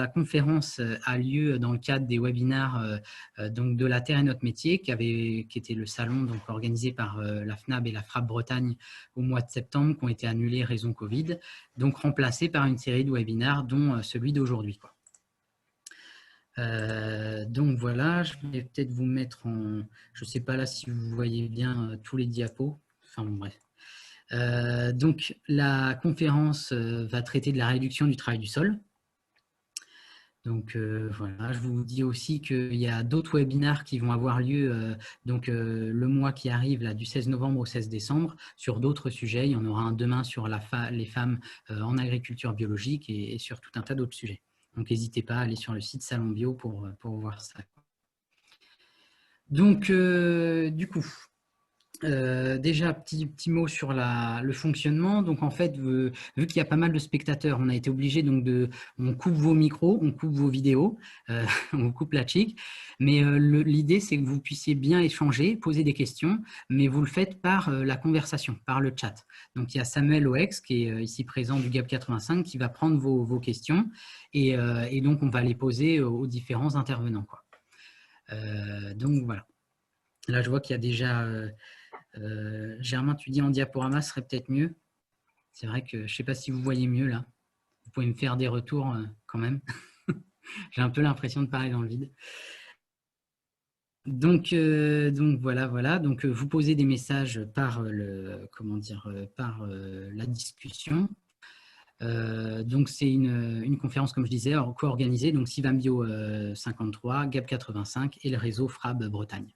La conférence a lieu dans le cadre des webinaires donc de la Terre et notre métier, qui était le salon donc, organisé par la FNAB et la FRAP Bretagne au mois de septembre, qui ont été annulés raison Covid, donc remplacés par une série de webinaires, dont celui d'aujourd'hui. Donc voilà, je vais peut-être vous mettre en... Je ne sais pas là si vous voyez bien tous les diapos. Enfin bon, bref. Donc la conférence va traiter de la réduction du travail du sol. Donc voilà, je vous dis aussi qu'il y a d'autres webinaires qui vont avoir lieu le mois qui arrive, là, du 16 novembre au 16 décembre, sur d'autres sujets. Il y en aura un demain sur les femmes en agriculture biologique et sur tout un tas d'autres sujets. Donc n'hésitez pas à aller sur le site Salon Bio pour voir ça. Donc du coup, déjà, petit mot sur le fonctionnement. Donc, en fait, vu qu'il y a pas mal de spectateurs, on a été obligé donc on coupe vos micros, on coupe vos vidéos, on coupe la chic. Mais l'idée, c'est que vous puissiez bien échanger, poser des questions, mais vous le faites par la conversation, par le chat. Donc, il y a Samuel Oex, qui est ici présent du GAP 85, qui va prendre vos questions et donc, on va les poser aux différents intervenants, quoi. Donc, voilà. Là, je vois qu'il y a déjà... Germain, tu dis en diaporama, ce serait peut-être mieux. C'est vrai que je ne sais pas si vous voyez mieux là. Vous pouvez me faire des retours quand même. J'ai un peu l'impression de parler dans le vide. Donc voilà. Donc vous posez des messages par par la discussion. Donc c'est une conférence, comme je disais, co-organisée. Donc Sivambio 53, GAP 85 et le réseau FRAB Bretagne.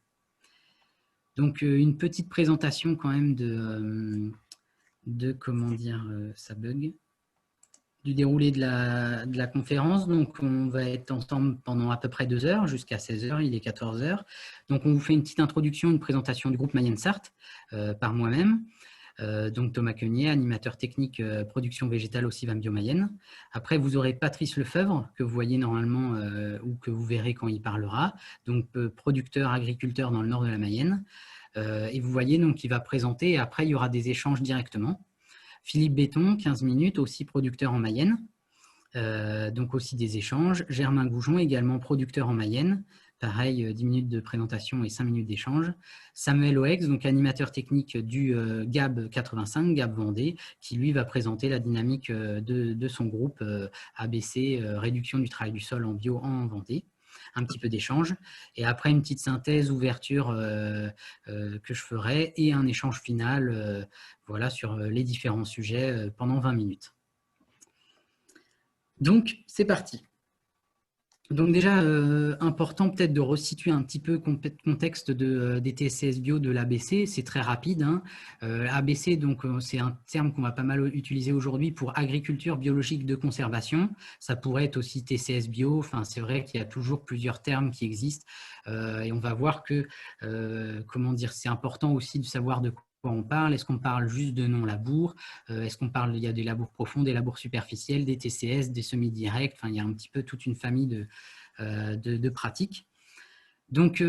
Donc, une petite présentation quand même ça bug, du déroulé de la conférence. Donc, on va être ensemble pendant à peu près 2 heures, jusqu'à 16 heures, il est 14 heures. Donc, on vous fait une petpetite introduction, une présentation du groupe Mayenne-Sarthe par moi-même. Donc, Thomas Quenier, animateur technique production végétale au Sivambio Mayenne. Après, vous aurez Patrice Lefebvre, que vous voyez normalement ou que vous verrez quand il parlera, donc producteur, agriculteur dans le nord de la Mayenne. Et vous voyez, donc, il va présenter et après, il y aura des échanges directement. Philippe Béton, 15 minutes, aussi producteur en Mayenne, donc aussi des échanges. Germain Goujon, également producteur en Mayenne, pareil, 10 minutes de présentation et 5 minutes d'échange. Samuel Oex, donc animateur technique du GAB 85, GAB Vendée, qui lui va présenter la dynamique de son groupe ABC, réduction du travail du sol en bio en Vendée. Un petit peu d'échange, et après une petite synthèse, ouverture que je ferai, et un échange final voilà, sur les différents sujets pendant 20 minutes. Donc, c'est parti. Donc déjà, important peut-être de resituer un petit peu le contexte des TCS bio de l'ABC, c'est très rapide. Hein. ABC, c'est un terme qu'on va pas mal utiliser aujourd'hui pour agriculture biologique de conservation. Ça pourrait être aussi TCS bio, enfin, c'est vrai qu'il y a toujours plusieurs termes qui existent et on va voir que, c'est important aussi de savoir de quoi on parle. Est-ce qu'on parle juste de non-labour? Est-ce qu'on parle, il y a des labours profonds, des labours superficiels, des TCS, des semi-directs, enfin, il y a un petit peu toute une famille de pratiques. Donc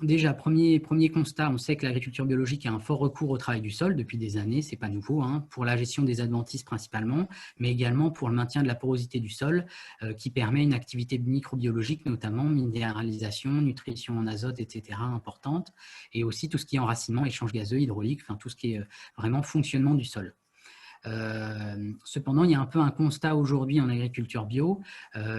déjà, premier constat, on sait que l'agriculture biologique a un fort recours au travail du sol depuis des années, c'est pas nouveau, hein, pour la gestion des adventices principalement, mais également pour le maintien de la porosité du sol qui permet une activité microbiologique, notamment minéralisation, nutrition en azote, etc. importante, et aussi tout ce qui est enracinement, échange gazeux, hydraulique, enfin tout ce qui est vraiment fonctionnement du sol. Cependant, il y a un peu un constat aujourd'hui en agriculture bio,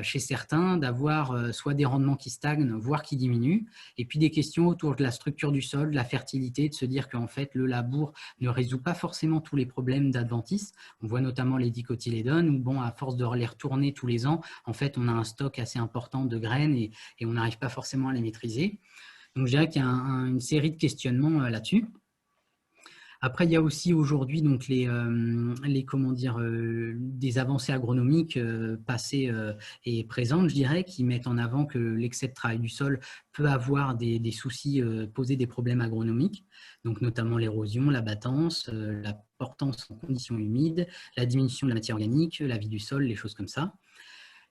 chez certains, d'avoir soit des rendements qui stagnent, voire qui diminuent, et puis des questions autour de la structure du sol, de la fertilité, de se dire qu'en fait, le labour ne résout pas forcément tous les problèmes d'adventice. On voit notamment les dicotylédones, où bon, à force de les retourner tous les ans, en fait, on a un stock assez important de graines et on n'arrive pas forcément à les maîtriser. Donc, je dirais qu'il y a une série de questionnements là-dessus. Après, il y a aussi aujourd'hui donc des avancées agronomiques passées et présentes, je dirais, qui mettent en avant que l'excès de travail du sol peut avoir des soucis, poser des problèmes agronomiques, donc notamment l'érosion, l'abattance, la portance en conditions humides, la diminution de la matière organique, la vie du sol, les choses comme ça.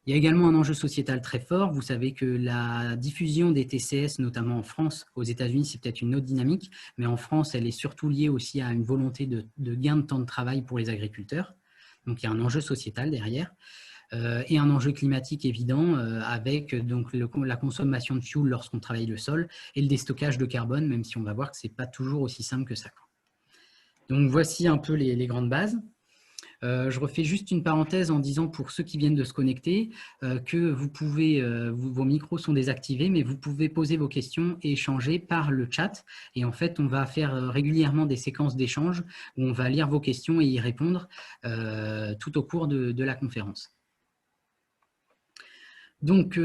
Il y a également un enjeu sociétal très fort. Vous savez que la diffusion des TCS, notamment en France, aux États-Unis, c'est peut-être une autre dynamique, mais en France, elle est surtout liée aussi à une volonté de gain de temps de travail pour les agriculteurs. Donc, il y a un enjeu sociétal derrière. et un enjeu climatique évident avec donc, la consommation de fuel lorsqu'on travaille le sol et le déstockage de carbone, même si on va voir que ce n'est pas toujours aussi simple que ça. Donc voici un peu les grandes bases. Je refais juste une parenthèse en disant pour ceux qui viennent de se connecter que vous pouvez, vos micros sont désactivés, mais vous pouvez poser vos questions et échanger par le chat. Et en fait, on va faire régulièrement des séquences d'échanges où on va lire vos questions et y répondre tout au cours de la conférence. Donc,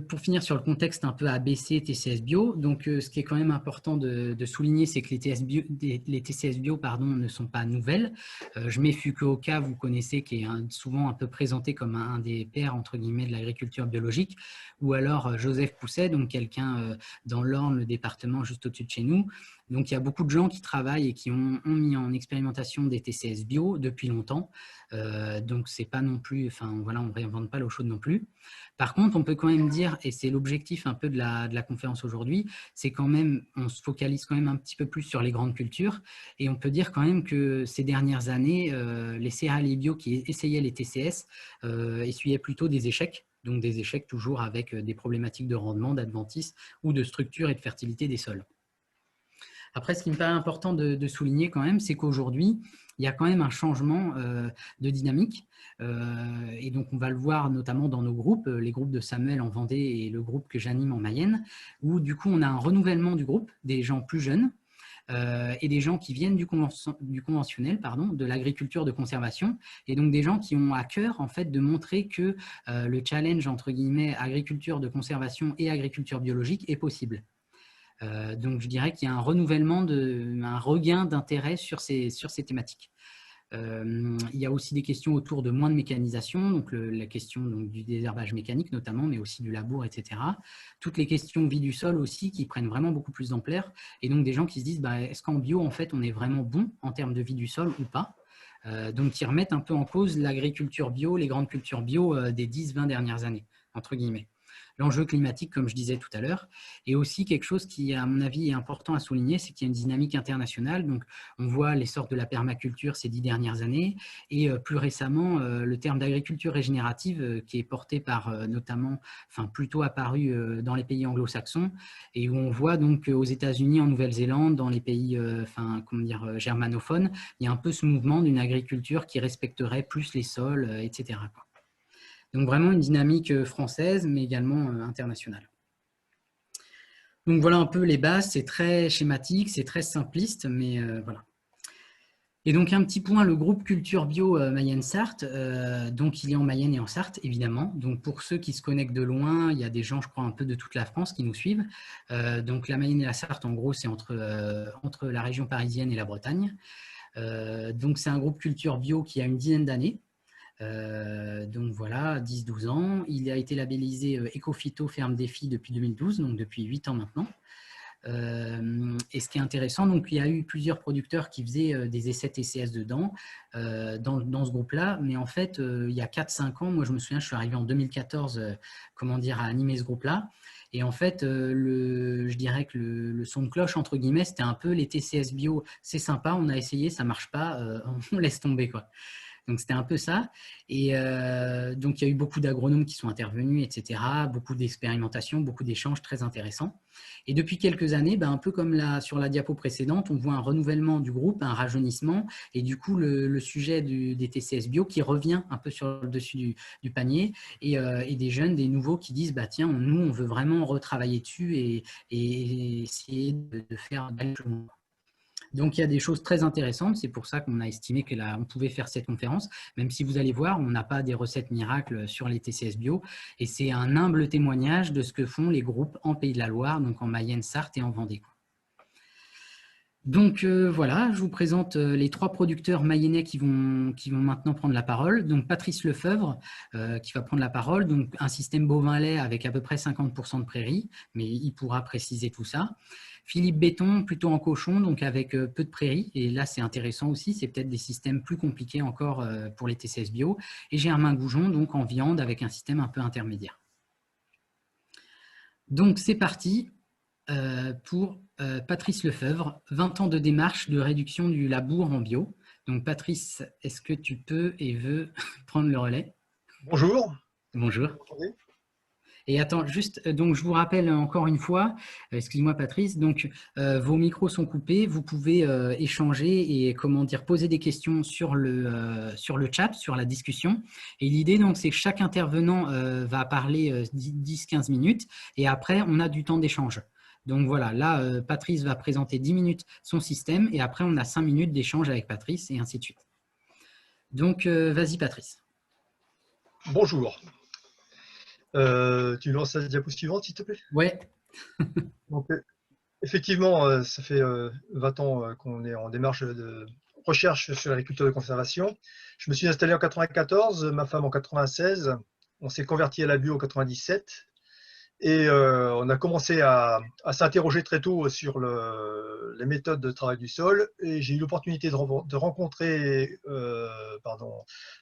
pour finir sur le contexte un peu ABC, TCS Bio, donc, ce qui est quand même important de souligner, c'est que les TCS Bio ne sont pas nouvelles. Je mets Fukuoka, vous connaissez, qui est souvent un peu présenté comme un des pères, entre guillemets, de l'agriculture biologique, ou alors Joseph Pousset, donc quelqu'un dans l'Orne, le département juste au-dessus de chez nous. Donc, il y a beaucoup de gens qui travaillent et qui ont mis en expérimentation des TCS Bio depuis longtemps. Donc, c'est pas non plus, enfin, voilà, on ne réinvente pas l'eau chaude non plus. Par contre, on peut quand même dire, et c'est l'objectif un peu de la conférence aujourd'hui, c'est quand même, on se focalise quand même un petit peu plus sur les grandes cultures, et on peut dire quand même que ces dernières années, les céréaliers bio qui essayaient les TCS essuyaient plutôt des échecs, donc des échecs toujours avec des problématiques de rendement, d'adventice ou de structure et de fertilité des sols. Après, ce qui me paraît important de souligner quand même, c'est qu'aujourd'hui, il y a quand même un changement de dynamique. Et donc, on va le voir notamment dans nos groupes, les groupes de Samuel en Vendée et le groupe que j'anime en Mayenne, où du coup, on a un renouvellement du groupe, des gens plus jeunes et des gens qui viennent du conventionnel, de l'agriculture de conservation, et donc des gens qui ont à cœur en fait de montrer que le challenge entre guillemets agriculture de conservation et agriculture biologique est possible. Donc, je dirais qu'il y a un renouvellement, un regain d'intérêt sur ces thématiques. Il y a aussi des questions autour de moins de mécanisation, donc la question donc, du désherbage mécanique notamment, mais aussi du labour, etc. Toutes les questions vie du sol aussi qui prennent vraiment beaucoup plus d'ampleur. Et donc, des gens qui se disent, est-ce qu'en bio, en fait, on est vraiment bon en termes de vie du sol ou pas ? Donc, qui remettent un peu en cause l'agriculture bio, les grandes cultures bio des 10-20 dernières années, entre guillemets. L'enjeu climatique, comme je disais tout à l'heure, et aussi quelque chose qui, à mon avis, est important à souligner, c'est qu'il y a une dynamique internationale. Donc, on voit l'essor de la permaculture ces 10 dernières années, et plus récemment, le terme d'agriculture régénérative qui est porté par notamment, enfin plutôt apparu dans les pays anglo-saxons, et où on voit donc aux États-Unis, en Nouvelle-Zélande, dans les pays germanophones, il y a un peu ce mouvement d'une agriculture qui respecterait plus les sols, etc. Donc vraiment une dynamique française, mais également internationale. Donc voilà un peu les bases, c'est très schématique, c'est très simpliste, mais voilà. Et donc un petit point, le groupe Culture Bio Mayenne-Sarthe, donc il est en Mayenne et en Sarthe, évidemment. Donc pour ceux qui se connectent de loin, il y a des gens, je crois, un peu de toute la France qui nous suivent. Donc la Mayenne et la Sarthe, en gros, c'est entre la région parisienne et la Bretagne. Donc c'est un groupe Culture Bio qui a une dizaine d'années. Donc voilà, 10-12 ans. Il a été labellisé Ecophyto Ferme Défi depuis 2012, donc depuis 8 ans maintenant. Et ce qui est intéressant, donc il y a eu plusieurs producteurs qui faisaient des essais TCS dedans, dans ce groupe-là, mais en fait, il y a 4-5 ans, moi je me souviens, je suis arrivé en 2014, à animer ce groupe-là, et en fait, je dirais que le son de cloche, entre guillemets, c'était un peu les TCS bio, c'est sympa, on a essayé, ça marche pas, on laisse tomber, quoi. Donc, c'était un peu ça. Et donc, il y a eu beaucoup d'agronomes qui sont intervenus, etc. Beaucoup d'expérimentations, beaucoup d'échanges très intéressants. Et depuis quelques années, un peu comme sur la diapo précédente, on voit un renouvellement du groupe, un rajeunissement. Et du coup, le sujet des TCS bio qui revient un peu sur le dessus du panier. Et des jeunes, des nouveaux qui disent, tiens, nous, on veut vraiment retravailler dessus et essayer de faire d'aller plus loin. Donc, il y a des choses très intéressantes. C'est pour ça qu'on a estimé qu'on pouvait faire cette conférence, même si vous allez voir, on n'a pas des recettes miracles sur les TCS bio. Et c'est un humble témoignage de ce que font les groupes en Pays de la Loire, donc en Mayenne, Sarthe et en Vendée. Donc voilà, je vous présente les 3 producteurs mayennais qui vont maintenant prendre la parole. Donc Patrice Lefeuvre qui va prendre la parole, donc un système bovin-lait avec à peu près 50% de prairies, mais il pourra préciser tout ça. Philippe Béton, plutôt en cochon, donc avec peu de prairies, et là c'est intéressant aussi, c'est peut-être des systèmes plus compliqués encore pour les TCS bio. Et Germain Goujon, donc en viande avec un système un peu intermédiaire. Donc c'est parti pour Patrice Lefeuvre, 20 ans de démarche de réduction du labour en bio. Donc Patrice, est-ce que tu peux et veux prendre le relais ? Bonjour. Bonjour. Vous m'entendez? Et attends, juste, donc je vous rappelle encore une fois, excuse-moi Patrice, donc vos micros sont coupés, vous pouvez échanger et comment dire, poser des questions sur le chat, sur la discussion. Et l'idée donc c'est que chaque intervenant va parler 10-15 minutes et après on a du temps d'échange. Donc voilà, là Patrice va présenter 10 minutes son système et après on a 5 minutes d'échange avec Patrice et ainsi de suite. Donc vas-y Patrice. Bonjour. Tu lances la diapo suivante, s'il te plaît? Ouais, Donc, effectivement, ça fait 20 ans qu'on est en démarche de recherche sur l'agriculture de conservation. Je me suis installé en 94, ma femme en 96. On s'est converti à la bio en 97. Et on a commencé à s'interroger très tôt sur les méthodes de travail du sol. Et j'ai eu l'opportunité de rencontrer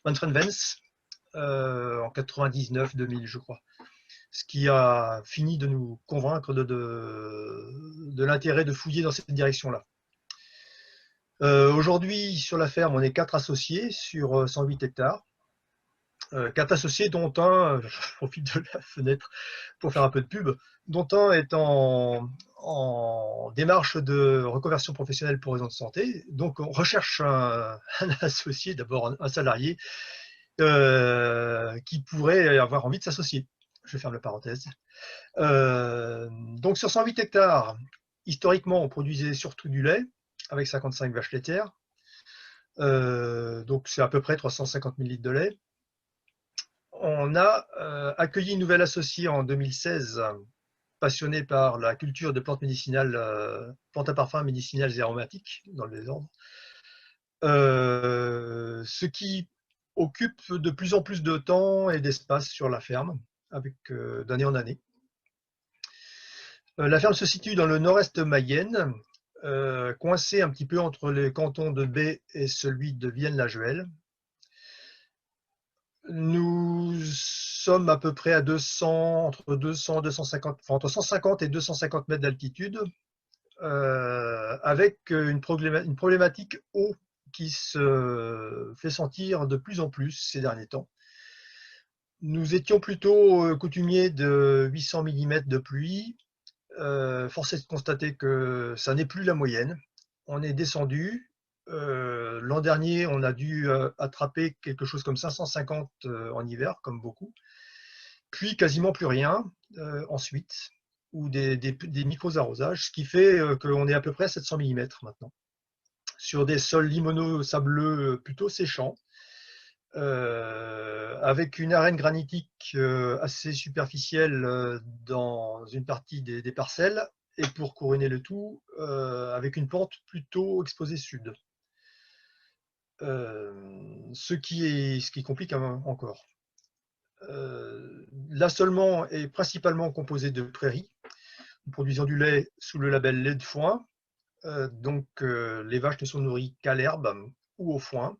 Manfred Wenz en 99-2000, je crois. Ce qui a fini de nous convaincre de l'intérêt de fouiller dans cette direction-là. Aujourd'hui, sur la ferme, on est 4 associés sur 108 hectares. 4 associés, dont un, je profite de la fenêtre pour faire un peu de pub, dont un est en démarche de reconversion professionnelle pour raison de santé. Donc, on recherche un associé, d'abord un salarié, qui pourrait avoir envie de s'associer. Je ferme la parenthèse. Donc sur 108 hectares, historiquement, on produisait surtout du lait, avec 55 vaches laitières. Donc c'est à peu près 350 000 litres de lait. On a accueilli une nouvelle associée en 2016, passionnée par la culture de plantes médicinales, plantes à parfum médicinales et aromatiques, dans le désordre. Ce qui occupe de plus en plus de temps et d'espace sur la ferme, d'année en année. La ferme se situe dans le nord-est de Mayenne, coincée un petit peu entre les cantons de Baie et celui de Vienne-la-Juhel. Nous sommes à peu près à entre 150 et 250 mètres d'altitude, avec une problématique eau qui se fait sentir de plus en plus ces derniers temps. Nous étions plutôt coutumiers de 800 mm de pluie. Force est de constater que ça n'est plus la moyenne. On est descendu. L'an dernier, on a dû attraper quelque chose comme 550 en hiver, comme beaucoup. Puis quasiment plus rien ensuite, ou des micros-arrosages, ce qui fait qu'on est à peu près à 700 mm maintenant. Sur des sols limoneux sableux plutôt séchants, avec une arène granitique assez superficielle dans une partie des parcelles, et pour couronner le tout, avec une pente plutôt exposée sud. Ce qui complique encore. L'assolement est principalement composé de prairies. Nous produisons du lait sous le label lait de foin. Donc les vaches ne sont nourries qu'à l'herbe ou au foin.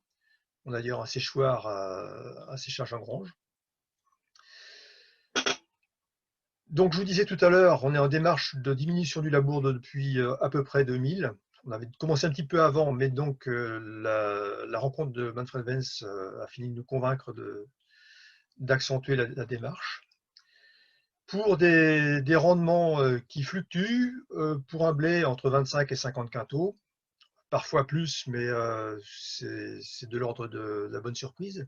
On a d'ailleurs un séchoir à séchage en grange. Donc je vous disais tout à l'heure, on est en démarche de diminution du labour depuis à peu près 2000. On avait commencé un petit peu avant, mais donc la rencontre de Manfred Wenz a fini de nous convaincre d'accentuer la démarche. Pour des rendements qui fluctuent, pour un blé entre 25 et 50 quintaux, parfois plus, mais c'est de l'ordre de la bonne surprise.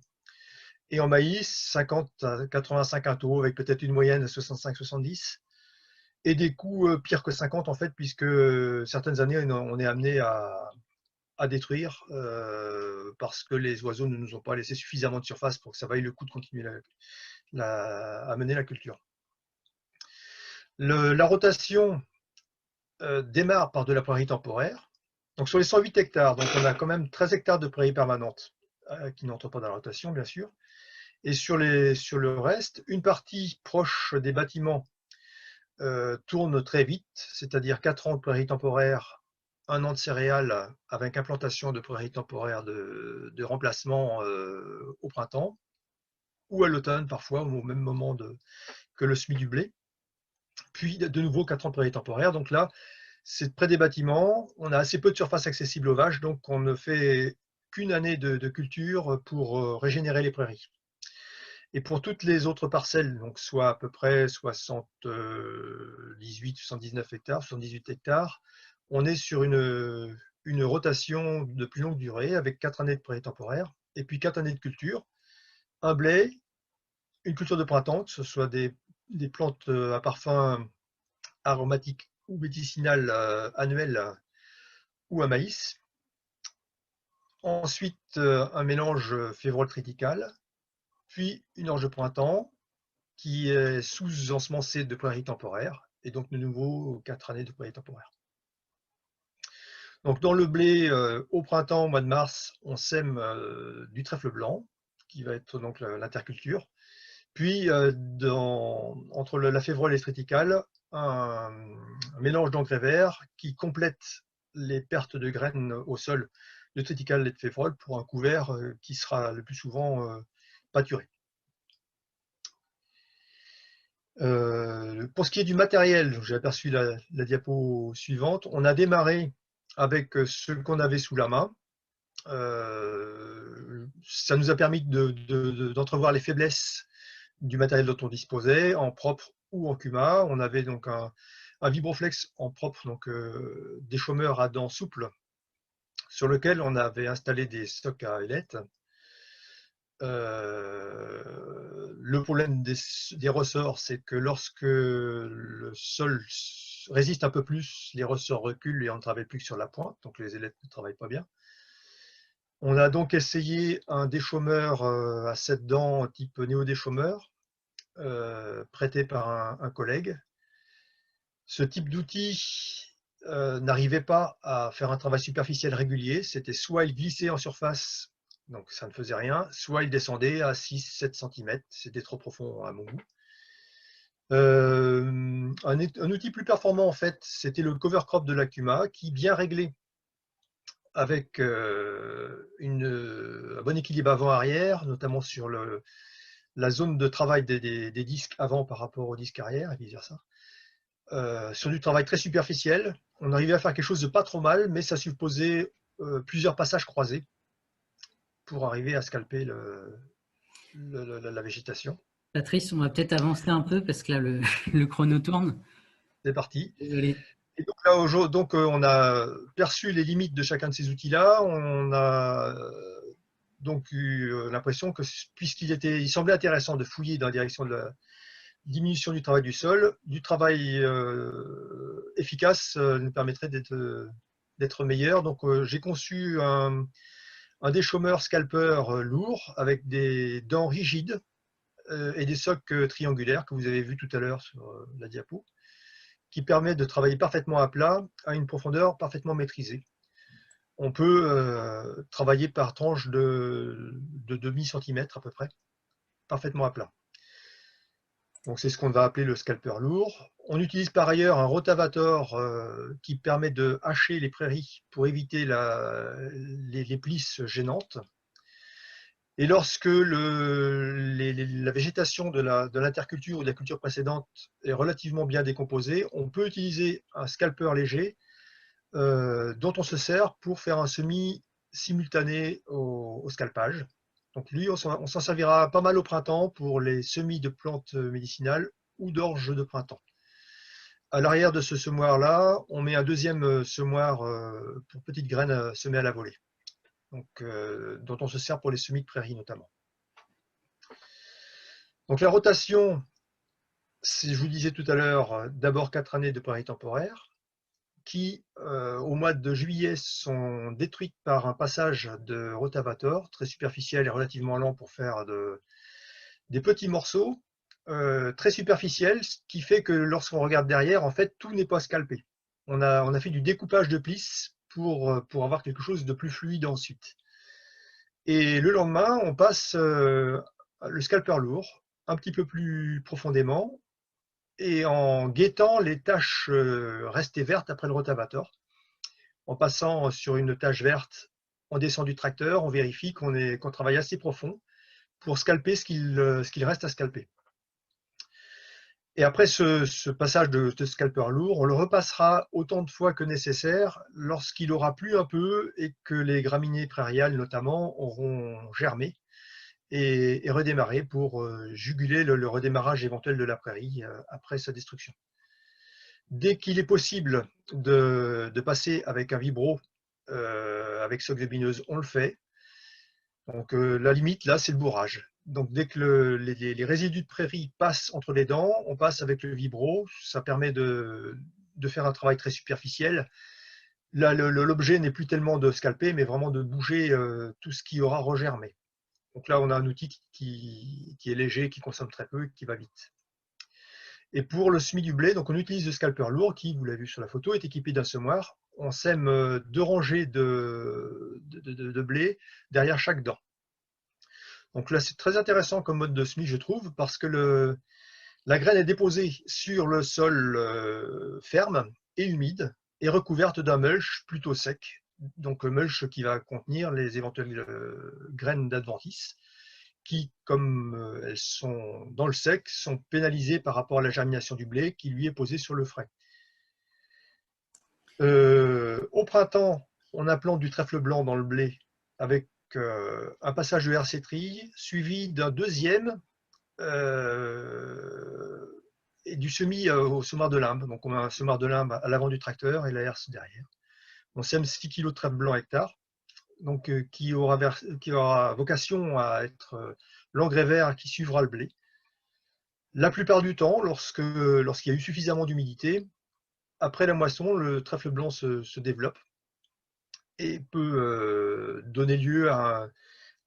Et en maïs, 50 à 85 quintaux, avec peut-être une moyenne de 65-70. Et des coûts pires que 50 en fait, puisque certaines années on est amené à détruire parce que les oiseaux ne nous ont pas laissé suffisamment de surface pour que ça vaille le coup de continuer à mener la culture. La rotation démarre par de la prairie temporaire. Donc sur les 108 hectares, donc on a quand même 13 hectares de prairie permanente qui n'entrent pas dans la rotation, bien sûr. Et sur le reste, une partie proche des bâtiments tourne très vite, c'est-à-dire 4 ans de prairie temporaire, 1 an de céréales avec implantation de prairie temporaire de remplacement au printemps ou à l'automne parfois, au même moment que le semis du blé. Puis de nouveau 4 ans de prairie temporaire. Donc là, c'est près des bâtiments, on a assez peu de surface accessible aux vaches, donc on ne fait qu'une année de culture pour régénérer les prairies. Et pour toutes les autres parcelles, donc soit à peu près 78, 79 hectares, 78 hectares, on est sur une rotation de plus longue durée avec 4 années de prairie temporaire et puis 4 années de culture. Un blé, une culture de printemps, que ce soit des plantes à parfum aromatique ou médicinales annuelles ou un maïs. Ensuite, un mélange févrole triticale, puis une orge de printemps qui est sous-ensemencée de prairies temporaires, et donc de nouveau 4 années de prairies temporaires. Donc dans le blé, au printemps, au mois de mars, on sème du trèfle blanc, qui va être donc l'interculture. Puis entre la févrole et le triticale, un mélange d'engrais verts qui complète les pertes de graines au sol de triticale et de févrole pour un couvert qui sera le plus souvent pâturé. Pour ce qui est du matériel, j'ai aperçu la diapo suivante, on a démarré avec ce qu'on avait sous la main. Ça nous a permis d'entrevoir les faiblesses du matériel dont on disposait, en propre ou en CUMA. On avait donc un Vibroflex en propre, donc des chômeurs à dents souples, sur lequel on avait installé des stocks à ailettes. Le problème des ressorts, c'est que lorsque le sol résiste un peu plus, les ressorts reculent et on ne travaille plus que sur la pointe, donc les ailettes ne travaillent pas bien. On a donc essayé un déchômeur à 7 dents type néo-déchômeur, prêté par un collègue. Ce type d'outil n'arrivait pas à faire un travail superficiel régulier, c'était soit il glissait en surface, donc ça ne faisait rien, soit il descendait à 6-7 cm, c'était trop profond à mon goût. Un outil plus performant en fait, c'était le cover crop de la CUMA qui, bien réglé avec un bon équilibre avant-arrière, notamment sur la zone de travail des disques avant par rapport aux disques arrière et vice-versa. Sur du travail très superficiel, on arrivait à faire quelque chose de pas trop mal, mais ça supposait plusieurs passages croisés pour arriver à scalper la végétation. Patrice, on va peut-être avancer un peu parce que là, le chrono tourne. C'est parti. Désolé. Et donc là, on a perçu les limites de chacun de ces outils-là. On a donc eu l'impression que, puisqu'il semblait intéressant de fouiller dans la direction de la diminution du travail du sol, du travail efficace nous permettrait d'être meilleur. Donc j'ai conçu un déchômeur scalper lourd avec des dents rigides et des socs triangulaires que vous avez vu tout à l'heure sur la diapo, qui permet de travailler parfaitement à plat à une profondeur parfaitement maîtrisée. On peut travailler par tranche de demi-centimètre à peu près, parfaitement à plat. Donc c'est ce qu'on va appeler le scalper lourd. On utilise par ailleurs un rotavator qui permet de hacher les prairies pour éviter les plisses gênantes. Et lorsque la végétation de l'interculture ou de la culture précédente est relativement bien décomposée, on peut utiliser un scalper léger dont on se sert pour faire un semis simultané au scalpage. Donc lui, on s'en servira pas mal au printemps pour les semis de plantes médicinales ou d'orge de printemps. À l'arrière de ce semoir-là, on met un deuxième semoir pour petites graines semées à la volée, donc, dont on se sert pour les semis de prairies notamment. Donc la rotation, je vous le disais tout à l'heure, d'abord 4 années de prairies temporaires, qui, au mois de juillet, sont détruites par un passage de rotavator, très superficiel et relativement lent pour faire des petits morceaux, très superficiels, ce qui fait que lorsqu'on regarde derrière, en fait, tout n'est pas scalpé. On a fait du découpage de plisses pour avoir quelque chose de plus fluide ensuite. Et le lendemain, on passe le scalper lourd, un petit peu plus profondément, et en guettant les taches restées vertes après le rotavator. En passant sur une tache verte, on descend du tracteur, on vérifie qu'on travaille assez profond pour scalper ce qu'il reste à scalper. Et après ce passage de scalper lourd, on le repassera autant de fois que nécessaire lorsqu'il aura plu un peu et que les graminées prairiales notamment auront germé et redémarrer pour juguler le redémarrage éventuel de la prairie après sa destruction. Dès qu'il est possible de passer avec un vibro, avec soc bineuse, on le fait. Donc la limite, là, c'est le bourrage. Donc dès que les résidus de prairie passent entre les dents, on passe avec le vibro. Ça permet de faire un travail très superficiel. Là, l'objet n'est plus tellement de scalper, mais vraiment de bouger tout ce qui aura regermé. Donc là, on a un outil qui est léger, qui consomme très peu, qui va vite. Et pour le semis du blé, donc on utilise le scalper lourd qui, vous l'avez vu sur la photo, est équipé d'un semoir. On sème 2 rangées de blé derrière chaque dent. Donc là, c'est très intéressant comme mode de semis, je trouve, parce que la graine est déposée sur le sol ferme et humide et recouverte d'un mulch plutôt sec. Donc mulch qui va contenir les éventuelles graines d'adventice qui, comme elles sont dans le sec, sont pénalisées par rapport à la germination du blé qui lui est posée sur le frais. Au printemps, on implante du trèfle blanc dans le blé avec un passage de RC trille suivi d'un deuxième et du semis au semoir de limbe. Donc on a un semoir de limbe à l'avant du tracteur et la herse derrière. On sème 6 kg de trèfle blanc hectare, donc qui aura vocation à être l'engrais vert qui suivra le blé. La plupart du temps, lorsqu'il y a eu suffisamment d'humidité, après la moisson, le trèfle blanc se développe et peut donner lieu à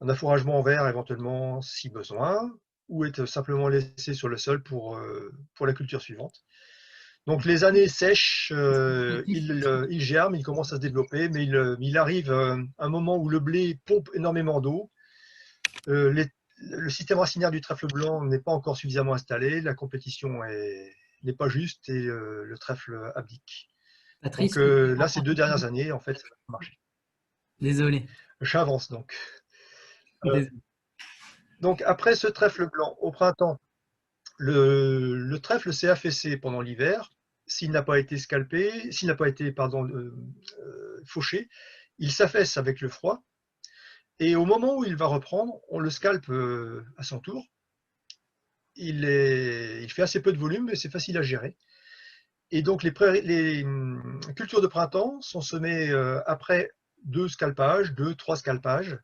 un affouragement en verre éventuellement si besoin, ou être simplement laissé sur le sol pour la culture suivante. Donc les années sèches, il germe, il commence à se développer, mais il arrive un moment où le blé pompe énormément d'eau. Le système racinaire du trèfle blanc n'est pas encore suffisamment installé, la compétition n'est pas juste et le trèfle abdique. Patrice, Donc là, ces 2 dernières années, en fait, ça a marché. désolé. J'avance donc. Désolé. Donc après ce trèfle blanc, au printemps, le trèfle s'est affaissé pendant l'hiver. S'il n'a pas été scalpé, s'il n'a pas été fauché, il s'affaisse avec le froid. Et au moment où il va reprendre, on le scalpe à son tour. Il fait assez peu de volume, mais c'est facile à gérer. Et donc les cultures de printemps sont semées après 2 scalpages, 2-3 scalpages,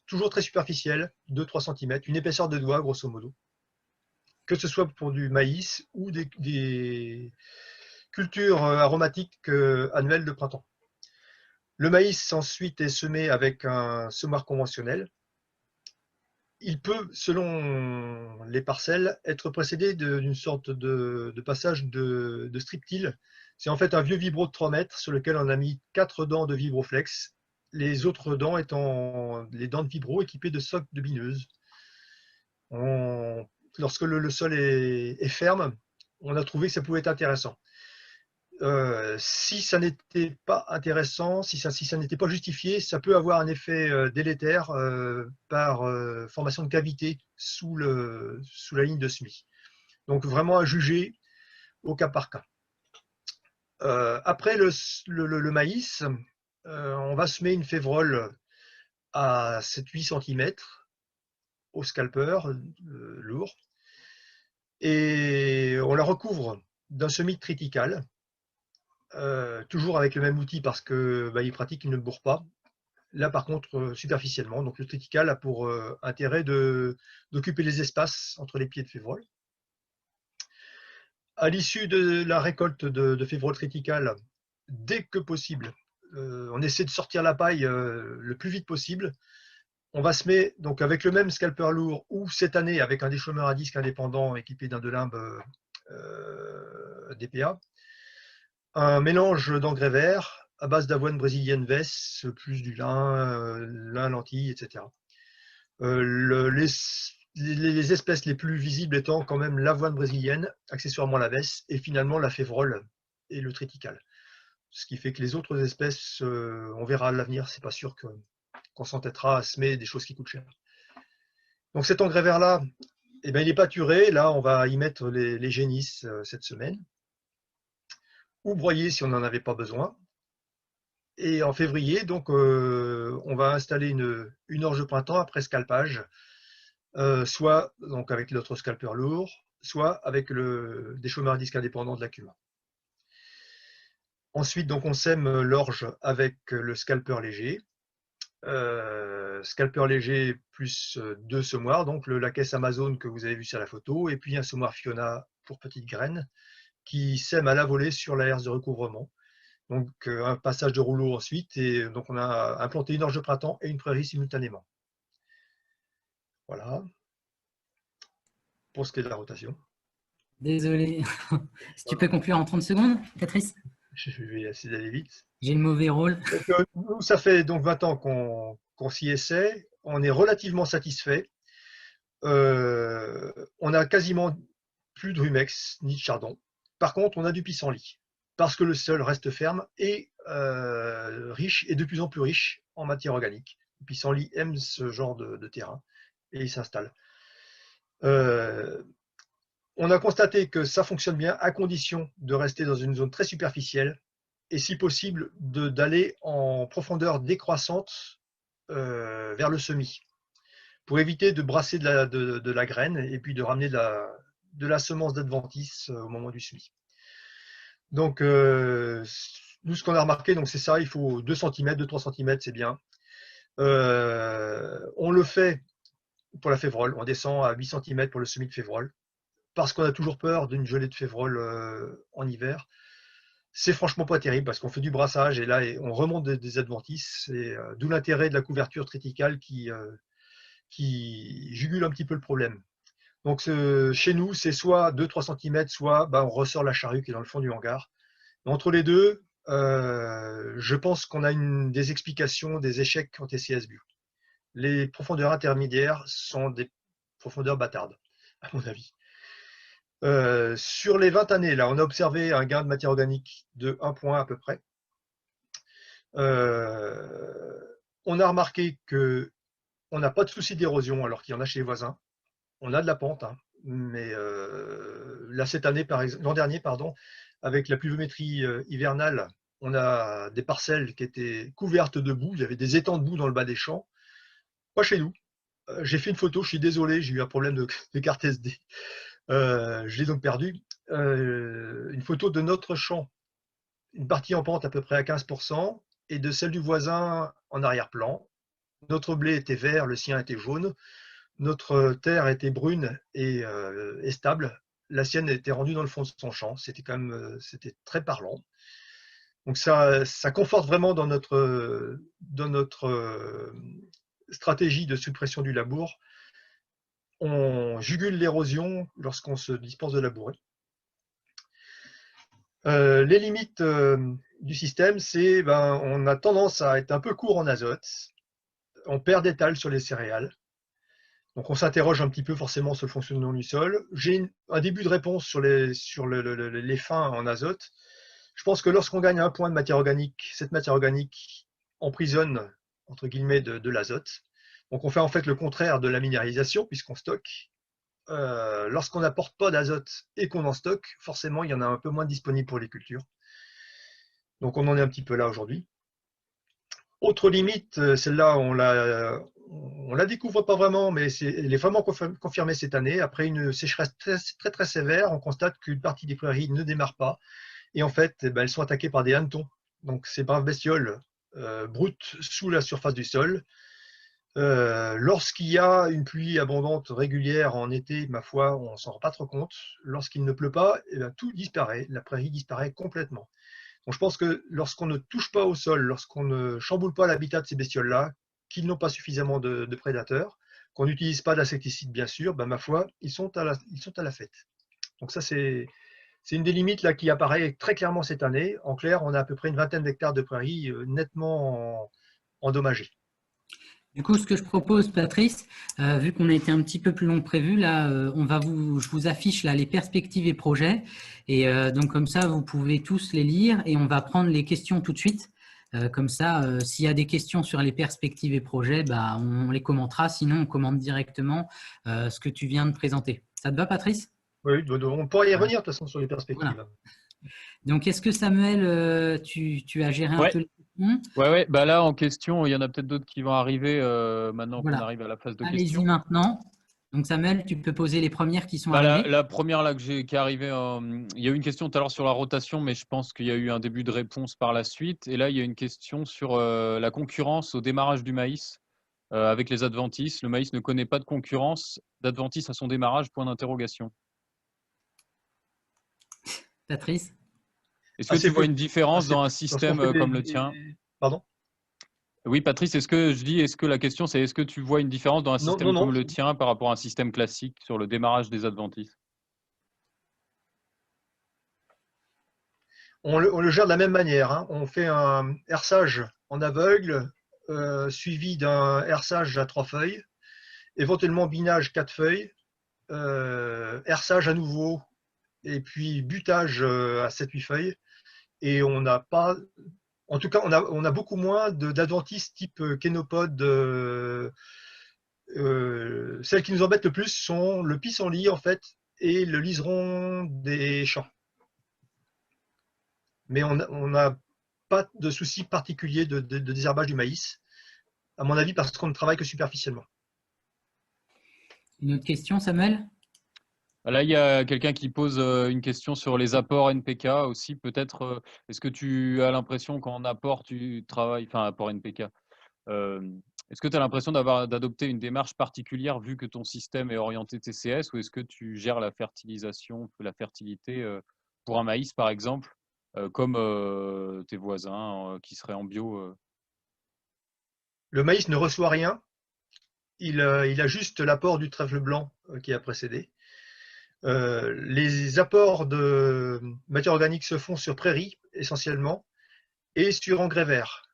toujours très superficiel, 2-3 cm, une épaisseur de doigt grosso modo, que ce soit pour du maïs ou des cultures aromatiques annuelles de printemps. Le maïs ensuite est semé avec un semoir conventionnel. Il peut, selon les parcelles, être précédé d'une sorte de passage de strip-till. C'est en fait un vieux vibro de 3 mètres sur lequel on a mis 4 dents de vibroflex, les autres dents étant les dents de vibro équipées de socs de bineuse. Lorsque le sol est ferme, on a trouvé que ça pouvait être intéressant. Si ça n'était pas intéressant, si ça n'était pas justifié, ça peut avoir un effet délétère par formation de cavité sous la ligne de semis. Donc vraiment à juger au cas par cas. Après le maïs, on va semer une févrole à 7-8 cm au scalper lourd et on la recouvre d'un semis triticale. Toujours avec le même outil parce que il est pratique, il ne bourre pas. Là par contre superficiellement, donc le triticale a pour intérêt d'occuper les espaces entre les pieds de févrole. À l'issue de la récolte de févrole triticale, dès que possible, on essaie de sortir la paille le plus vite possible. On va semer donc avec le même scalper lourd ou cette année avec un déchômeur à disque indépendant équipé d'un de limbe DPA. Un mélange d'engrais verts à base d'avoine brésilienne Vess, plus du lin, lentilles, etc. Les espèces les plus visibles étant quand même l'avoine brésilienne, accessoirement la Vess, et finalement la févrole et le triticale. Ce qui fait que les autres espèces, on verra à l'avenir, c'est pas sûr qu'on s'entêtera à semer des choses qui coûtent cher. Donc cet engrais vert-là, il est pâturé. Là, on va y mettre les génisses cette semaine, ou broyer si on n'en avait pas besoin. Et en février, donc, on va installer une orge de printemps après scalpage, soit donc avec notre scalpeur lourd, soit avec des chômeurs à disque indépendants de l'Accuma. Ensuite, donc, on sème l'orge avec le scalpeur léger. Scalpeur léger plus 2 semoirs, donc la caisse Amazon que vous avez vu sur la photo, et puis un semoir Fiona pour petites graines qui sème à la volée sur la herse de recouvrement. Donc un passage de rouleau ensuite, et donc on a implanté une orge de printemps et une prairie simultanément. Voilà, pour ce qui est de la rotation. Désolé. Si tu peux conclure en 30 secondes, Patrice? Je vais essayer d'aller vite. J'ai le mauvais rôle. Donc, nous, ça fait donc 20 ans qu'on s'y essaie. On est relativement satisfait. On a quasiment plus de rumex ni de chardon. Par contre, on a du pissenlit parce que le sol reste ferme et riche, et de plus en plus riche en matière organique. Le pissenlit aime ce genre de terrain et il s'installe. On a constaté que ça fonctionne bien à condition de rester dans une zone très superficielle et si possible d'aller en profondeur décroissante vers le semis pour éviter de brasser de la graine et puis de ramener de la semence d'adventice au moment du semis. Donc, nous, ce qu'on a remarqué, c'est ça, il faut 2 cm, 2-3 cm, c'est bien. On le fait pour la févrole, on descend à 8 cm pour le semis de févrole, parce qu'on a toujours peur d'une gelée de févrole en hiver. C'est franchement pas terrible, parce qu'on fait du brassage, et là, on remonte des adventices, d'où l'intérêt de la couverture triticale qui jugule un petit peu le problème. Donc chez nous, c'est soit 2-3 cm, soit on ressort la charrue qui est dans le fond du hangar. Entre les deux, je pense qu'on a des explications des échecs en TCS Bio. Les profondeurs intermédiaires sont des profondeurs bâtardes, à mon avis. Sur les 20 années, là, on a observé un gain de matière organique de 1 point à peu près. On a remarqué qu'on n'a pas de souci d'érosion alors qu'il y en a chez les voisins. On a de la pente, hein, mais là, cette année, l'an dernier, avec la pluviométrie hivernale, on a des parcelles qui étaient couvertes de boue. Il y avait des étangs de boue dans le bas des champs. Pas chez nous. J'ai fait une photo, je suis désolé, j'ai eu un problème de carte SD. Je l'ai donc perdu. Une photo de notre champ, une partie en pente à peu près à 15%, et de celle du voisin en arrière-plan. Notre blé était vert, le sien était jaune. Notre terre était brune et stable. La sienne était rendue dans le fond de son champ. C'était très parlant. Donc ça conforte vraiment dans notre stratégie de suppression du labour. On jugule l'érosion lorsqu'on se dispense de labourer. Les limites du système, c'est on a tendance à être un peu court en azote. On perd des tales sur les céréales. Donc on s'interroge un petit peu forcément sur le fonctionnement du sol. J'ai un début de réponse sur les fins en azote. Je pense que lorsqu'on gagne 1 point de matière organique, cette matière organique emprisonne, entre guillemets, de l'azote. Donc on fait en fait le contraire de la minéralisation puisqu'on stocke. Lorsqu'on n'apporte pas d'azote et qu'on en stocke, forcément il y en a un peu moins disponible pour les cultures. Donc on en est un petit peu là aujourd'hui. Autre limite, celle-là on la découvre pas vraiment, mais elle est vraiment confirmée cette année. Après une sécheresse très, très sévère, on constate qu'une partie des prairies ne démarre pas. Et en fait, elles sont attaquées par des hannetons. Donc ces braves bestioles broutent sous la surface du sol. Lorsqu'il y a une pluie abondante régulière en été, ma foi, on ne s'en rend pas trop compte. Lorsqu'il ne pleut pas, tout disparaît. La prairie disparaît complètement. Donc je pense que lorsqu'on ne touche pas au sol, lorsqu'on ne chamboule pas l'habitat de ces bestioles-là, qu'ils n'ont pas suffisamment de prédateurs, qu'on n'utilise pas d'insecticides bien sûr, ma foi, ils sont à la fête. Donc ça, c'est une des limites là, qui apparaît très clairement cette année. En clair, on a à peu près une vingtaine d'hectares de prairies nettement endommagées. Du coup, ce que je propose, Patrice, vu qu'on a été un petit peu plus long que prévu, là, je vous affiche là les perspectives et projets, et donc comme ça, vous pouvez tous les lire, et on va prendre les questions tout de suite. Comme ça, s'il y a des questions sur les perspectives et projets, on les commentera. Sinon, on commente directement ce que tu viens de présenter. Ça te va, Patrice? Oui, on pourrait y revenir de toute façon sur les perspectives. Voilà. Donc, est-ce que Samuel, tu as géré un peu les questions? Ouais. Bah là, en question, il y en a peut-être d'autres qui vont arriver maintenant qu'on Voilà. arrive à la phase de Allez-y questions. maintenant. Donc Samuel, tu peux poser les premières qui sont Bah, arrivées. la première là qui est arrivée, il y a eu une question tout à l'heure sur la rotation, mais je pense qu'il y a eu un début de réponse par la suite. Et là, il y a une question sur la concurrence au démarrage du maïs avec les adventices. Le maïs ne connaît pas de concurrence d'adventices à son démarrage, point d'interrogation. Patrice? Est-ce que tu vois une différence dans un Lorsqu'on fait système comme le tien? Pardon? Oui, Patrice, est-ce que la question c'est est-ce que tu vois une différence dans un Non, système non, non. comme le tien par rapport à un système classique sur le démarrage des adventices? On le gère de la même manière, hein. On fait un herçage en aveugle, suivi d'un herçage à 3 feuilles, éventuellement binage 4 feuilles, herçage à nouveau, et puis butage à 7-8 feuilles. Et on n'a pas, en tout cas, on a beaucoup moins d'adventices type kénopode. Celles qui nous embêtent le plus sont le pissenlit, en fait, et le liseron des champs. Mais on n'a pas de souci particulier de désherbage du maïs, à mon avis, parce qu'on ne travaille que superficiellement. Une autre question, Samuel? Là, il y a quelqu'un qui pose une question sur les apports NPK aussi. Peut-être, est-ce que tu as l'impression qu'en apport, tu travailles, enfin, apport NPK, euh, est-ce que tu as l'impression d'adopter une démarche particulière vu que ton système est orienté TCS ou est-ce que tu gères la fertilisation, la fertilité pour un maïs, par exemple, comme tes voisins qui seraient en bio? Le maïs ne reçoit rien. Il a juste l'apport du trèfle blanc qui a précédé. Les apports de matière organique se font sur prairie, essentiellement, et sur engrais vert.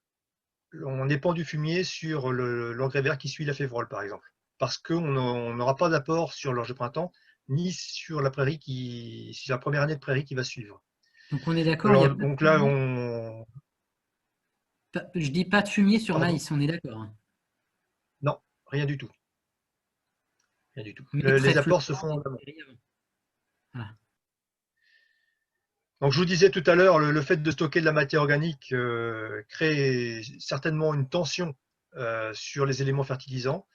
On épand du fumier sur l'engrais vert qui suit la févrole, par exemple. Parce qu'on n'aura pas d'apport sur l'orge de printemps, ni sur la prairie sur la première année de prairie qui va suivre. Donc on est d'accord, il y a pas Donc de là, fumier. Je dis pas de fumier sur Pardon. maïs, on est d'accord, hein. Non, rien du tout. Rien du tout. Mais Les trèfle apports se blanc font en et amont. prairie avant. Voilà. Donc je vous disais tout à l'heure, le fait de stocker de la matière organique crée certainement une tension sur les éléments fertilisants.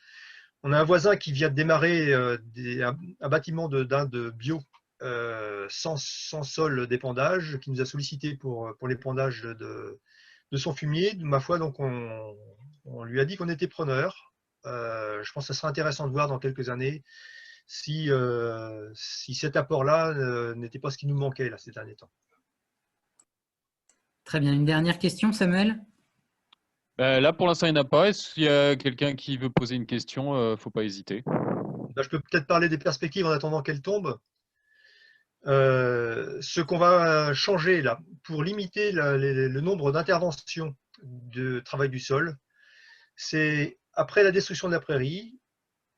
On a un voisin qui vient de démarrer un bâtiment d'Inde bio sans sol d'épandage, qui nous a sollicité pour l'épandage de son fumier. Ma foi, donc on lui a dit qu'on était preneur. Je pense que ça sera intéressant de voir dans quelques années si cet apport-là n'était pas ce qui nous manquait là, ces derniers temps. Très bien. Une dernière question, Samuel? Là, pour l'instant, il n'y en a pas. S'il y a quelqu'un qui veut poser une question, il ne faut pas hésiter. Je peux peut-être parler des perspectives en attendant qu'elles tombent. Ce qu'on va changer là, pour limiter le nombre d'interventions de travail du sol, c'est après la destruction de la prairie,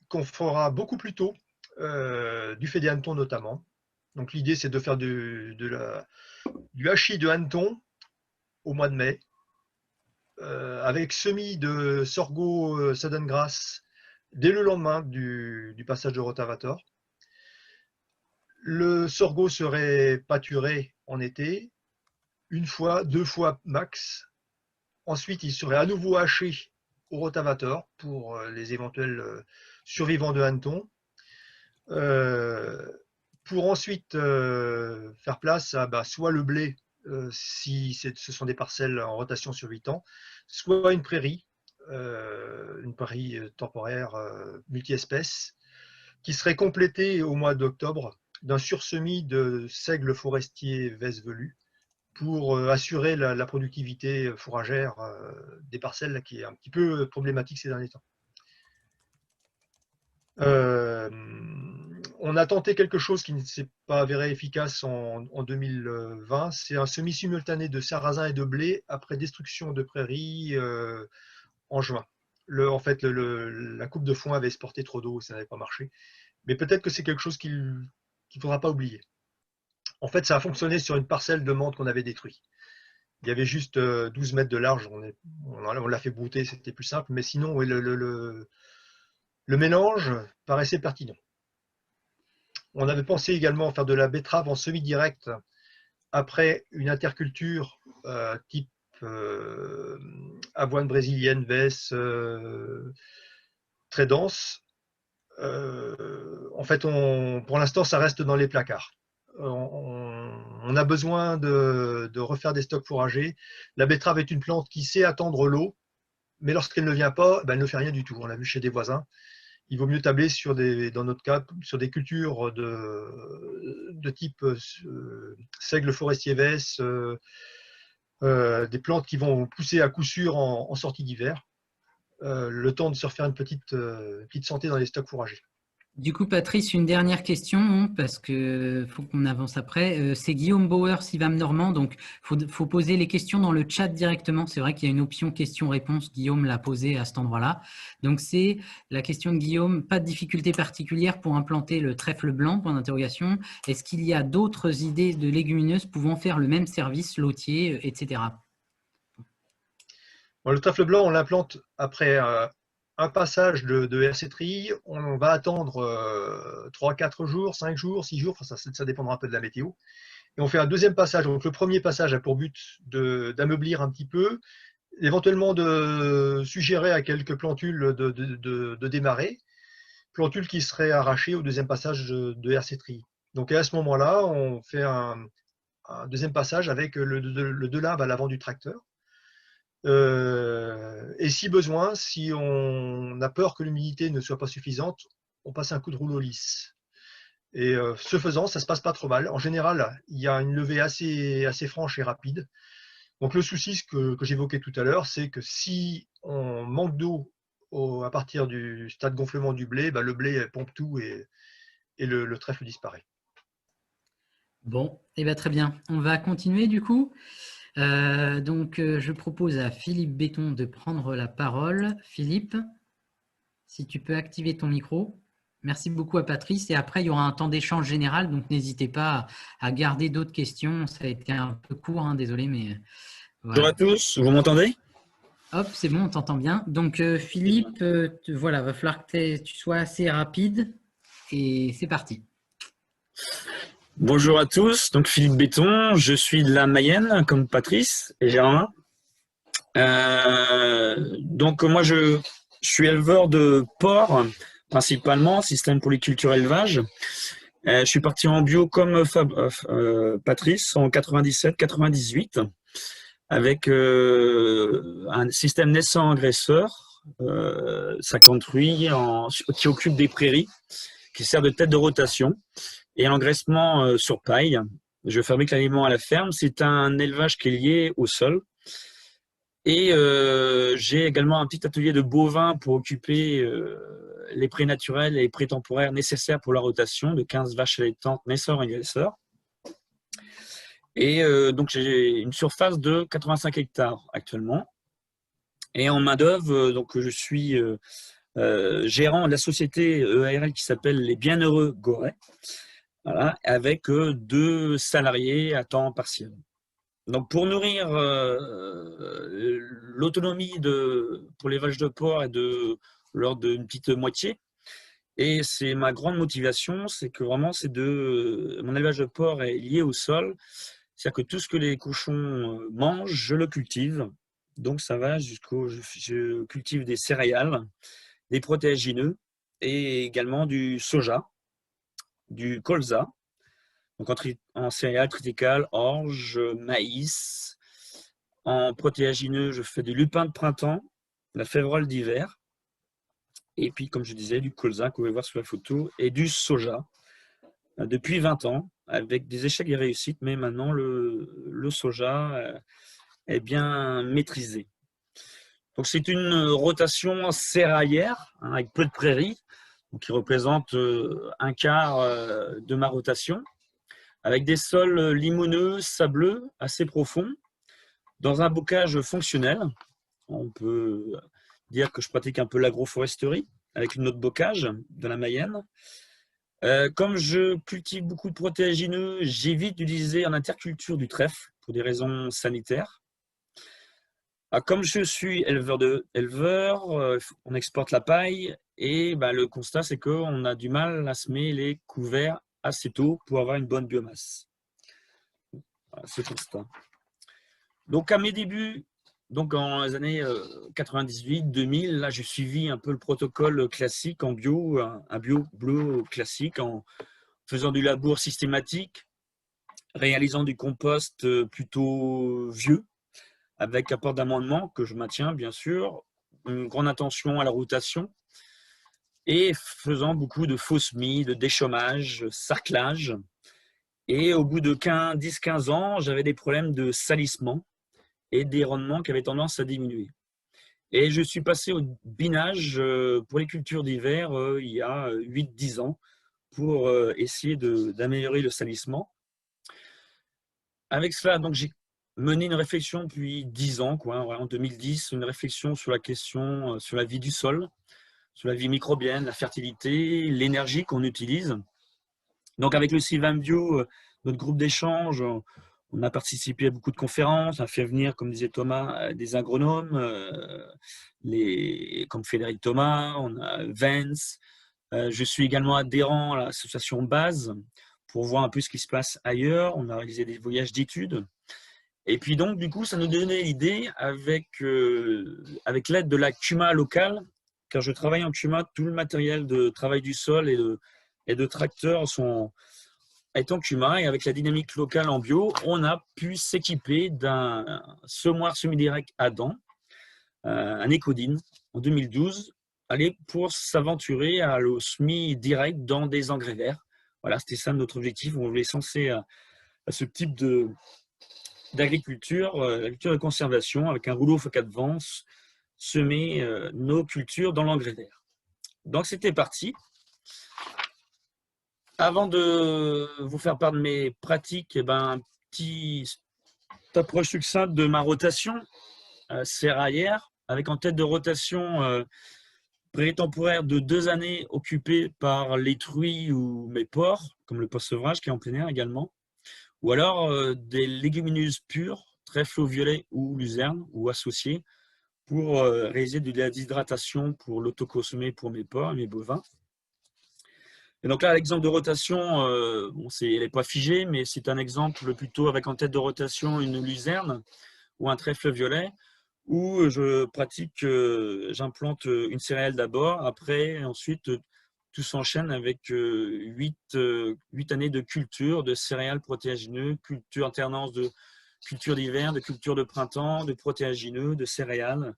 qu'on fera beaucoup plus tôt, du fait des hannetons notamment. Donc l'idée, c'est de faire du hachis de hanneton au mois de mai, avec semis de sorgho sudden grass dès le lendemain du passage de rotavator. Le sorgho serait pâturé en été, une fois, 2 fois max. Ensuite, il serait à nouveau haché au rotavator pour les éventuels survivants de hanneton. Pour ensuite faire place à soit le blé, si ce sont des parcelles en rotation sur 8 ans, soit une prairie temporaire multi-espèces, qui serait complétée au mois d'octobre d'un sursemis de seigle forestier vesse-velu pour assurer la productivité fourragère des parcelles là, qui est un petit peu problématique ces derniers temps. On a tenté quelque chose qui ne s'est pas avéré efficace en 2020, c'est un semis simultané de sarrasin et de blé après destruction de prairies en juin. En fait, la coupe de foin avait exporté trop d'eau et ça n'avait pas marché. Mais peut-être que c'est quelque chose qu'il ne faudra pas oublier. En fait, ça a fonctionné sur une parcelle de menthe qu'on avait détruite. Il y avait juste 12 mètres de large, on l'a fait brouter, c'était plus simple, mais sinon, oui, le mélange paraissait pertinent. On avait pensé également faire de la betterave en semi-direct après une interculture type avoine brésilienne, Vess, très dense. En fait, pour l'instant, ça reste dans les placards. On a besoin de refaire des stocks fourragers. La betterave est une plante qui sait attendre l'eau, mais lorsqu'elle ne vient pas, ben, elle ne fait rien du tout. On l'a vu chez des voisins. Il vaut mieux tabler dans notre cas, sur des cultures de type seigle forestier Vess, des plantes qui vont pousser à coup sûr en sortie d'hiver, le temps de se refaire une petite santé dans les stocks fourragers. Du coup, Patrice, une dernière question, hein, parce que faut qu'on avance après. C'est Guillaume Bauer, Sivam Normand, donc faut poser les questions dans le chat directement. C'est vrai qu'il y a une option questions-réponses. Guillaume l'a posée à cet endroit-là. Donc c'est la question de Guillaume. Pas de difficulté particulière pour implanter le trèfle blanc, point d'interrogation. Est-ce qu'il y a d'autres idées de légumineuses pouvant faire le même service, lotier, etc. Bon, le trèfle blanc, on l'implante après un passage de hercéterie. On va attendre 3, 4 jours, 5 jours, 6 jours, enfin, ça dépendra un peu de la météo. Et on fait un deuxième passage. Donc le premier passage a pour but d'ameublir un petit peu, éventuellement de suggérer à quelques plantules de démarrer, plantules qui seraient arrachées au deuxième passage de hercéterie. Donc à ce moment-là, on fait un deuxième passage avec le delave à l'avant du tracteur. Et si besoin, si on a peur que l'humidité ne soit pas suffisante, on passe un coup de rouleau lisse. Et ce faisant, ça se passe pas trop mal. En général, il y a une levée assez franche et rapide. Donc le souci que j'évoquais tout à l'heure, c'est que si on manque d'eau à partir du stade gonflement du blé, bah, le blé pompe tout et le trèfle disparaît. Bon, et bien très bien. On va continuer du coup. Je propose à Philippe Béton de prendre la parole. Philippe, si tu peux activer ton micro. Merci beaucoup à Patrice. Et après, il y aura un temps d'échange général, donc n'hésitez pas à garder d'autres questions. Ça a été un peu court, hein, désolé, mais voilà. Bonjour à tous, vous m'entendez? Hop, c'est bon, on t'entend bien. Donc Philippe, voilà, va falloir que tu sois assez rapide. Et c'est parti. Bonjour à tous, donc Philippe Béton, je suis de la Mayenne, comme Patrice et Germain. Donc moi je suis éleveur de porcs, principalement, système polyculture élevage. Je suis parti en bio comme Patrice en 97-98, avec un système naissant-agresseur, 50 truies qui occupe des prairies, qui sert de tête de rotation. Et l'engraissement sur paille. Je fabrique l'aliment à la ferme. C'est un élevage qui est lié au sol. Et j'ai également un petit atelier de bovins pour occuper les prés naturels et les prés temporaires nécessaires pour la rotation de 15 vaches allaitantes, naisseurs et agresseurs. Et donc j'ai une surface de 85 hectares actuellement. Et en main-d'œuvre, donc je suis gérant de la société EARL qui s'appelle Les Bienheureux Goret. Voilà, avec 2 salariés à temps partiel. Donc, pour nourrir l'autonomie pour l'élevage de porc est de l'ordre d'une petite moitié. Et c'est ma grande motivation, c'est que vraiment, mon élevage de porc est lié au sol. C'est-à-dire que tout ce que les cochons mangent, je le cultive. Donc, ça va je cultive des céréales, des protéagineux et également du soja, du colza, donc en céréales triticales, orge, maïs. En protéagineux, je fais du lupin de printemps, la févrole d'hiver, et puis, comme je disais, du colza, que vous pouvez voir sur la photo, et du soja, depuis 20 ans, avec des échecs et réussites, mais maintenant, le soja est bien maîtrisé. Donc, c'est une rotation céréalière, hein, avec peu de prairies, qui représente un quart de ma rotation, avec des sols limoneux, sableux, assez profonds, dans un bocage fonctionnel. On peut dire que je pratique un peu l'agroforesterie, avec une autre bocage de la Mayenne. Comme je cultive beaucoup de protéagineux, j'évite d'utiliser en interculture du trèfle pour des raisons sanitaires. Comme je suis éleveur, on exporte la paille et le constat, c'est qu'on a du mal à semer les couverts assez tôt pour avoir une bonne biomasse. Voilà, c'est le constat. Donc, à mes débuts, donc en les années 98-2000, là, j'ai suivi un peu le protocole classique en bio, un bio bleu classique, en faisant du labour systématique, réalisant du compost plutôt vieux, avec apport d'amendement que je maintiens, bien sûr, une grande attention à la rotation, et faisant beaucoup de faux semis, de déchômage, sarclage. Et au bout de 10-15 ans, j'avais des problèmes de salissement et des rendements qui avaient tendance à diminuer. Et je suis passé au binage pour les cultures d'hiver il y a 8-10 ans pour essayer d'améliorer le salissement. Avec cela, donc j'ai mené une réflexion depuis 10 ans, en 2010, une réflexion sur la question, sur la vie du sol, sur la vie microbienne, la fertilité, l'énergie qu'on utilise. Donc avec le Sylvain Bio, notre groupe d'échange, on a participé à beaucoup de conférences, on a fait venir, comme disait Thomas, des agronomes, comme Frédéric Thomas, on a Vance. Je suis également adhérent à l'association Base pour voir un peu ce qui se passe ailleurs. On a réalisé des voyages d'études. Et puis donc, du coup, ça nous donnait l'idée, avec l'aide de la CUMA locale, car je travaille en CUMA, tout le matériel de travail du sol et de tracteurs est en CUMA, et avec la dynamique locale en bio, on a pu s'équiper d'un semoir semi-direct Adam, un Ecodine, en 2012, pour s'aventurer à le semi-direct dans des engrais verts. Voilà, c'était ça notre objectif. On voulait censer à ce type d'agriculture, l'agriculture de conservation, avec un rouleau x4 vents, semer nos cultures dans l'engrais vert. Donc c'était parti. Avant de vous faire part de mes pratiques, un petit approche succincte de ma rotation céréalière, avec en tête de rotation pré-temporaire de 2 années occupée par les truies ou mes porcs, comme le post-sevrage qui est en plein air également, ou alors des légumineuses pures, trèfle au violet ou luzerne, ou associées, pour réaliser de la déshydratation pour l'autoconsommer pour mes porcs et mes bovins. Et donc là, l'exemple de rotation, elle n'est pas figée, mais c'est un exemple plutôt avec en tête de rotation une luzerne ou un trèfle violet, où je pratique, j'implante une céréale d'abord, après, ensuite, tout s'enchaîne avec 8 années de culture, de céréales protéagineux, alternance de culture d'hiver, de culture de printemps, de protéagineux, de céréales,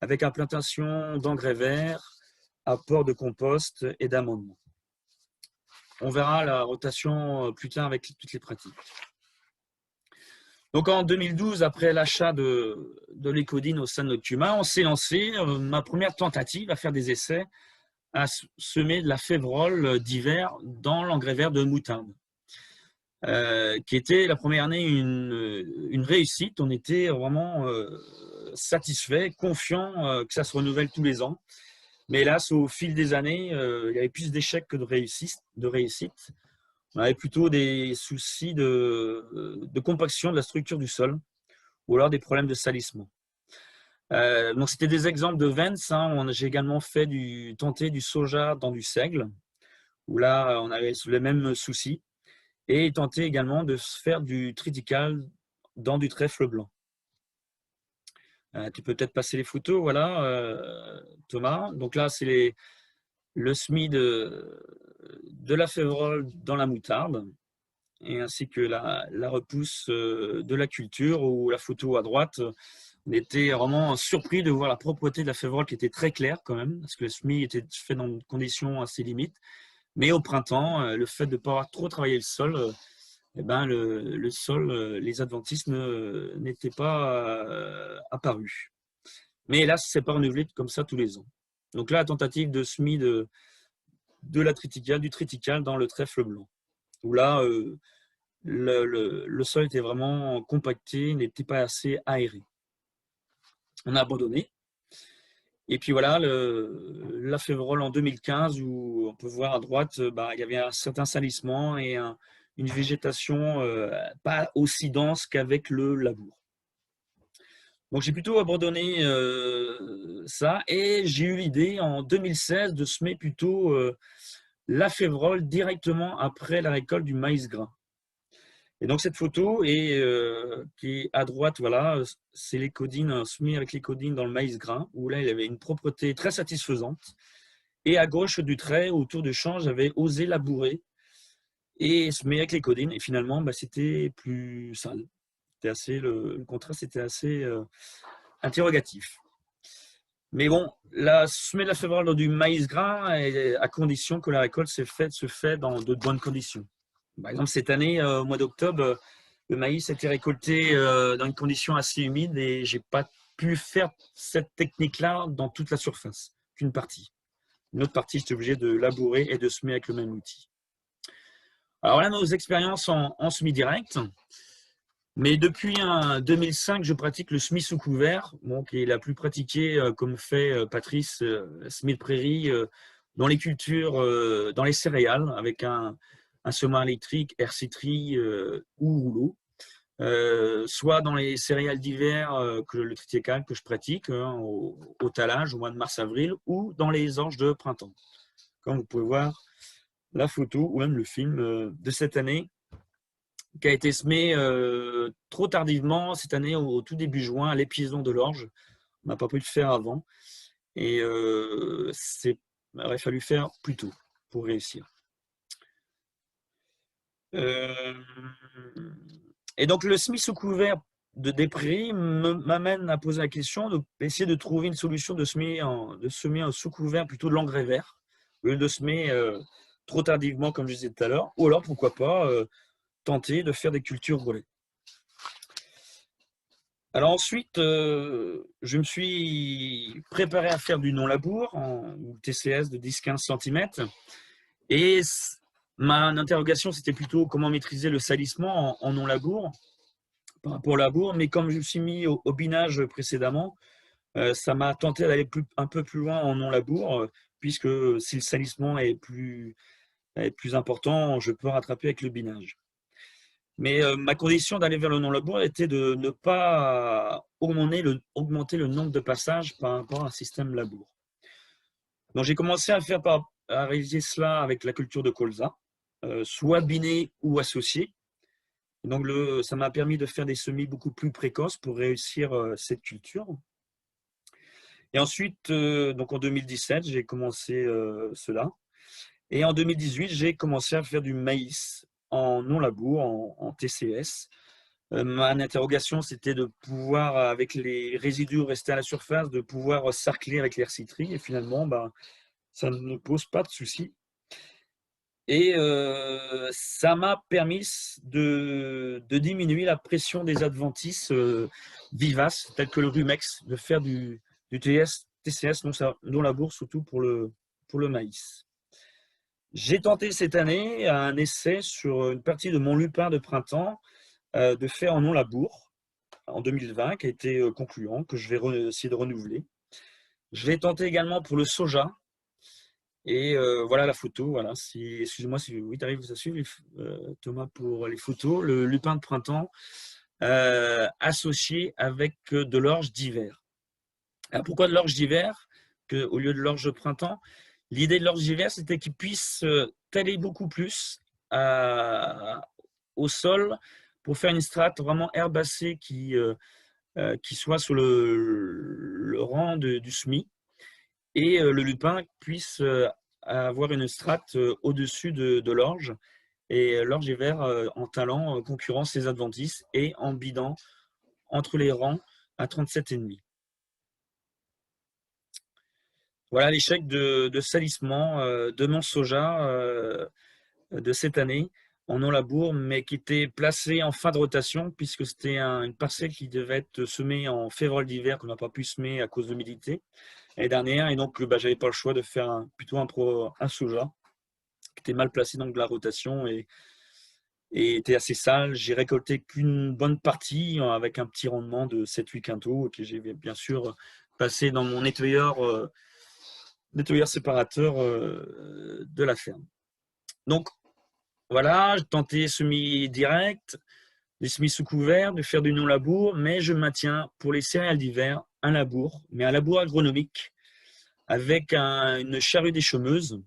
avec implantation d'engrais verts, apport de compost et d'amendement. On verra la rotation plus tard avec toutes les pratiques. Donc en 2012, après l'achat de l'Ecodine au sein de notre CUMA, on s'est lancé, ma première tentative à faire des essais, à semer de la févrole d'hiver dans l'engrais vert de moutarde, qui était la première année une réussite. On était vraiment satisfait, confiant que ça se renouvelle tous les ans. Mais hélas, au fil des années, il y avait plus d'échecs que de réussite. On avait plutôt des soucis de compaction de la structure du sol ou alors des problèmes de salissement. Donc, c'était des exemples de Vance. J'ai également tenté du soja dans du seigle, où là, on avait les mêmes soucis. Et tenté également de faire du triticale dans du trèfle blanc. Tu peux peut-être passer les photos, voilà, Thomas. Donc là, c'est le semis de la févrole dans la moutarde, et ainsi que la repousse de la culture, où la photo à droite, on était vraiment surpris de voir la propreté de la févrole qui était très claire quand même, parce que le semis était fait dans des conditions assez limites. Mais au printemps, le fait de ne pas avoir trop travaillé le sol, le sol, les adventices n'étaient pas apparus. Mais hélas, ce n'est pas renouvelé comme ça tous les ans. Donc là, la tentative de semis de la triticale, du triticale dans le trèfle blanc, où là, le sol était vraiment compacté, n'était pas assez aéré. On a abandonné. Et puis voilà, la févrole en 2015, où on peut voir à droite, il y avait un certain salissement et une végétation pas aussi dense qu'avec le labour. Donc j'ai plutôt abandonné ça, et j'ai eu l'idée en 2016 de semer plutôt la févrole directement après la récolte du maïs gras. Et donc cette photo qui est à droite, voilà, c'est les codines, semé avec les codines dans le maïs grain, où là il avait une propreté très satisfaisante. Et à gauche du trait, autour du champ, j'avais osé labourer et semer avec les codines. Et finalement, c'était plus sale. Le contraste était assez interrogatif. Mais bon, la semer de la févrole dans du maïs grain, à condition que la récolte se fait dans de bonnes conditions. Par exemple, cette année, au mois d'octobre, le maïs a été récolté dans une condition assez humide et je n'ai pas pu faire cette technique-là dans toute la surface, qu'une partie. Une autre partie, j'étais obligé de labourer et de semer avec le même outil. Alors là, nos expériences en semi-direct. Mais depuis 2005, je pratique le semis sous couvert, qui est la plus pratiquée, comme fait Patrice, semis de prairie, dans les cultures, dans les céréales, avec un semoir électrique, herciterie ou rouleau. Soit dans les céréales d'hiver, le triticale que je pratique au talage au mois de mars-avril, ou dans les orges de printemps. Comme vous pouvez voir la photo ou même le film de cette année, qui a été semé trop tardivement cette année, au tout début juin, à l'épuisement de l'orge. On n'a pas pu le faire avant. Et il aurait fallu faire plus tôt pour réussir. Et donc, le semis sous couvert des prairies m'amène à poser la question d'essayer de trouver une solution de semer en sous couvert plutôt de l'engrais vert, au lieu de semer trop tardivement, comme je disais tout à l'heure, ou alors, pourquoi pas, tenter de faire des cultures brûlées. Alors ensuite, je me suis préparé à faire du non-labour en TCS de 10-15 cm. Et ma interrogation, c'était plutôt comment maîtriser le salissement en non-labour par rapport au labour. Mais comme je me suis mis au binage précédemment, ça m'a tenté d'aller un peu plus loin en non-labour, puisque si le salissement est plus important, je peux rattraper avec le binage. Mais ma condition d'aller vers le non-labour était de ne pas augmenter le nombre de passages par rapport à un système labour. Donc j'ai commencé à réaliser cela avec la culture de colza, soit binée ou associée. Et donc ça m'a permis de faire des semis beaucoup plus précoces pour réussir cette culture. Et ensuite, donc en 2017, j'ai commencé cela. Et en 2018, j'ai commencé à faire du maïs en non-labour, en TCS. Ma interrogation, c'était de pouvoir, avec les résidus restés à la surface, de pouvoir sarcler avec l'herciterie. Et finalement, ça ne pose pas de souci. Et ça m'a permis de diminuer la pression des adventices vivaces, tels que le rumex, de faire du TCS non-labour, surtout pour le maïs. J'ai tenté cette année un essai sur une partie de mon lupin de printemps de faire en non-labour en 2020, qui a été concluant, que je vais essayer de renouveler. Je l'ai tenté également pour le soja. Et voilà la photo. Voilà. Excusez-moi si oui, tu arrives à suivre, Thomas, pour les photos. Le lupin de printemps associé avec de l'orge d'hiver. Alors pourquoi de l'orge d'hiver au lieu de l'orge de printemps? L'idée de l'orge d'hiver, c'était qu'il puisse tailler beaucoup plus au sol pour faire une strate vraiment herbacée qui soit sur le rang du semis, et le lupin puisse avoir une strate au-dessus de l'orge, et l'orge d'hiver en tallant concurrence ses adventices et en bidant entre les rangs à 37,5. Voilà l'échec de salissement de mon soja de cette année en non-labour, mais qui était placé en fin de rotation, puisque c'était une parcelle qui devait être semée en février d'hiver, qu'on n'a pas pu semer à cause de l'humidité l'année dernière. Et donc, j'avais pas le choix de faire plutôt un soja qui était mal placé dans de la rotation et était assez sale. J'ai récolté qu'une bonne partie avec un petit rendement de 7-8 quintaux que j'ai bien sûr passé dans mon nettoyeur séparateur de la ferme. Donc voilà, j'ai tenté semi-direct, des semis sous couvert, de faire du non-labour, mais je maintiens pour les céréales d'hiver un labour, mais un labour agronomique avec une charrue d'échaumeuse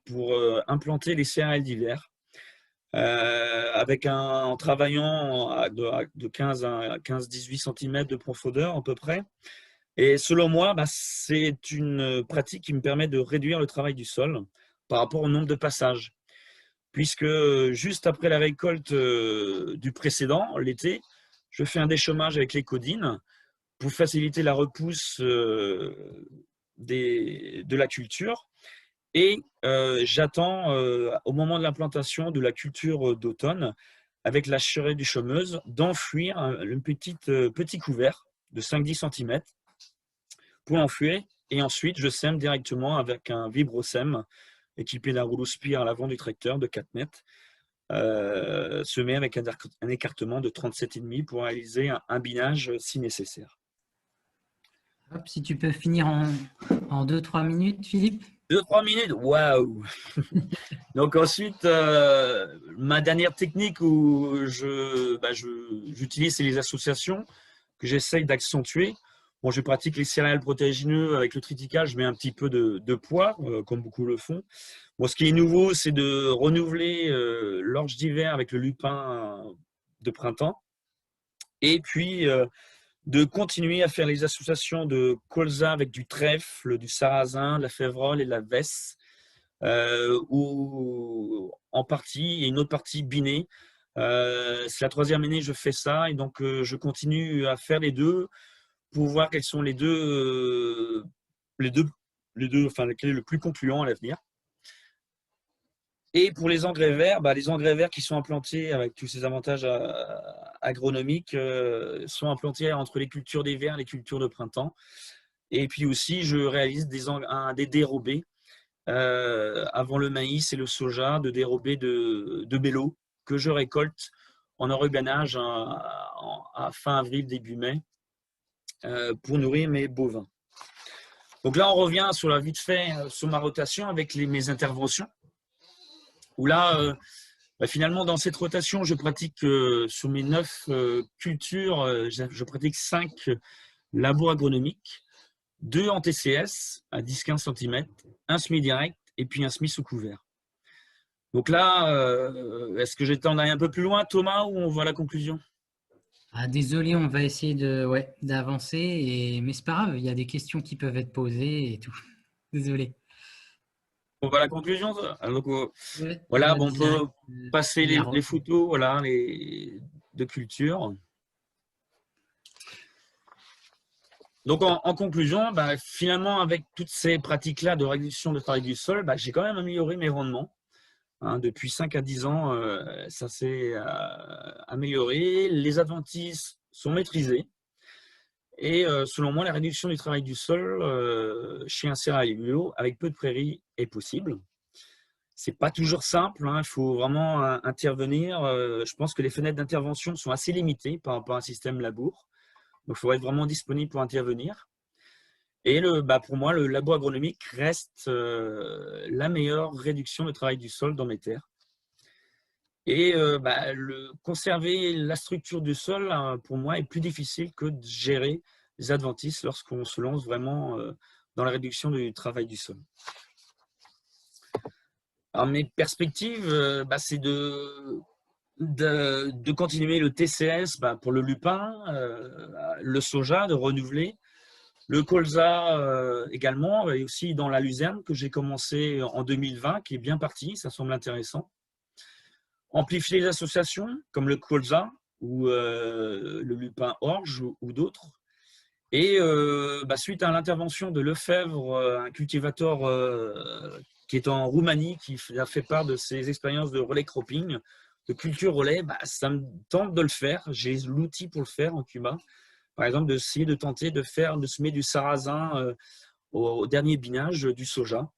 pour implanter les céréales d'hiver. en travaillant de 15 à 15-18 cm de profondeur à peu près. Et selon moi, c'est une pratique qui me permet de réduire le travail du sol par rapport au nombre de passages. Puisque juste après la récolte du précédent, l'été, je fais un déchômage avec les codines pour faciliter la repousse de la culture. Et j'attends au moment de l'implantation de la culture d'automne, avec la charrue du chômeuse, d'enfouir un petit couvert de 5-10 cm pour l'enfouir. Et ensuite, je sème directement avec un vibrosème équipé d'un rouleau spire à l'avant du tracteur de 4 mètres, semé avec un écartement de 37,5 pour réaliser un binage si nécessaire. Hop, si tu peux finir en 2-3 minutes, Philippe. 2-3 minutes, waouh! Donc ensuite, ma dernière technique où j'utilise, c'est les associations que j'essaye d'accentuer. Bon, je pratique les céréales protéagineux avec le triticale, je mets un petit peu de poids, comme beaucoup le font. Bon, ce qui est nouveau, c'est de renouveler l'orge d'hiver avec le lupin de printemps. Et puis, de continuer à faire les associations de colza avec du trèfle, du sarrasin, de la févrole et de la vesse, ou en partie, et une autre partie binée. C'est la 3e année que je fais ça, et donc je continue à faire les deux pour voir quels sont lequel est le plus concluant à l'avenir. Et pour les engrais verts, les engrais verts qui sont implantés avec tous ces avantages agronomiques sont implantés entre les cultures d'hiver et les cultures de printemps. Et puis aussi, je réalise des dérobés avant le maïs et le soja, de dérobés de mélo que je récolte en enrubanage à fin avril, début mai pour nourrir mes bovins. Donc là, on revient sur la vite fait sur ma rotation avec mes interventions. Où là, finalement, dans cette rotation, je pratique sur mes 9 cultures, je pratique 5 labours agronomiques, 2 en TCS à 10-15 cm, un semis direct et puis un semis sous couvert. Donc là, est-ce que j'étais en aller un peu plus loin, Thomas, ou on voit la conclusion? Désolé, on va essayer d'avancer, mais c'est pas grave, il y a des questions qui peuvent être posées et tout. Désolé. On voit la conclusion. Donc, Ouais, voilà, on on peut passer les photos voilà, de culture. Donc, en conclusion, finalement, avec toutes ces pratiques-là de réduction de travail du sol, j'ai quand même amélioré mes rendements. Depuis 5 à 10 ans, ça s'est amélioré. Les adventices sont maîtrisés. Et selon moi, la réduction du travail du sol chez un céréalier bio avec peu de prairies est possible. C'est pas toujours simple, il faut vraiment intervenir. Je pense que les fenêtres d'intervention sont assez limitées par rapport à un système labour. Donc, il faut être vraiment disponible pour intervenir. Et pour moi, le labo agronomique reste la meilleure réduction de travail du sol dans mes terres. Et conserver la structure du sol, pour moi, est plus difficile que de gérer les adventices lorsqu'on se lance vraiment dans la réduction du travail du sol. Alors, mes perspectives, c'est de continuer le TCS pour le lupin, le soja, de renouveler, le colza également, et aussi dans la luzerne que j'ai commencé en 2020, qui est bien parti, ça semble intéressant. Amplifier les associations comme le colza ou le lupin orge ou d'autres. Et suite à l'intervention de Lefebvre, un cultivateur qui est en Roumanie, qui a fait part de ses expériences de relais cropping, de culture relais, ça me tente de le faire. J'ai l'outil pour le faire en Cuba. Par exemple, d'essayer de tenter de semer du sarrasin au dernier binage du soja.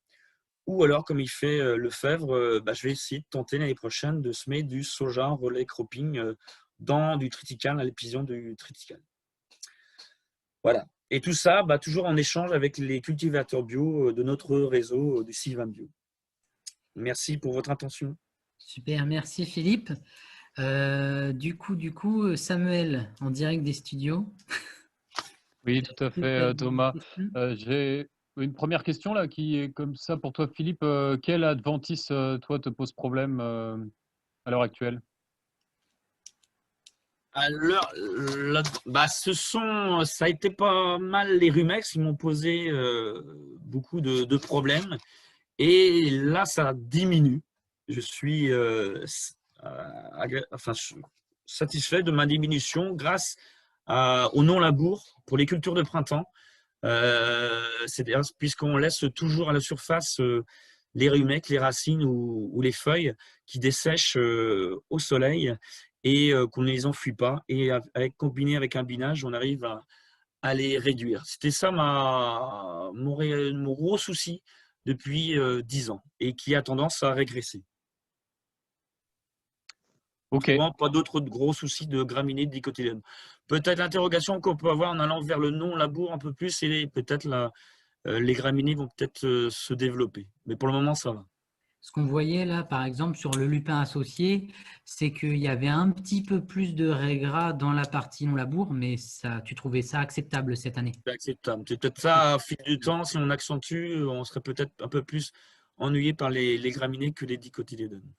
Ou alors, comme il fait Lefebvre, je vais essayer de tenter l'année prochaine de semer du soja relais cropping dans du triticale, à l'épision du triticale. Voilà. Et tout ça, toujours en échange avec les cultivateurs bio de notre réseau du Sylvain Bio. Merci pour votre attention. Super, merci Philippe. Du coup, Samuel, en direct des studios. Oui, tout à fait, Thomas. J'ai une première question là qui est comme ça pour toi, Philippe. Quel adventice, toi, te pose problème à l'heure actuelle? Alors, ça a été pas mal les Rumex, ils m'ont posé beaucoup de problèmes. Et là, ça diminue. Je suis satisfait de ma diminution grâce au non-labour pour les cultures de printemps. C'est-à-dire puisqu'on laisse toujours à la surface les rumex, les racines ou les feuilles qui dessèchent au soleil et qu'on ne les enfuit pas. Et combiné avec un binage, on arrive à les réduire. C'était ça mon gros souci depuis 10 ans et qui a tendance à régresser. Ok. Autrement, pas d'autres gros soucis de graminées, de dicotylédone. Peut-être l'interrogation qu'on peut avoir en allant vers le non-labour un peu plus, et peut-être les graminées vont peut-être se développer. Mais pour le moment, ça va. Ce qu'on voyait là, par exemple, sur le lupin associé, c'est qu'il y avait un petit peu plus de raies gras dans la partie non-labour, mais ça, tu trouvais ça acceptable cette année? C'est acceptable. C'est peut-être ça, au fil du temps, si on accentue, on serait peut-être un peu plus ennuyé par les graminées que les dicotylédones.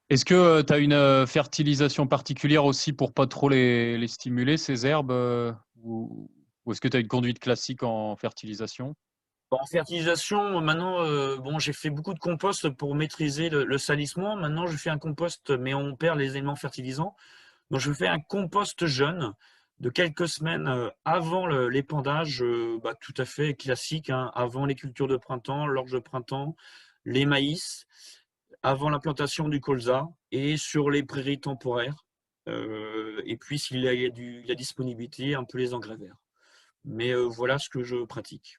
Est-ce que tu as une fertilisation particulière aussi pour pas trop les stimuler, ces herbes, ou est-ce que tu as une conduite classique en fertilisation? En fertilisation, maintenant, bon, j'ai fait beaucoup de compost pour maîtriser le salissement. Maintenant, je fais un compost, mais on perd les éléments fertilisants. Donc, je fais un compost jeune de quelques semaines avant l'épandage, tout à fait classique, hein, avant les cultures de printemps, l'orge de printemps, les maïs, avant la plantation du colza et sur les prairies temporaires. Et puis, s'il y a la disponibilité, un peu les engrais verts. Mais voilà ce que je pratique.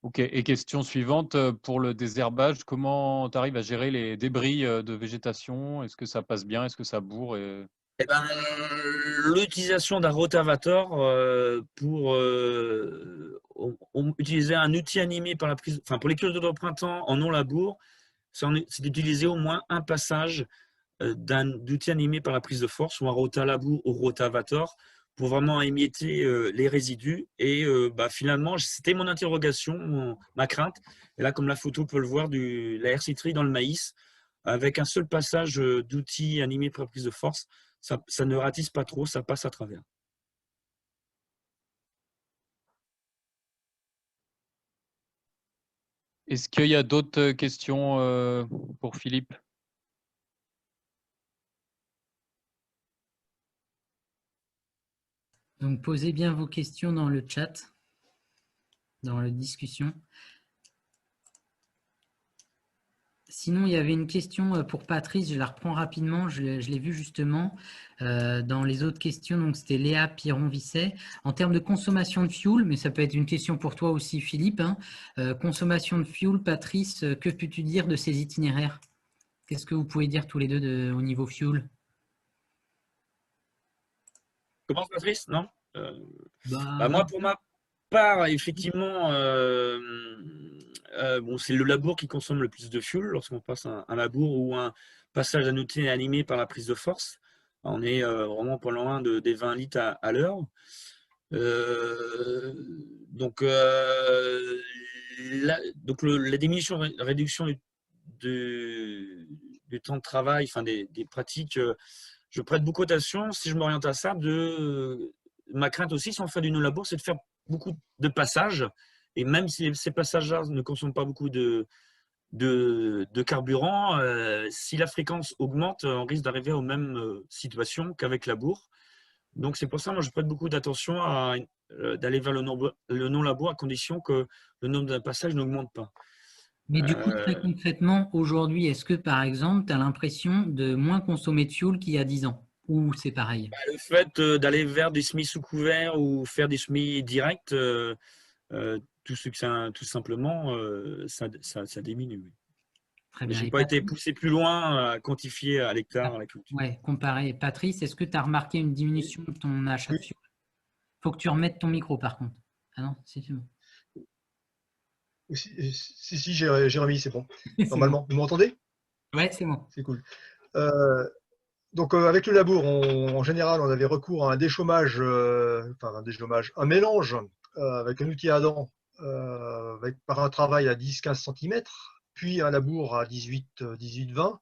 Ok. Et question suivante, pour le désherbage, comment tu arrives à gérer les débris de végétation? Est-ce que ça passe bien? Est-ce que ça bourre Eh ben, l'utilisation d'un rotavator pour utiliser un outil animé par la prise, enfin pour les cultures de printemps en non-labour, c'est d'utiliser au moins un passage d'outil animé par la prise de force ou un rotalabour ou rotavator pour vraiment émietter les résidus. Et finalement, c'était mon interrogation, ma crainte. Et là, comme la photo peut le voir, la herciterie dans le maïs, avec un seul passage d'outils animés par la prise de force, ça ne ratisse pas trop, ça passe à travers. Est-ce qu'il y a d'autres questions pour Philippe? Donc, posez bien vos questions dans le chat, dans la discussion. Sinon, il y avait une question pour Patrice, je la reprends rapidement, je l'ai vue justement dans les autres questions. Donc, c'était Léa Piron-Visset. En termes de consommation de fuel, mais ça peut être une question pour toi aussi, Philippe, hein, consommation de fuel, Patrice, que peux-tu dire de ces itinéraires? Qu'est-ce que vous pouvez dire tous les deux au niveau fuel? Comment, Patrice? Non moi, pour ma part, effectivement, bon, c'est le labour qui consomme le plus de fuel lorsqu'on passe un labour ou un passage d'un outil animé par la prise de force. On est vraiment pas loin des 20 litres à l'heure. Donc, la diminution, la réduction du temps de travail, enfin des pratiques, je prête beaucoup attention. Si je m'oriente à ça, ma crainte aussi, si on fait du non-labour, c'est de faire beaucoup de passages. Et même si ces passages-là ne consomment pas beaucoup de carburant, si la fréquence augmente, on risque d'arriver aux mêmes situations qu'avec labour. Donc c'est pour ça, moi, je prête beaucoup d'attention d'aller vers le non-labour à condition que le nombre de passages n'augmente pas. Mais du coup, très concrètement, aujourd'hui, est-ce que, par exemple, tu as l'impression de moins consommer de fuel qu'il y a 10 ans? Ou c'est pareil? Le fait d'aller vers des semis sous couvert ou faire des semis directs, tout simplement, ça diminue. Très Mais bien. je n'ai pas été poussé plus loin à quantifier à l'hectare la culture. Oui, comparé. Patrice, est-ce que tu as remarqué une diminution de ton achat de fuel? Il faut que tu remettes ton micro, par contre. Ah non, c'est bon. Si, j'ai remis, c'est bon. Normalement, vous m'entendez? Oui, c'est bon. C'est cool. Donc, avec le labour, en général, on avait recours à un déchômage, un mélange avec un outil à dents, par un travail à 10-15 cm, puis un labour à 18-20,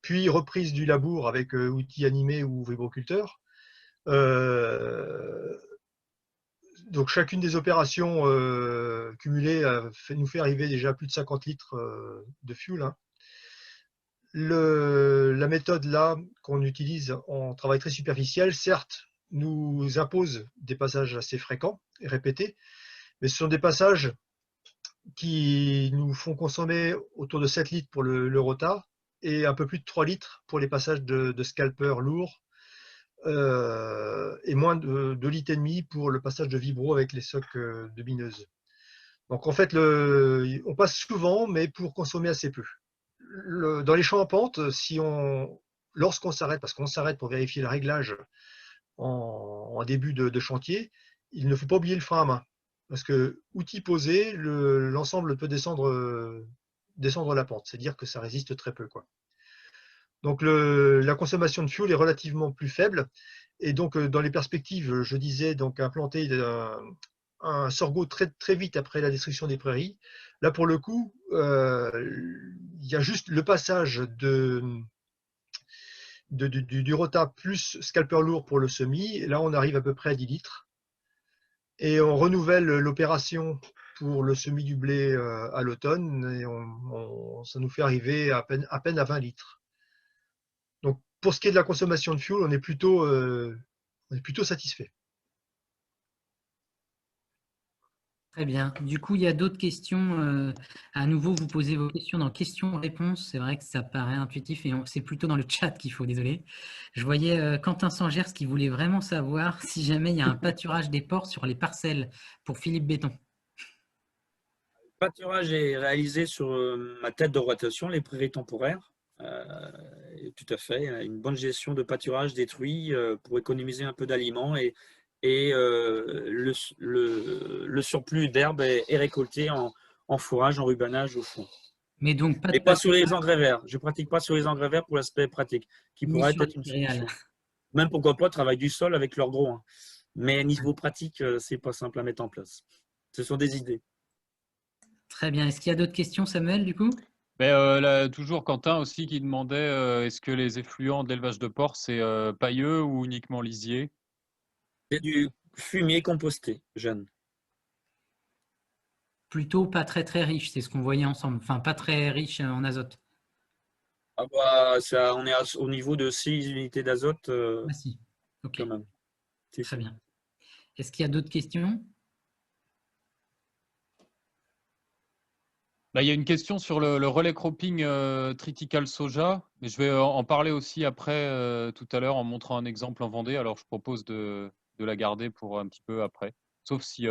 puis reprise du labour avec outils animés ou vibroculteurs. Donc chacune des opérations cumulées nous fait arriver déjà à plus de 50 litres de fuel, hein. La méthode là qu'on utilise en travail très superficiel, certes, nous impose des passages assez fréquents et répétés, mais ce sont des passages qui nous font consommer autour de 7 litres pour le rota et un peu plus de 3 litres pour les passages de scalper lourds et moins de 2,5 litres pour le passage de vibro avec les socs de bineuse. Donc en fait, on passe souvent, mais pour consommer assez peu. Dans les champs en pente, lorsqu'on s'arrête, parce qu'on s'arrête pour vérifier le réglage en début de chantier, il ne faut pas oublier le frein à main. Parce que, outil posé, l'ensemble peut descendre la pente. C'est-à-dire que ça résiste très peu, quoi. Donc la consommation de fuel est relativement plus faible. Et donc dans les perspectives, je disais, donc implanter un sorgho très, très vite après la destruction des prairies. Là, pour le coup, il y a juste le passage du rota plus scalper lourd pour le semis. Et là, on arrive à peu près à 10 litres. Et on renouvelle l'opération pour le semis du blé à l'automne. Et ça nous fait arriver à peine à 20 litres. Donc, pour ce qui est de la consommation de fuel, on est plutôt satisfait. Très bien. Du coup, il y a d'autres questions. À nouveau, vous posez vos questions dans questions-réponses. C'est vrai que ça paraît intuitif et c'est plutôt dans le chat qu'il faut, désolé. Je voyais Quentin Sangers qui voulait vraiment savoir si jamais il y a un pâturage des porcs sur les parcelles pour Philippe Béton. Le pâturage est réalisé sur ma tête de rotation, les prairies temporaires. Tout à fait, une bonne gestion de pâturage détruit pour économiser un peu d'aliments et le surplus d'herbe est récolté en fourrage, en rubanage au fond. Mais donc pas de Et pas sur les engrais verts. Je ne pratique pas sur les engrais verts pour l'aspect pratique, qui ni pourrait sur être les une céréales. solution. Même pourquoi pas travail du sol avec leur gros. Hein. Mais niveau pratique, c'est pas simple à mettre en place. Ce sont des idées. Très bien. Est-ce qu'il y a d'autres questions, Samuel, du coup? Mais là, toujours Quentin aussi qui demandait est-ce que les effluents de l'élevage de porc, c'est pailleux ou uniquement lisier? C'est du fumier composté, jeune. Plutôt pas très très riche, c'est ce qu'on voyait ensemble. Enfin, pas très riche en azote. Ah bah, ça, on est au niveau de 6 unités d'azote Ah si. Ok, quand même. C'est très ça. bien. Est-ce qu'il y a d'autres questions? Bah, il y a une question sur le relais cropping Triticale Soja, mais je vais en parler aussi après tout à l'heure en montrant un exemple en Vendée. Alors je propose de la garder pour un petit peu après, sauf si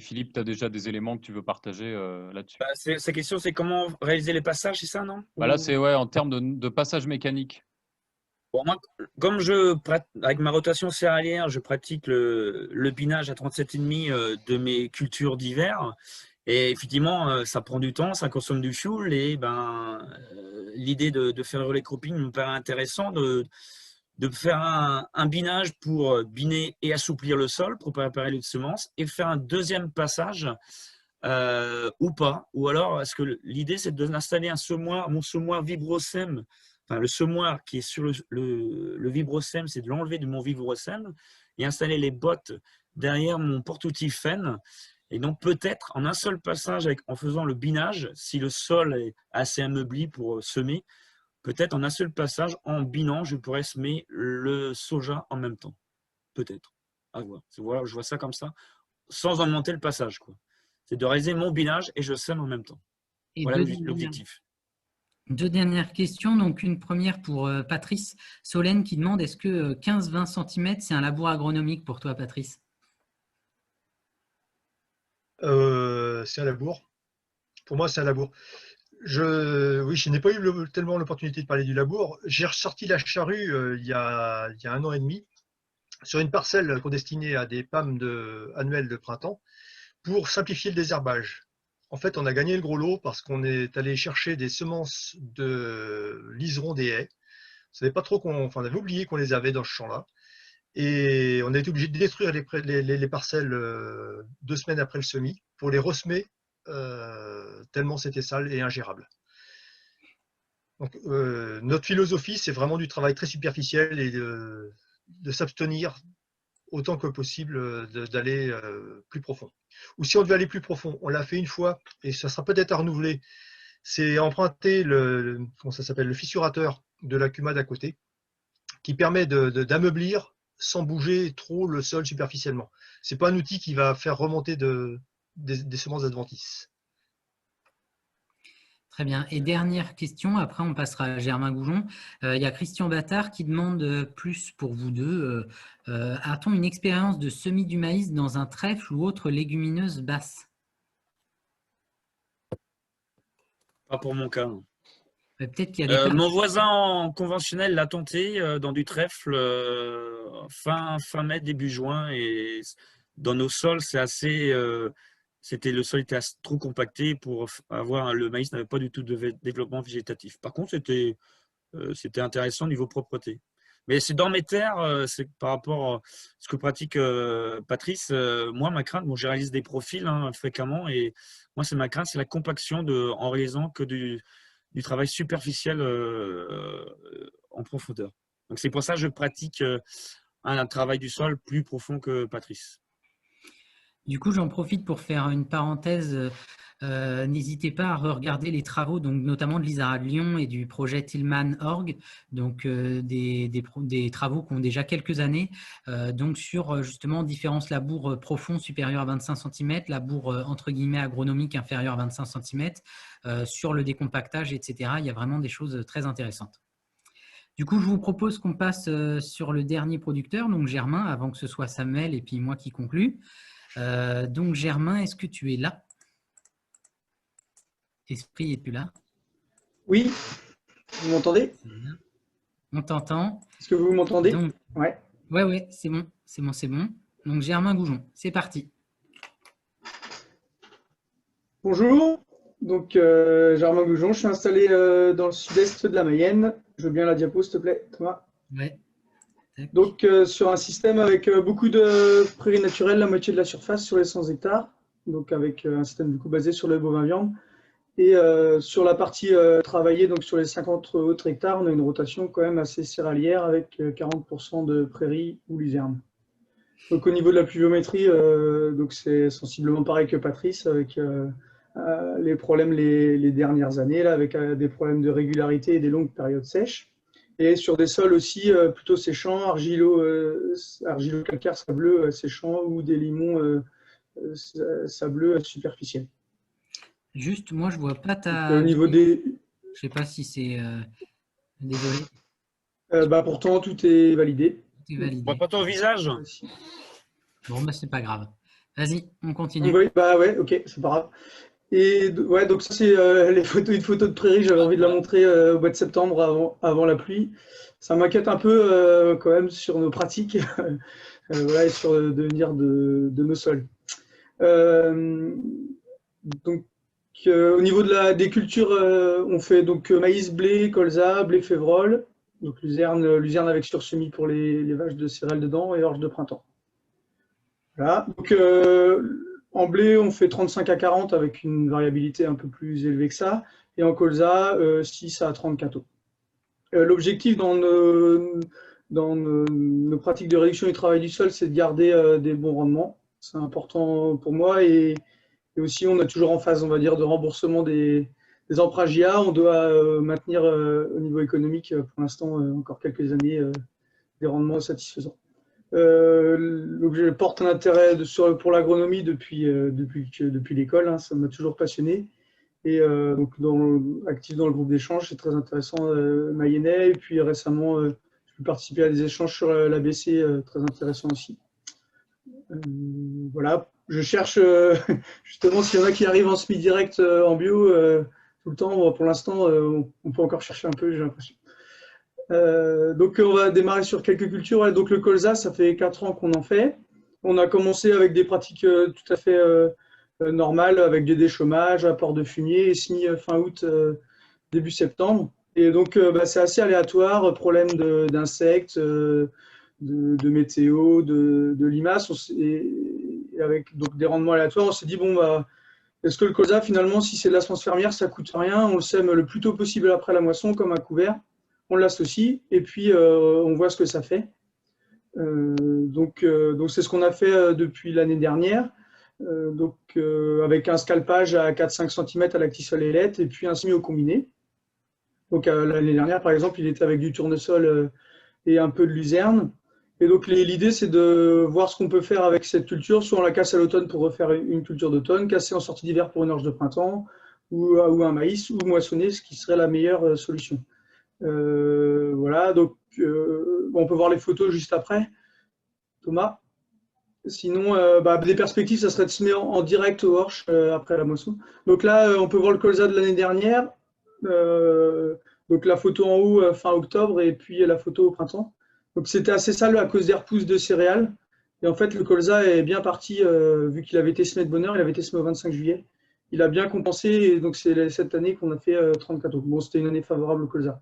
Philippe, tu as déjà des éléments que tu veux partager là-dessus. Bah, sa question, c'est comment réaliser les passages, c'est ça, non? Bah là, c'est ouais, en termes de passage mécanique. Bon, moi, comme avec ma rotation céréalière, je pratique le binage à 37,5 de mes cultures d'hiver. Et effectivement, ça prend du temps, ça consomme du fuel. Et l'idée de faire le relais cropping me paraît intéressant de faire un binage pour biner et assouplir le sol pour préparer les semences et faire un deuxième passage ou pas. Ou alors, est-ce que l'idée, c'est d'installer mon semoir Vibrosem. Enfin, le semoir qui est sur le Vibrosem, c'est de l'enlever de mon Vibrosem et installer les bottes derrière mon porte-outils Fen. Et donc, peut-être en un seul passage, en faisant le binage, si le sol est assez ameubli pour semer, peut-être en un seul passage, en binant, je pourrais semer le soja en même temps. Peut-être. À voir. Voilà, je vois ça comme ça, sans augmenter le passage, quoi. C'est de réaliser mon binage et je sème en même temps. Et Voilà l'objectif. Deux dernières questions. Donc, une première pour Patrice Solène qui demande est-ce que 15-20 cm, c'est un labour agronomique pour toi, Patrice? C'est un labour. Pour moi, c'est un labour. Oui, je n'ai pas eu tellement l'opportunité de parler du labour. J'ai ressorti la charrue il y a 1 an et demi sur une parcelle qu'on destinait à des PAM annuelles de printemps pour simplifier le désherbage. En fait, on a gagné le gros lot parce qu'on est allé chercher des semences de liserons des haies. On savait pas trop on avait oublié qu'on les avait dans ce champ-là. Et on a été obligé de détruire les parcelles 2 semaines après le semis pour les ressemer tellement c'était sale et ingérable. Donc, notre philosophie, c'est vraiment du travail très superficiel et de s'abstenir autant que possible d'aller plus profond. Ou si on devait aller plus profond, on l'a fait une fois et ça sera peut-être à renouveler, c'est emprunter comment ça s'appelle, le fissurateur de la CUMA d'à côté, qui permet d'ameublir sans bouger trop le sol superficiellement. Ce n'est pas un outil qui va faire remonter des semences d'adventices. Très bien. Et dernière question, après on passera à Germain Goujon. Il y a Christian Battard qui demande plus pour vous deux. A-t-on une expérience de semis du maïs dans un trèfle ou autre légumineuse basse? Pas pour mon cas. Peut-être qu'il y a des cas. Mon voisin en conventionnel l'a tenté dans du trèfle fin mai, début juin. Et dans nos sols, c'est assez. Le sol était trop compacté pour avoir. Le maïs n'avait pas du tout de développement végétatif. Par contre, c'était intéressant au niveau propreté. Mais c'est dans mes terres, c'est par rapport à ce que pratique Patrice. Moi, ma crainte, bon, je réalise des profils fréquemment, et moi, c'est ma crainte, c'est la compaction en réalisant que du travail superficiel en profondeur. Donc, c'est pour ça que je pratique un travail du sol plus profond que Patrice. Du coup, j'en profite pour faire une parenthèse. N'hésitez pas à regarder les travaux, donc notamment de l'ISARA de Lyon et du projet Tillman.org, donc des travaux qui ont déjà quelques années, donc sur justement différents labours profonds supérieurs à 25 cm, labours entre guillemets agronomiques inférieurs à 25 cm, sur le décompactage, etc. Il y a vraiment des choses très intéressantes. Du coup, je vous propose qu'on passe sur le dernier producteur, donc Germain, avant que ce soit Samuel et puis moi qui conclue. Donc Germain, est-ce que tu es là? Esprit est plus là? Oui, vous m'entendez? On t'entend. Est-ce que vous m'entendez? Donc, ouais. Ouais, c'est bon. Donc Germain Goujon, c'est parti. Bonjour, donc Germain Goujon, je suis installé dans le sud-est de la Mayenne. Je veux bien la diapo, s'il te plaît, Thomas. Ouais. Donc sur un système avec beaucoup de prairies naturelles, la moitié de la surface sur les 100 hectares, donc avec un système du coup basé sur le bovin viande. Et sur la partie travaillée, donc sur les 50 autres hectares, on a une rotation quand même assez céréalière avec 40% de prairies ou luzerne. Donc au niveau de la pluviométrie, donc c'est sensiblement pareil que Patrice, avec les problèmes les dernières années, là, avec des problèmes de régularité et des longues périodes sèches. Et sur des sols aussi plutôt séchants, argilo-calcaire sableux séchants ou des limons sableux superficiels. Juste, moi, je vois pas ta… Donc, au niveau des… Je sais pas si c'est… Désolé. Pourtant, tout est validé. Tout est validé. On voit pas ton visage. Bon, c'est pas grave. Vas-y, on continue. Oui, ouais, ok, c'est pas grave. Et ouais, donc ça, c'est une photo de prairie. J'avais envie de la montrer au mois de septembre avant la pluie. Ça m'inquiète un peu quand même sur nos pratiques voilà, et sur le devenir de nos sols. Donc, au niveau des cultures, on fait donc maïs, blé, colza, blé, févrole, donc luzerne avec sursemis pour les vaches de céréales dedans et orge de printemps. Voilà. Donc, en blé, on fait 35 à 40 avec une variabilité un peu plus élevée que ça, et en colza, 6 à 30 quintaux. L'objectif dans nos pratiques de réduction du travail du sol, c'est de garder des bons rendements. C'est important pour moi, et aussi, on est toujours en phase, on va dire, de remboursement des emprunts JA. On doit maintenir au niveau économique, pour l'instant, encore quelques années, des rendements satisfaisants. L'objet porte un intérêt pour l'agronomie depuis l'école, hein, ça m'a toujours passionné. Et donc, actif dans le groupe d'échange, c'est très intéressant, mayennais. Et puis récemment, je peux participer à des échanges sur l'ABC, très intéressant aussi. Voilà. Je cherche justement s'il y en a qui arrivent en semi-direct en bio tout le temps. Pour l'instant, on peut encore chercher un peu, j'ai l'impression. Donc, on va démarrer sur quelques cultures. Ouais, donc, le colza, ça fait 4 ans qu'on en fait. On a commencé avec des pratiques tout à fait normales, avec des déchômages, apport de fumier, et semis fin août, début septembre. Et donc, c'est assez aléatoire, problème d'insectes, de météo, de limaces. Et avec donc des rendements aléatoires, on s'est dit, bon, Est-ce que le colza, finalement, si c'est de la semence fermière, ça ne coûte rien, on le sème le plus tôt possible après la moisson, comme un couvert, on l'associe, et puis on voit ce que ça fait. Donc c'est ce qu'on a fait depuis l'année dernière, avec un scalpage à 4-5 cm à l'actisol ailette, et puis un semis au combiné. Donc l'année dernière, par exemple, il était avec du tournesol et un peu de luzerne. Et donc l'idée, c'est de voir ce qu'on peut faire avec cette culture. Soit on la casse à l'automne pour refaire une culture d'automne, casser en sortie d'hiver pour une orge de printemps, ou un maïs, ou moissonner, ce qui serait la meilleure solution. Voilà, donc on peut voir les photos juste après. Thomas. Sinon, des perspectives, ça serait de semer en direct au Horsch après la moisson. Donc là, on peut voir le colza de l'année dernière. Donc la photo en haut fin octobre et puis la photo au printemps. Donc c'était assez sale à cause des repousses de céréales. Et en fait, le colza est bien parti, vu qu'il avait été semé de bonne heure, il avait été semé au 25 juillet. Il a bien compensé, et donc c'est cette année qu'on a fait 34 autres. Bon, c'était une année favorable au colza.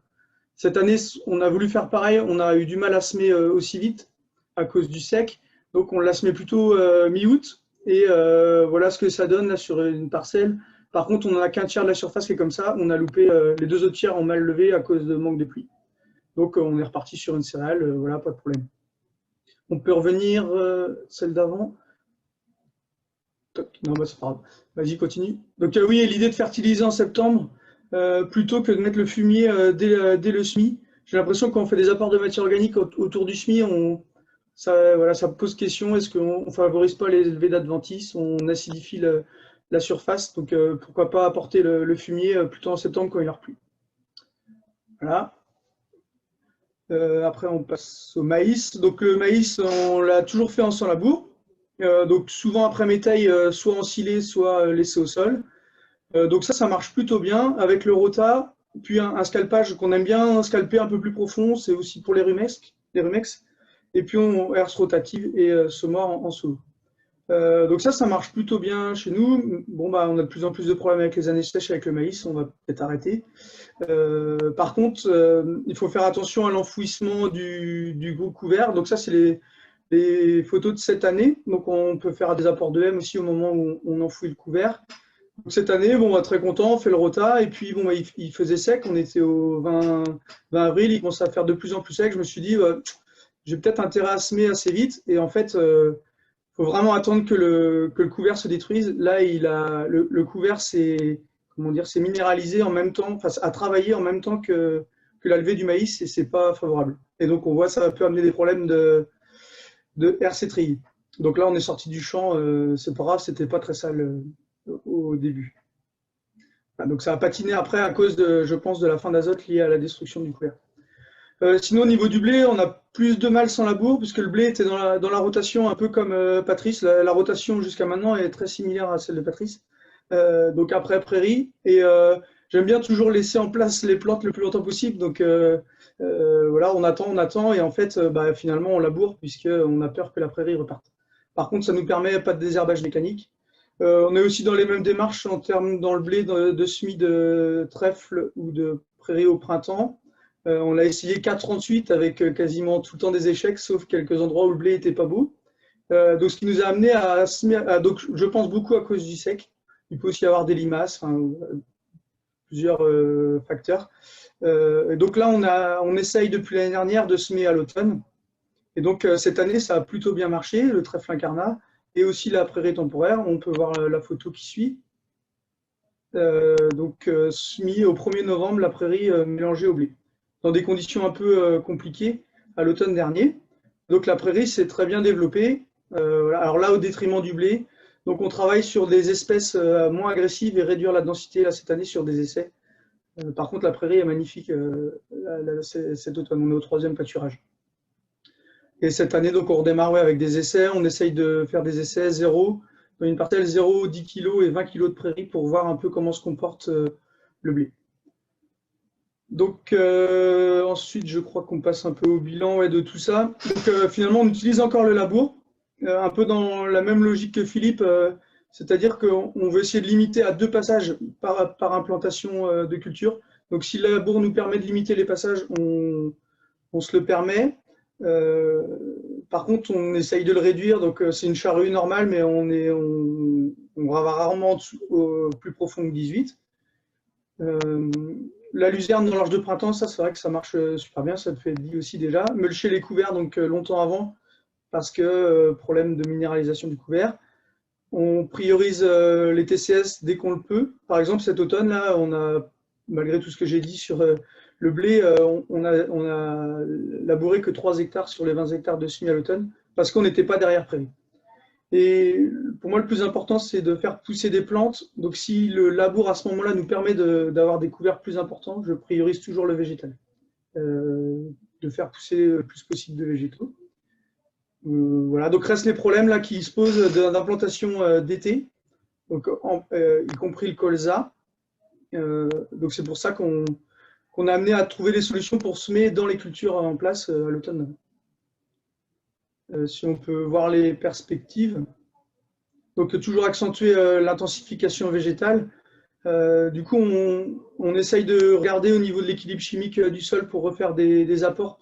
Cette année, on a voulu faire pareil, on a eu du mal à semer aussi vite à cause du sec. Donc on l'a semé plutôt mi-août. Et voilà ce que ça donne là sur une parcelle. Par contre, on n'en a qu'un tiers de la surface qui est comme ça. On a loupé les 2 autres tiers ont mal levé à cause de manque de pluie. Donc on est reparti sur une céréale, voilà, pas de problème. On peut revenir celle d'avant. Non, c'est pas grave. Vas-y, continue. Donc oui, l'idée de fertiliser en septembre, plutôt que de mettre le fumier dès le semis. J'ai l'impression que quand on fait des apports de matière organique autour du semis, ça pose question. Est-ce qu'on ne favorise pas les levées d'adventices? On acidifie la surface. Donc pourquoi pas apporter le fumier plutôt en septembre quand il a replu. Voilà. Après, on passe au maïs. Donc le maïs, on l'a toujours fait en sans labour. Donc souvent après métaille, soit ensilé, soit laissé au sol. Donc ça marche plutôt bien avec le rota. Puis un scalpage qu'on aime bien scalper un peu plus profond, c'est aussi pour les rumex. Et puis on herse rotative et semoir en solo. Donc ça marche plutôt bien chez nous. Bon, on a de plus en plus de problèmes avec les années sèches avec le maïs, on va peut-être arrêter. Par contre, il faut faire attention à l'enfouissement du gros couvert. Donc ça, c'est les photos de cette année. Donc on peut faire des apports de M aussi au moment où on enfouit le couvert. Donc cette année, très content, on fait le rota. Et puis il faisait sec, on était au 20 avril, il commençait à faire de plus en plus sec. Je me suis dit, j'ai peut-être intérêt à semer assez vite. Et en fait, faut vraiment attendre que le couvert se détruise. Là, le couvert c'est minéralisé en même temps, à travailler en même temps que la levée du maïs, et c'est pas favorable. Et donc on voit ça peut amener des problèmes de RC treillis. Donc là, on est sorti du champ, c'est pas grave, c'était pas très sale au début. Donc ça a patiné après à cause je pense, de la fin d'azote liée à la destruction du couvert. Sinon, au niveau du blé, on a plus de mal sans labour, puisque le blé était dans la rotation, un peu comme Patrice. La rotation jusqu'à maintenant est très similaire à celle de Patrice. Donc après prairie. Et j'aime bien toujours laisser en place les plantes le plus longtemps possible. Donc voilà, on attend. Et en fait, finalement, on laboure, puisqu'on a peur que la prairie reparte. Par contre, ça ne nous permet pas de désherbage mécanique. On est aussi dans les mêmes démarches en termes dans le blé de semis de trèfle ou de prairie au printemps. On a essayé 4,38 avec quasiment tout le temps des échecs, sauf quelques endroits où le blé n'était pas beau. Donc, ce qui nous a amené à semer, donc je pense beaucoup à cause du sec. Il peut aussi y avoir des limaces, plusieurs facteurs. Donc là, on essaye depuis l'année dernière de semer à l'automne. Et donc cette année, ça a plutôt bien marché, le trèfle incarnat, et aussi la prairie temporaire. On peut voir la photo qui suit. Donc semis au 1er novembre, la prairie mélangée au blé, dans des conditions un peu compliquées à l'automne dernier. Donc la prairie s'est très bien développée. Alors là, au détriment du blé. Donc on travaille sur des espèces moins agressives et réduire la densité là, cette année sur des essais. Par contre, la prairie est magnifique cet automne. On est au 3e pâturage. Et cette année, donc, on redémarre avec des essais. On essaye de faire des essais 0, dans une parcelle 0, 10 kg et 20 kg de prairie pour voir un peu comment se comporte le blé. Donc ensuite, je crois qu'on passe un peu au bilan de tout ça. Donc finalement, on utilise encore le labour, un peu dans la même logique que Philippe, c'est-à-dire qu'on veut essayer de limiter à 2 passages par implantation de culture. Donc si le labour nous permet de limiter les passages, on se le permet. Par contre, on essaye de le réduire, donc c'est une charrue normale, mais on va rarement plus profond que 18. La luzerne dans l'orge de printemps, ça c'est vrai que ça marche super bien, ça te fait dit aussi déjà. Mulcher les couverts donc longtemps avant, parce que problème de minéralisation du couvert. On priorise les TCS dès qu'on le peut. Par exemple, cet automne, là, on a, malgré tout ce que j'ai dit sur le blé, on a labouré que 3 hectares sur les 20 hectares de semis à l'automne, parce qu'on n'était pas derrière prévu. Et pour moi, le plus important, c'est de faire pousser des plantes. Donc, si le labour à ce moment-là nous permet d'avoir des couverts plus importants, je priorise toujours le végétal. De faire pousser le plus possible de végétaux. Voilà, donc restent les problèmes là qui se posent d'implantation d'été, donc y compris le colza. Donc c'est pour ça qu'on a amené à trouver des solutions pour semer dans les cultures en place à l'automne. Si on peut voir les perspectives, donc toujours accentuer l'intensification végétale. Du coup, on essaye de regarder au niveau de l'équilibre chimique du sol pour refaire des apports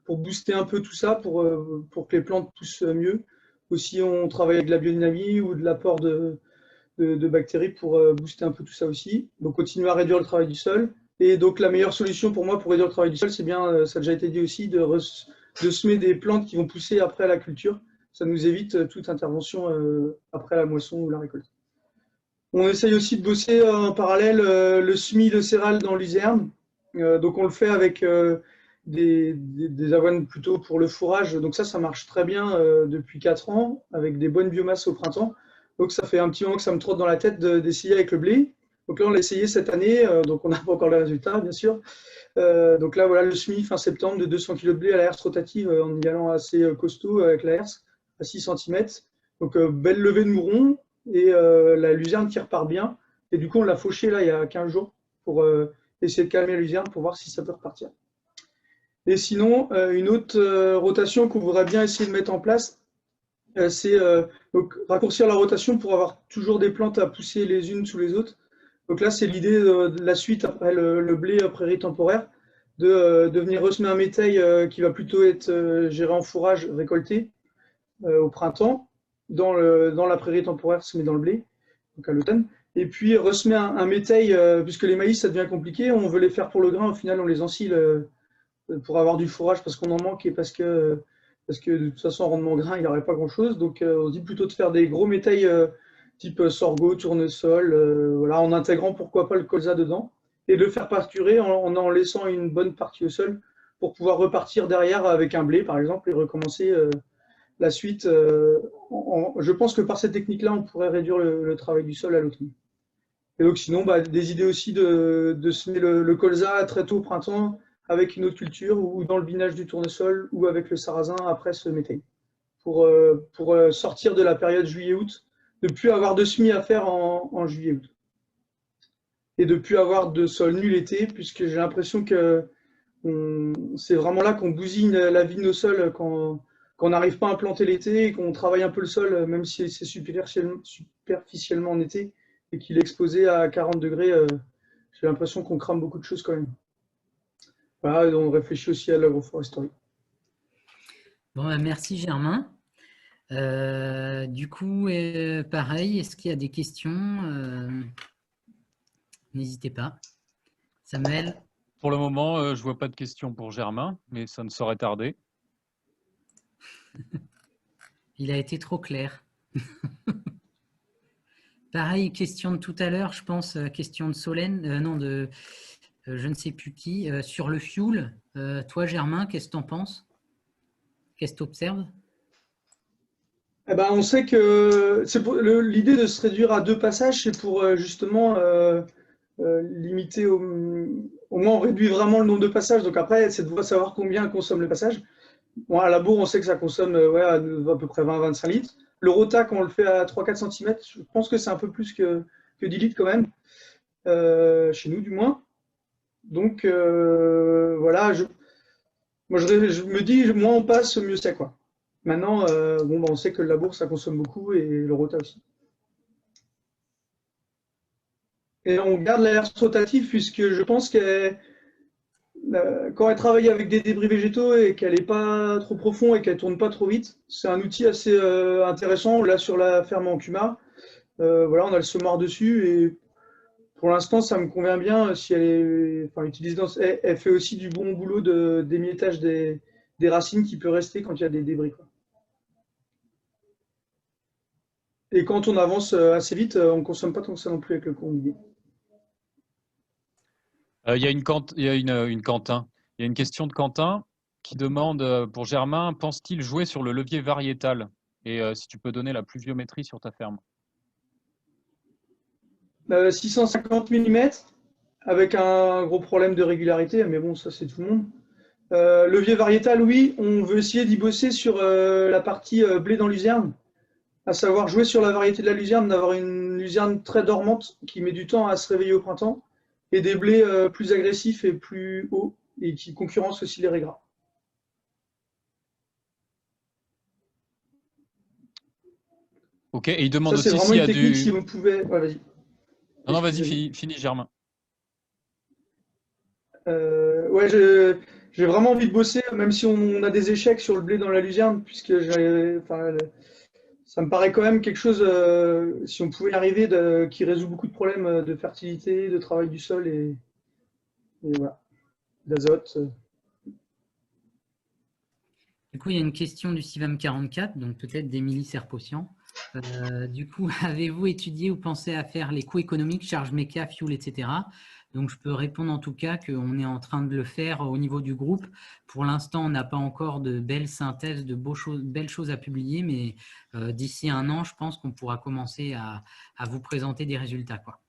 pour booster un peu tout ça, pour que les plantes poussent mieux. Aussi, on travaille avec de la biodynamie ou de l'apport de bactéries pour booster un peu tout ça aussi. Donc, continuer à réduire le travail du sol. Et donc, la meilleure solution pour moi pour réduire le travail du sol, c'est bien, ça a déjà été dit aussi, de semer des plantes qui vont pousser après la culture. Ça nous évite toute intervention après la moisson ou la récolte. On essaye aussi de bosser en parallèle le semis de céréales dans l'Luzerne. Donc, on le fait avec des avoines plutôt pour le fourrage. Donc ça marche très bien depuis 4 ans, avec des bonnes biomasses au printemps. Donc ça fait un petit moment que ça me trotte dans la tête d'essayer avec le blé. Donc là, on l'a essayé cette année, donc on n'a pas encore les résultats, bien sûr. Donc là, voilà le semis fin septembre de 200 kg de blé à la herse rotative en y allant assez costaud avec la herse à 6 cm. Donc belle levée de mouron et la luzerne qui repart bien. Et du coup, on l'a fauché là il y a 15 jours pour essayer de calmer la luzerne pour voir si ça peut repartir. Et sinon, une autre rotation qu'on voudrait bien essayer de mettre en place, c'est raccourcir la rotation pour avoir toujours des plantes à pousser les unes sous les autres. Donc là, c'est l'idée de la suite après le blé prairie temporaire, de venir ressemer un métail qui va plutôt être géré en fourrage récolté au printemps, dans la prairie temporaire, semer dans le blé, donc à l'automne. Et puis ressemer un métail, puisque les maïs, ça devient compliqué, on veut les faire pour le grain, au final, on les ensilde pour avoir du fourrage parce qu'on en manque et parce que de toute façon, en rendement grain, il n'y aurait pas grand-chose. Donc, on se dit plutôt de faire des gros métails type sorgho, tournesol, voilà, en intégrant pourquoi pas le colza dedans et de le faire pâturer en laissant une bonne partie au sol pour pouvoir repartir derrière avec un blé, par exemple, et recommencer la suite. Je pense que par cette technique-là, on pourrait réduire le travail du sol à l'automne. Et donc, sinon, des idées aussi de semer le colza très tôt au printemps, avec une autre culture ou dans le binage du tournesol ou avec le sarrasin après ce métail. Pour sortir de la période juillet-août, de ne plus avoir de semis à faire en juillet-août. Et de ne plus avoir de sol nu l'été, puisque j'ai l'impression que c'est vraiment là qu'on bousille la vie de nos sols quand on n'arrive pas à planter l'été et qu'on travaille un peu le sol, même si c'est superficiellement en été et qu'il est exposé à 40 degrés, j'ai l'impression qu'on crame beaucoup de choses quand même. Voilà, on réfléchit aussi à l'agroforesterie. Bon, merci Germain. Du coup, pareil, est-ce qu'il y a des questions? N'hésitez pas. Samuel? Pour le moment, je ne vois pas de questions pour Germain, mais ça ne saurait tarder. Il a été trop clair. Pareil, question de tout à l'heure, je pense, question de Solène, non, de je ne sais plus qui, sur le fuel. Toi, Germain, qu'est-ce que tu en penses? Qu'est-ce que tu observes? On sait que l'idée de se réduire à 2 passages, c'est pour justement limiter au moins on réduit vraiment le nombre de passages. Donc après, c'est de savoir combien consomme le passage. Bon, à la bourre, on sait que ça consomme à peu près 20-25 litres. Le rota, quand on le fait à 3-4 cm, je pense que c'est un peu plus que 10 litres quand même, chez nous du moins. Donc voilà, moi je me dis, moins on passe, mieux c'est quoi. Maintenant, on sait que le labour, ça consomme beaucoup et le rota aussi. Et on garde la herse rotative puisque je pense que quand elle travaille avec des débris végétaux et qu'elle n'est pas trop profond et qu'elle tourne pas trop vite, c'est un outil assez intéressant. Là, sur la ferme en Cuma, voilà, on a le semoir dessus et pour l'instant, ça me convient bien. Si elle est, enfin, elle fait aussi du bon boulot d'émiettage des racines qui peut rester quand il y a des débris, quoi. Et quand on avance assez vite, on ne consomme pas tant que ça non plus avec le combiné. Il y a une Quentin. Il y a une question de Quentin qui demande pour Germain, pense-t-il jouer sur le levier variétal? Et si tu peux donner la pluviométrie sur ta ferme. 650 mm avec un gros problème de régularité, mais bon, ça c'est tout le monde. Levier variétal, oui, on veut essayer d'y bosser sur la partie blé dans luzerne, à savoir jouer sur la variété de la luzerne, d'avoir une luzerne très dormante qui met du temps à se réveiller au printemps, et des blés plus agressifs et plus hauts, et qui concurrencent aussi les raies gras. Ok, et il demande Ça, c'est aussi vraiment s'il y une a technique, du… si vous pouvez… Ouais, vas-y. Non, non, vas-y, finis, Germain. Ouais, j'ai vraiment envie de bosser, même si on a des échecs sur le blé dans la luzerne, puisque ça me paraît quand même quelque chose, si on pouvait y arriver, qui résout beaucoup de problèmes de fertilité, de travail du sol et voilà, d'azote. Du coup, il y a une question du CIVAM 44, donc peut-être d'Émilie Serpotian. Du coup, avez-vous étudié ou pensé à faire les coûts économiques, charges méca, fuel, etc. Donc, je peux répondre en tout cas qu'on est en train de le faire au niveau du groupe. Pour l'instant, on n'a pas encore de belles synthèses, de belles choses à publier, mais d'ici un an, je pense qu'on pourra commencer à vous présenter des résultats, quoi.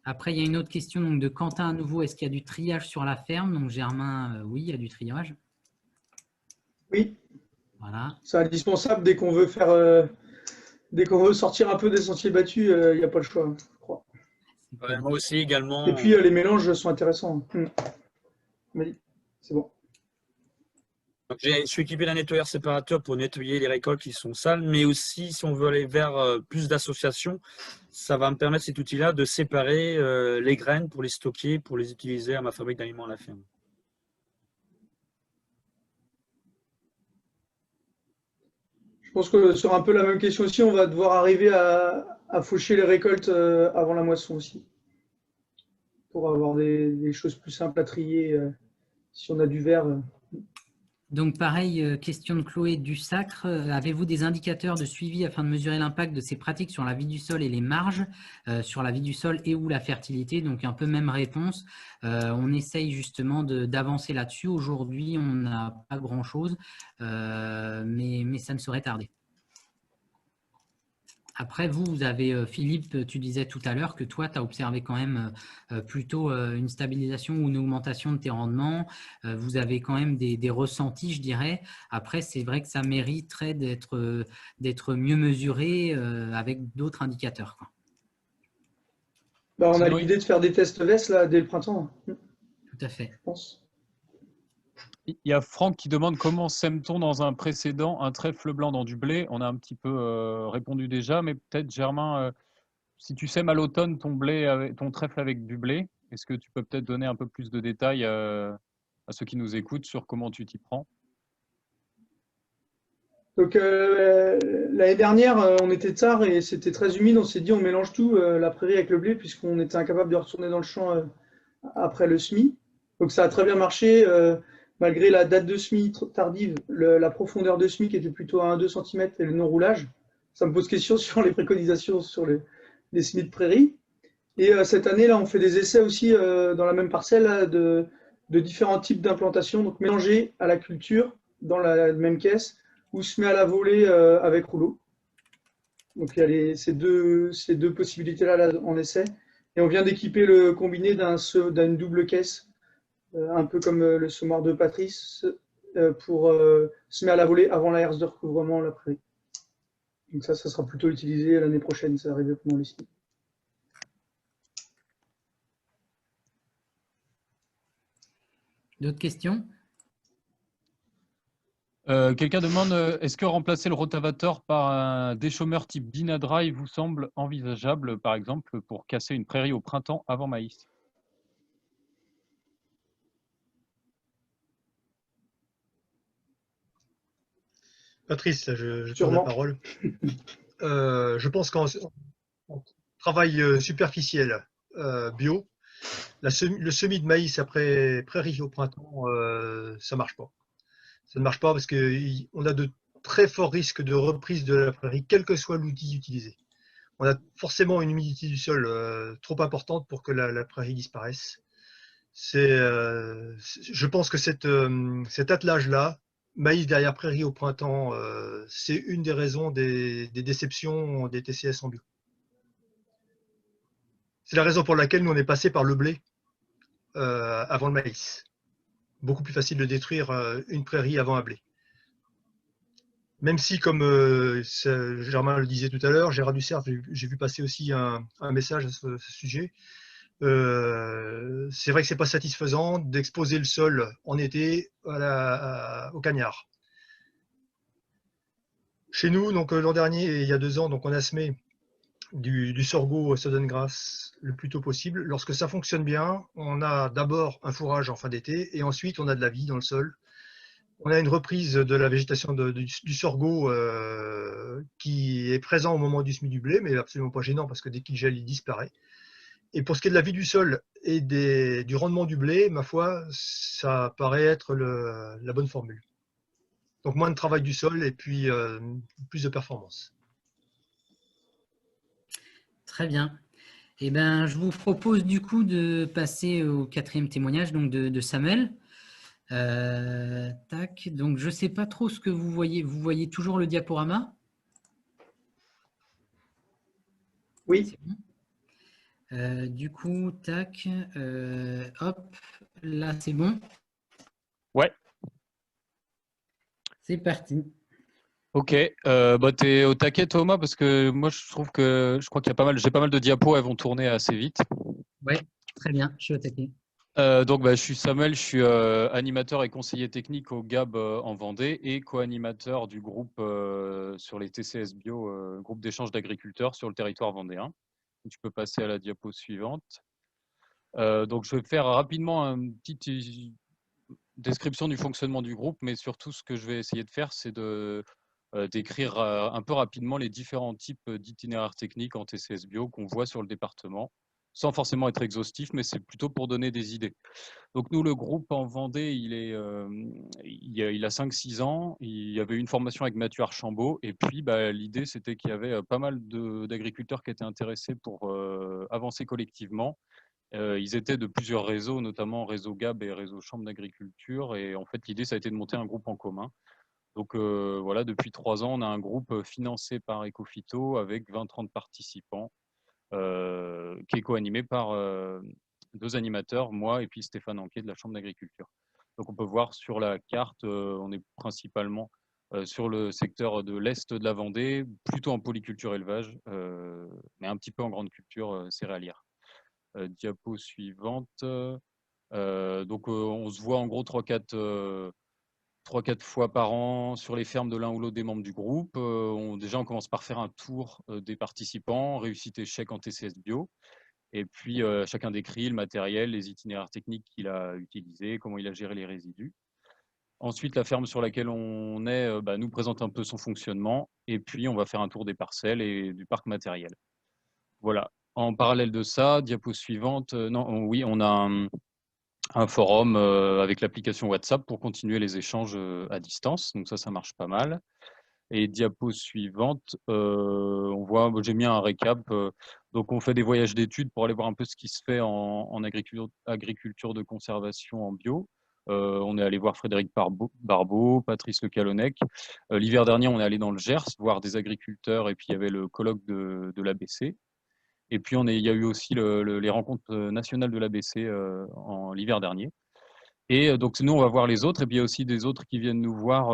Après, il y a une autre question donc, de Quentin à nouveau. Est-ce qu'il y a du triage sur la ferme? Donc, Germain, oui, il y a du triage. Oui, Voilà. c'est indispensable dès qu'on veut sortir un peu des sentiers battus, il n'y a pas le choix, je crois. Ouais, moi aussi également. Et puis les mélanges sont intéressants. C'est bon. Donc, je suis équipé d'un nettoyeur séparateur pour nettoyer les récoltes qui sont sales, mais aussi si on veut aller vers plus d'associations, ça va me permettre cet outil-là de séparer les graines pour les stocker, pour les utiliser à ma fabrique d'aliments à la ferme. Je pense que sur un peu la même question aussi, on va devoir arriver à faucher les récoltes avant la moisson aussi, pour avoir des choses plus simples à trier si on a du verre. Donc pareil, question de Chloé Dussacre. Avez-vous des indicateurs de suivi afin de mesurer l'impact de ces pratiques sur la vie du sol et les marges, sur la vie du sol et ou la fertilité? Donc un peu même réponse. On essaye justement d'avancer là-dessus. Aujourd'hui, on n'a pas grand-chose, mais ça ne saurait tarder. Après, vous avez, Philippe, tu disais tout à l'heure que toi, tu as observé quand même plutôt une stabilisation ou une augmentation de tes rendements. Vous avez quand même des ressentis, je dirais. Après, c'est vrai que ça mériterait d'être mieux mesuré avec d'autres indicateurs, quoi. On a l'idée de faire des tests VES là, dès le printemps. Tout à fait. Je pense. Il y a Franck qui demande comment sème-t-on dans un précédent un trèfle blanc dans du blé. On a un petit peu répondu déjà, mais peut-être Germain, si tu sèmes à l'automne ton trèfle avec du blé, est-ce que tu peux peut-être donner un peu plus de détails à ceux qui nous écoutent sur comment tu t'y prends? Donc l'année dernière, on était tard et c'était très humide. On s'est dit on mélange tout, la prairie avec le blé, puisqu'on était incapable de retourner dans le champ après le semis. Donc ça a très bien marché, malgré la date de semis tardive, la profondeur de semis qui était plutôt à 1-2 cm et le non-roulage. Ça me pose question sur les préconisations sur les semis de prairie. Et cette année, là, on fait des essais aussi dans la même parcelle là, de différents types d'implantations, donc mélangés à la culture dans la même caisse, ou semis à la volée avec rouleau. Donc il y a ces deux possibilités-là là, en essai. Et on vient d'équiper le combiné d'une double caisse, un peu comme le semoir de Patrice, pour semer à la volée avant la herse de recouvrement la prairie. Donc ça sera plutôt utilisé l'année prochaine, ça arrive pendant les semis. D'autres questions? Quelqu'un demande, est-ce que remplacer le rotavator par un déchômeur type Dynadrive vous semble envisageable, par exemple, pour casser une prairie au printemps avant maïs? Patrice, là, je tourne la Sûrement. parole. Je pense qu'en travail superficiel bio, le semis de maïs après prairie au printemps, ça marche pas. Ça ne marche pas parce qu'on a de très forts risques de reprise de la prairie, quel que soit l'outil utilisé. On a forcément une humidité du sol trop importante pour que la prairie disparaisse. Je pense que cet attelage-là, maïs derrière prairie au printemps, c'est une des raisons des déceptions des TCS en bio. C'est la raison pour laquelle nous on est passé par le blé avant le maïs. Beaucoup plus facile de détruire une prairie avant un blé. Même si, comme Germain le disait tout à l'heure, Gérard Ducerf, j'ai vu passer aussi un message à ce sujet. C'est vrai que c'est pas satisfaisant d'exposer le sol en été au cagnard. Chez nous, donc l'an dernier et il y a 2 ans, donc on a semé du sorgho Southern Grass le plus tôt possible. Lorsque ça fonctionne bien, on a d'abord un fourrage en fin d'été et ensuite on a de la vie dans le sol. On a une reprise de la végétation du sorgho qui est présent au moment du semis du blé, mais absolument pas gênant parce que dès qu'il gèle, il disparaît. Et pour ce qui est de la vie du sol et du rendement du blé, ma foi, ça paraît être la bonne formule. Donc moins de travail du sol et puis plus de performance. Très bien. Eh ben, je vous propose du coup de passer au 4e témoignage donc de Samuel. Tac. Donc, je ne sais pas trop ce que vous voyez. Vous voyez toujours le diaporama? Oui. C'est bon. Du coup, tac. Hop. Là, c'est bon. Ouais. C'est parti. Ok, t'es au taquet Thomas parce que moi je crois qu'il y a j'ai pas mal de diapos, elles vont tourner assez vite. Ouais, très bien, je suis au taquet. Donc je suis Samuel, je suis animateur et conseiller technique au GAB en Vendée et co-animateur du groupe sur les TCS Bio, groupe d'échange d'agriculteurs sur le territoire vendéen. Tu peux passer à la diapo suivante. Donc je vais faire rapidement une petite description du fonctionnement du groupe, mais surtout ce que je vais essayer de faire, c'est d'écrire un peu rapidement les différents types d'itinéraires techniques en TCS Bio qu'on voit sur le département, sans forcément être exhaustif, mais c'est plutôt pour donner des idées. Donc nous, le groupe en Vendée, il a 5-6 ans. Il y avait une formation avec Mathieu Archambault. Et puis, l'idée, c'était qu'il y avait pas mal d'agriculteurs qui étaient intéressés pour avancer collectivement. Ils étaient de plusieurs réseaux, notamment Réseau GAB et Réseau Chambre d'agriculture. Et en fait, l'idée, ça a été de monter un groupe en commun. Donc voilà, depuis 3 ans, on a un groupe financé par Ecofito avec 20-30 participants, qui est co-animé par 2 animateurs, moi et puis Stéphane Anquet de la Chambre d'agriculture. Donc on peut voir sur la carte, on est principalement sur le secteur de l'Est de la Vendée, plutôt en polyculture élevage, mais un petit peu en grande culture céréalière. Diapo suivante. Donc on se voit en gros 3-4 fois par an sur les fermes de l'un ou l'autre des membres du groupe. Déjà, on commence par faire un tour des participants, réussite échec en TCS Bio. Et puis, chacun décrit le matériel, les itinéraires techniques qu'il a utilisés, comment il a géré les résidus. Ensuite, la ferme sur laquelle on est nous présente un peu son fonctionnement. Et puis, on va faire un tour des parcelles et du parc matériel. Voilà. En parallèle de ça, diapo suivante. Oui, on a un forum avec l'application WhatsApp pour continuer les échanges à distance. Donc ça marche pas mal. Et diapo suivante, on voit, j'ai mis un récap. Donc on fait des voyages d'études pour aller voir un peu ce qui se fait en agriculture de conservation en bio. On est allé voir Frédéric Barbeau, Patrice Le Calonnec. L'hiver dernier, on est allé dans le Gers voir des agriculteurs et puis il y avait le colloque de l'ABC. Et puis, il y a eu aussi les rencontres nationales de l'ABC en l'hiver dernier. Et donc, nous, on va voir les autres. Et puis, il y a aussi des autres qui viennent nous voir.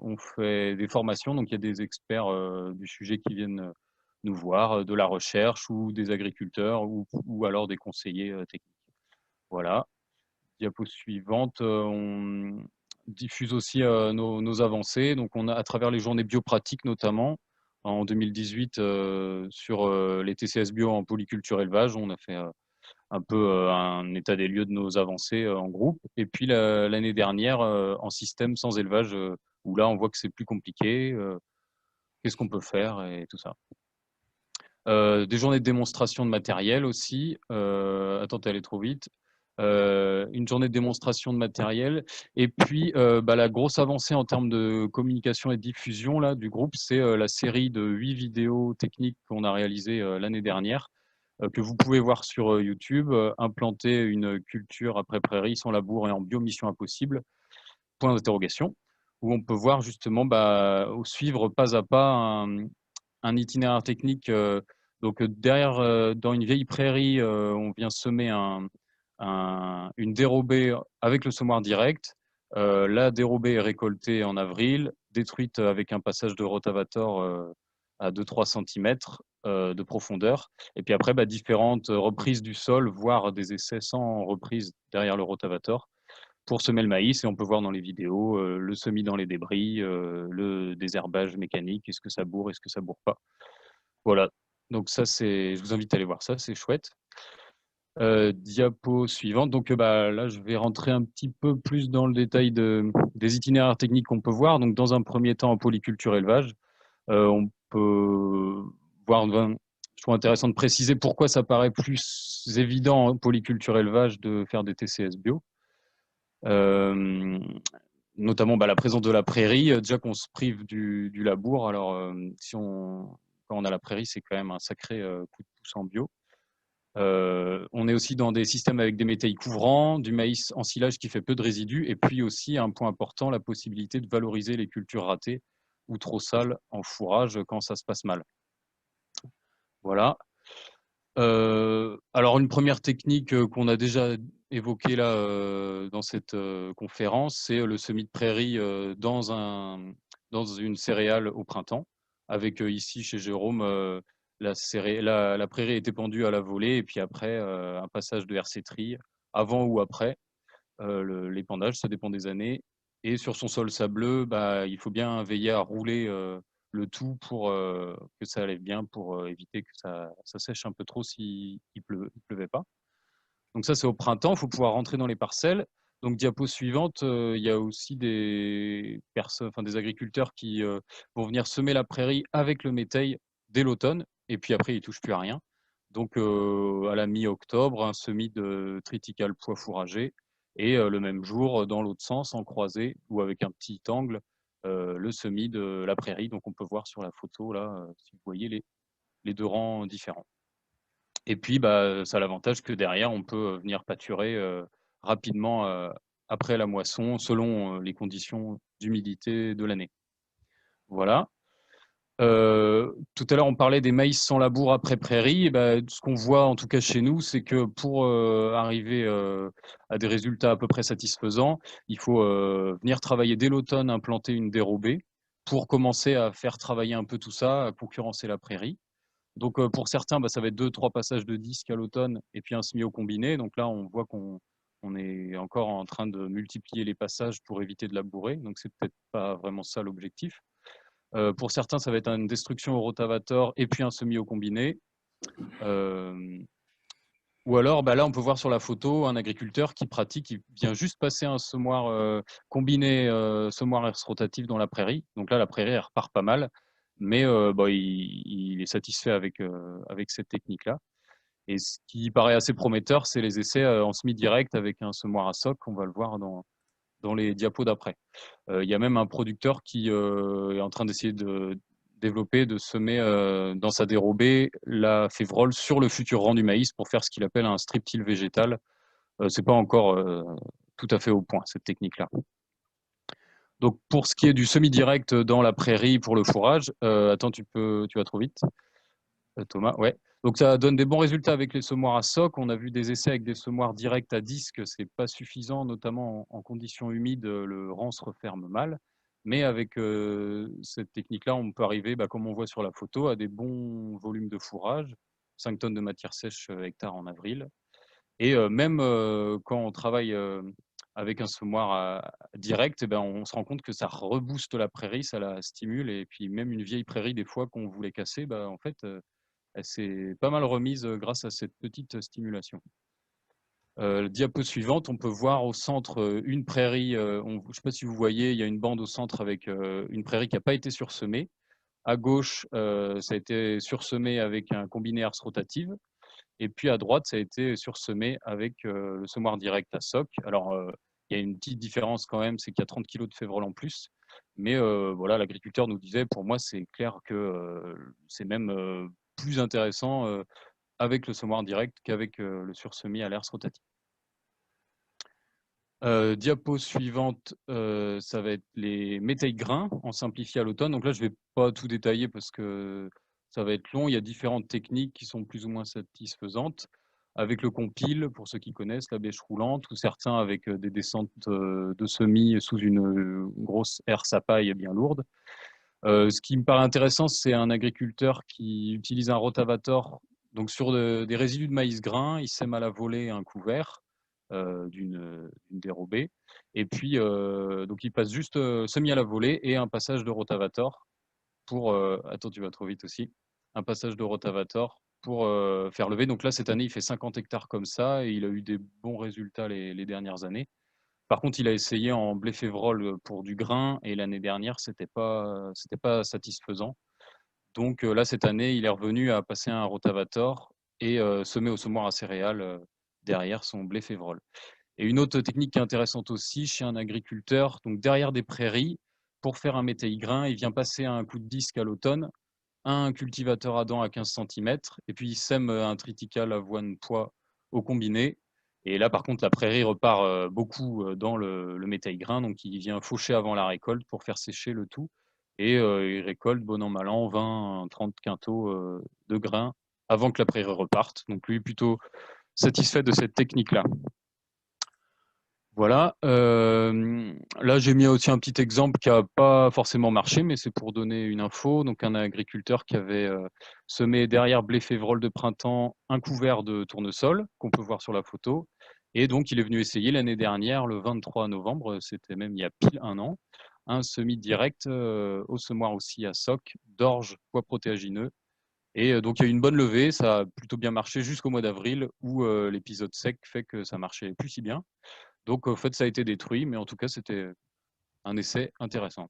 On fait des formations. Donc, il y a des experts du sujet qui viennent nous voir, de la recherche ou des agriculteurs ou alors des conseillers techniques. Voilà. Diapo suivante. On diffuse aussi nos avancées. Donc, on a, à travers les journées biopratiques notamment, en 2018, sur les TCS bio en polyculture élevage, on a fait un peu un état des lieux de nos avancées en groupe. Et puis l'année dernière, en système sans élevage, où là, on voit que c'est plus compliqué. Qu'est-ce qu'on peut faire et tout ça. Des journées de démonstration de matériel aussi. Attends, t'es allé trop vite. Une journée de démonstration de matériel. Et puis, la grosse avancée en termes de communication et de diffusion là, du groupe, c'est la série de 8 vidéos techniques qu'on a réalisées l'année dernière, que vous pouvez voir sur YouTube. Implanter une culture après prairie sans labour et en biomission impossible, point d'interrogation, où on peut voir justement suivre pas à pas un itinéraire technique. Donc derrière, dans une vieille prairie, on vient semer une dérobée avec le semoir direct. La dérobée est récoltée en avril, détruite avec un passage de rotavator à 2-3 cm de profondeur. Et puis après, différentes reprises du sol, voire des essais sans reprise derrière le rotavator pour semer le maïs. Et on peut voir dans les vidéos le semis dans les débris, le désherbage mécanique, est-ce que ça bourre, est-ce que ça bourre pas. Voilà, donc ça, je vous invite à aller voir ça, c'est chouette. Diapo suivante. Donc là, je vais rentrer un petit peu plus dans le détail des itinéraires techniques qu'on peut voir. Donc dans un premier temps, en polyculture élevage, on peut voir, je trouve intéressant de préciser pourquoi ça paraît plus évident en polyculture élevage de faire des TCS bio. Notamment la présence de la prairie, déjà qu'on se prive du labour. Alors, quand on a la prairie, c'est quand même un sacré coup de pouce en bio. On est aussi dans des systèmes avec des métayers couvrants, du maïs en silage qui fait peu de résidus, et puis aussi, un point important, la possibilité de valoriser les cultures ratées ou trop sales en fourrage quand ça se passe mal. Voilà. Alors, une première technique qu'on a déjà évoquée là dans cette conférence, c'est le semis de prairie dans une céréale au printemps. Avec ici, chez Jérôme, la prairie est épandue à la volée et puis après, un passage de RC-tri avant ou après l'épandage, ça dépend des années. Et sur son sol sableux, il faut bien veiller à rouler le tout pour que ça allait bien, pour éviter que ça sèche un peu trop s'il pleuvait pas. Donc ça, c'est au printemps, il faut pouvoir rentrer dans les parcelles. Donc diapo suivante, il y a aussi des agriculteurs qui vont venir semer la prairie avec le métail dès l'automne, et puis après, ils ne touchent plus à rien. Donc à la mi-octobre, un semis de triticale pois fourragé, et le même jour, dans l'autre sens, en croisé ou avec un petit angle, le semis de la prairie. Donc on peut voir sur la photo, là, si vous voyez les deux rangs différents. Et puis, ça a l'avantage que derrière, on peut venir pâturer rapidement après la moisson, selon les conditions d'humidité de l'année. Voilà. Tout à l'heure, on parlait des maïs sans labour après prairie. Ce qu'on voit, en tout cas chez nous, c'est que pour arriver à des résultats à peu près satisfaisants, il faut venir travailler dès l'automne, implanter une dérobée pour commencer à faire travailler un peu tout ça, à concurrencer la prairie. Donc pour certains, ça va être 2-3 passages de disque à l'automne et puis un semis au combiné. Donc là, on voit qu'on est encore en train de multiplier les passages pour éviter de labourer. Donc c'est peut-être pas vraiment ça l'objectif. Pour certains, ça va être une destruction au rotavator et puis un semis au combiné. Ou alors, là, on peut voir sur la photo un agriculteur qui vient juste passer un semoir combiné, semoir rotatif dans la prairie. Donc là, la prairie, elle repart pas mal, mais il est satisfait avec cette technique-là. Et ce qui paraît assez prometteur, c'est les essais en semi-direct avec un semoir à soc. On va le voir dans les diapos d'après. Il y a même un producteur qui est en train d'essayer de développer, de semer dans sa dérobée la févrole sur le futur rang du maïs pour faire ce qu'il appelle un strip-till végétal. C'est pas encore tout à fait au point, cette technique-là. Donc, pour ce qui est du semi-direct dans la prairie pour le fourrage, attends, tu vas trop vite. Thomas, ouais. Donc ça donne des bons résultats avec les semoirs à soc. On a vu des essais avec des semoirs directs à disque, c'est pas suffisant, notamment en conditions humides, le rang se referme mal. Mais avec cette technique-là, on peut arriver, comme on voit sur la photo, à des bons volumes de fourrage, 5 tonnes de matière sèche hectare en avril. Et même quand on travaille avec un semoir direct, on se rend compte que ça rebooste la prairie, ça la stimule. Et puis même une vieille prairie, des fois, qu'on voulait casser, en fait, elle s'est pas mal remise grâce à cette petite stimulation. Diapo suivante, on peut voir au centre une prairie. Je ne sais pas si vous voyez, il y a une bande au centre avec une prairie qui n'a pas été sursemée. À gauche, ça a été sursemé avec un combiné herse rotative. Et puis à droite, ça a été sursemé avec le semoir direct à SOC. Alors, il y a une petite différence quand même, c'est qu'il y a 30 kg de févrole en plus. Mais voilà, l'agriculteur nous disait, pour moi, c'est clair que c'est même plus intéressant avec le semoir direct qu'avec le sursemis à l'herse rotative. Diapo suivante, ça va être les métailles grains en simplifié à l'automne. Donc là, je ne vais pas tout détailler parce que ça va être long. Il y a différentes techniques qui sont plus ou moins satisfaisantes. Avec le compile, pour ceux qui connaissent, la bêche roulante, ou certains avec des descentes de semis sous une grosse herse à paille bien lourde. Ce qui me paraît intéressant, c'est un agriculteur qui utilise un rotavator. Donc sur des résidus de maïs grain, il sème à la volée un couvert d'une dérobée. Et puis, donc il passe juste semis à la volée et un passage de rotavator pour... attends, tu vas trop vite aussi. Un passage de rotavator pour faire lever. Donc là, cette année, il fait 50 hectares comme ça et il a eu des bons résultats les dernières années. Par contre, il a essayé en blé févrole pour du grain et l'année dernière, c'était pas satisfaisant. Donc là, cette année, il est revenu à passer un rotavator et semer au semoir à céréales derrière son blé févrole. Et une autre technique qui est intéressante aussi chez un agriculteur, donc derrière des prairies, pour faire un métail grain, il vient passer un coup de disque à l'automne, un cultivateur à dents à 15 cm, et puis il sème un triticale avoine pois au combiné. Et là, par contre, la prairie repart beaucoup dans le métail grain, donc il vient faucher avant la récolte pour faire sécher le tout. Et il récolte, bon an, mal an, 20, 30 quintaux de grains avant que la prairie reparte. Donc lui, plutôt satisfait de cette technique-là. Voilà. Là, j'ai mis aussi un petit exemple qui n'a pas forcément marché, mais c'est pour donner une info. Donc, un agriculteur qui avait semé derrière blé févrole de printemps un couvert de tournesol, qu'on peut voir sur la photo. Et donc, il est venu essayer l'année dernière, le 23 novembre, c'était même il y a pile un an, un semis direct au semoir aussi à SOC, d'orge, pois protéagineux. Et donc, il y a eu une bonne levée, ça a plutôt bien marché jusqu'au mois d'avril, où l'épisode sec fait que ça marchait plus si bien. Donc, en fait, ça a été détruit, mais en tout cas, c'était un essai intéressant.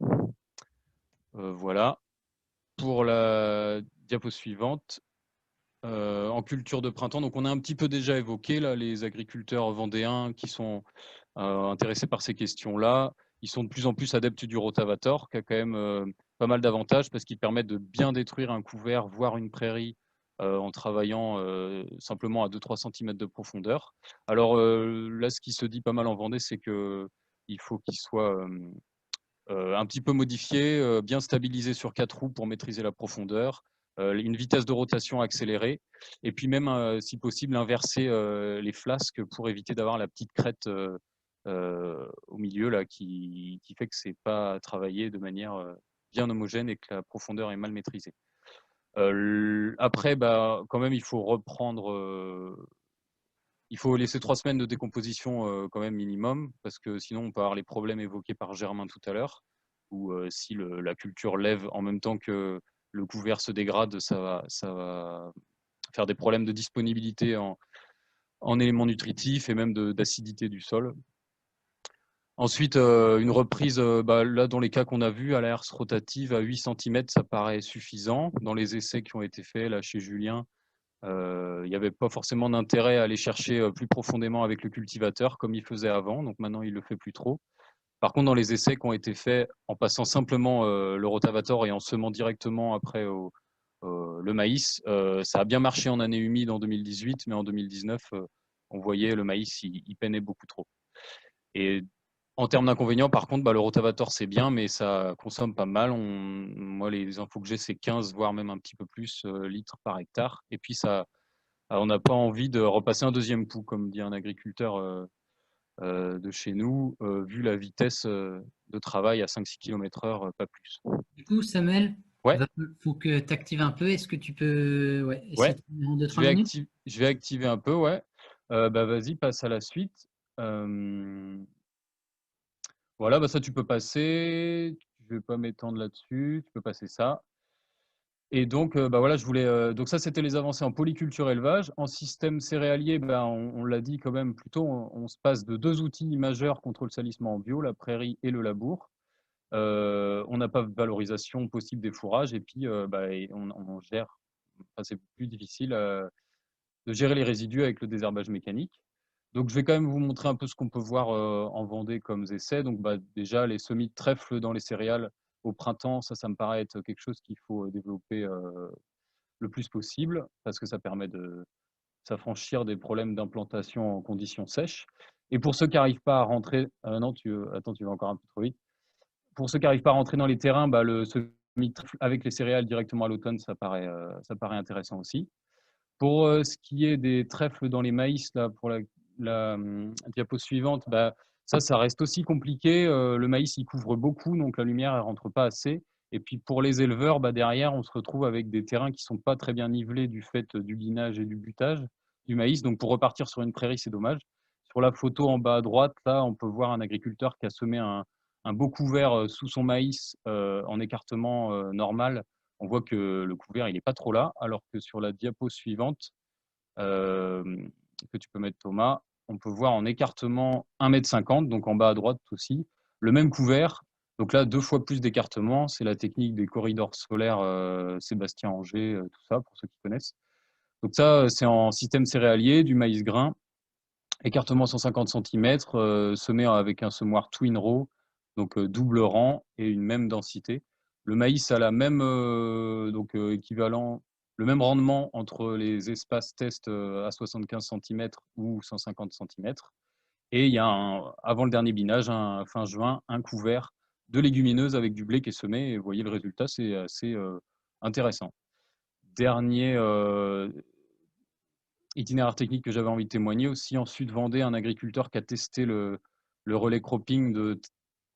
Voilà. Pour la diapo suivante, en culture de printemps, donc on a un petit peu déjà évoqué là, les agriculteurs vendéens qui sont intéressés par ces questions-là. Ils sont de plus en plus adeptes du rotavator, qui a quand même pas mal d'avantages parce qu'il permet de bien détruire un couvert, voire une prairie, en travaillant simplement à 2-3 cm de profondeur. Alors là, ce qui se dit pas mal en Vendée, c'est qu'il faut qu'il soit un petit peu modifié, bien stabilisé sur 4 roues pour maîtriser la profondeur, une vitesse de rotation accélérée, et puis même, si possible, inverser les flasques pour éviter d'avoir la petite crête au milieu là, qui fait que c'est pas travaillé de manière bien homogène et que la profondeur est mal maîtrisée. Après, bah, quand même, il faut reprendre. Il faut laisser 3 semaines de décomposition quand même minimum, parce que sinon on peut avoir les problèmes évoqués par Germain tout à l'heure, où si la culture lève en même temps que le couvert se dégrade, ça va faire des problèmes de disponibilité en éléments nutritifs et même d'acidité du sol. Ensuite, une reprise, bah, là dans les cas qu'on a vus, à la herse rotative à 8 cm, ça paraît suffisant. Dans les essais qui ont été faits là chez Julien, il n'y avait pas forcément d'intérêt à aller chercher plus profondément avec le cultivateur comme il faisait avant, donc maintenant il ne le fait plus trop. Par contre, dans les essais qui ont été faits en passant simplement le rotavator et en semant directement après le maïs, ça a bien marché en année humide en 2018, mais en 2019, on voyait le maïs, il peinait beaucoup trop. Et en termes d'inconvénients, par contre, bah, le rotavator, c'est bien, mais ça consomme pas mal. Moi, les infos que j'ai, c'est 15, voire même un petit peu plus litres par hectare. Et puis, on n'a pas envie de repasser un deuxième coup, comme dit un agriculteur de chez nous, vu la vitesse de travail à 5-6 km/h, pas plus. Du coup, Samuel, Ouais, il faut que tu actives un peu. Est-ce que tu peux essayer ouais, de faire en 2-3 minutes? je vais activer un peu, ouais. Bah, vas-y, passe à la suite. Voilà, bah ça tu peux passer. Je vais pas m'étendre là-dessus. Tu peux passer ça. Et donc, voilà, donc ça, c'était les avancées en polyculture élevage. En système céréalier, on l'a dit quand même plus tôt, on se passe de 2 outils majeurs contre le salissement en bio, la prairie et le labour. On n'a pas de valorisation possible des fourrages et puis et on gère, enfin, c'est plus difficile de gérer les résidus avec le désherbage mécanique. Donc, je vais quand même vous montrer un peu ce qu'on peut voir en Vendée comme essais. Donc, déjà, les semis de trèfle dans les céréales au printemps, ça me paraît être quelque chose qu'il faut développer le plus possible parce que ça permet de s'affranchir des problèmes d'implantation en conditions sèches. Et pour ceux qui n'arrivent pas à rentrer, non, attends, tu vas encore un peu trop vite. Pour ceux qui n'arrivent pas à rentrer dans les terrains, le semis de trèfle avec les céréales directement à l'automne, ça paraît intéressant aussi. Pour ce qui est des trèfles dans les maïs, là, pour la diapo suivante, ça reste aussi compliqué. Le maïs, il couvre beaucoup, donc la lumière, elle ne rentre pas assez. Et puis pour les éleveurs, derrière, on se retrouve avec des terrains qui ne sont pas très bien nivelés du fait du binage et du butage du maïs. Donc pour repartir sur une prairie, c'est dommage. Sur la photo en bas à droite, là, on peut voir un agriculteur qui a semé un beau couvert sous son maïs en écartement normal. On voit que le couvert, il n'est pas trop là, alors que sur la diapo suivante, que tu peux mettre Thomas, on peut voir en écartement 1,50 m, donc en bas à droite aussi, le même couvert. Donc là, 2 fois plus d'écartement. C'est la technique des corridors solaires Sébastien Anger, tout ça, pour ceux qui connaissent. Donc ça, c'est en système céréalier, du maïs grain. Écartement 150 cm, semé avec un semoir twin row, donc double rang et une même densité. Le maïs a la même équivalent, le même rendement entre les espaces test à 75 cm ou 150 cm. Et il y a avant le dernier binage, fin juin, un couvert de légumineuses avec du blé qui est semé. Et vous voyez le résultat, c'est assez intéressant. Dernier itinéraire technique que j'avais envie de témoigner aussi en Sud-Vendée, un agriculteur qui a testé le relais cropping de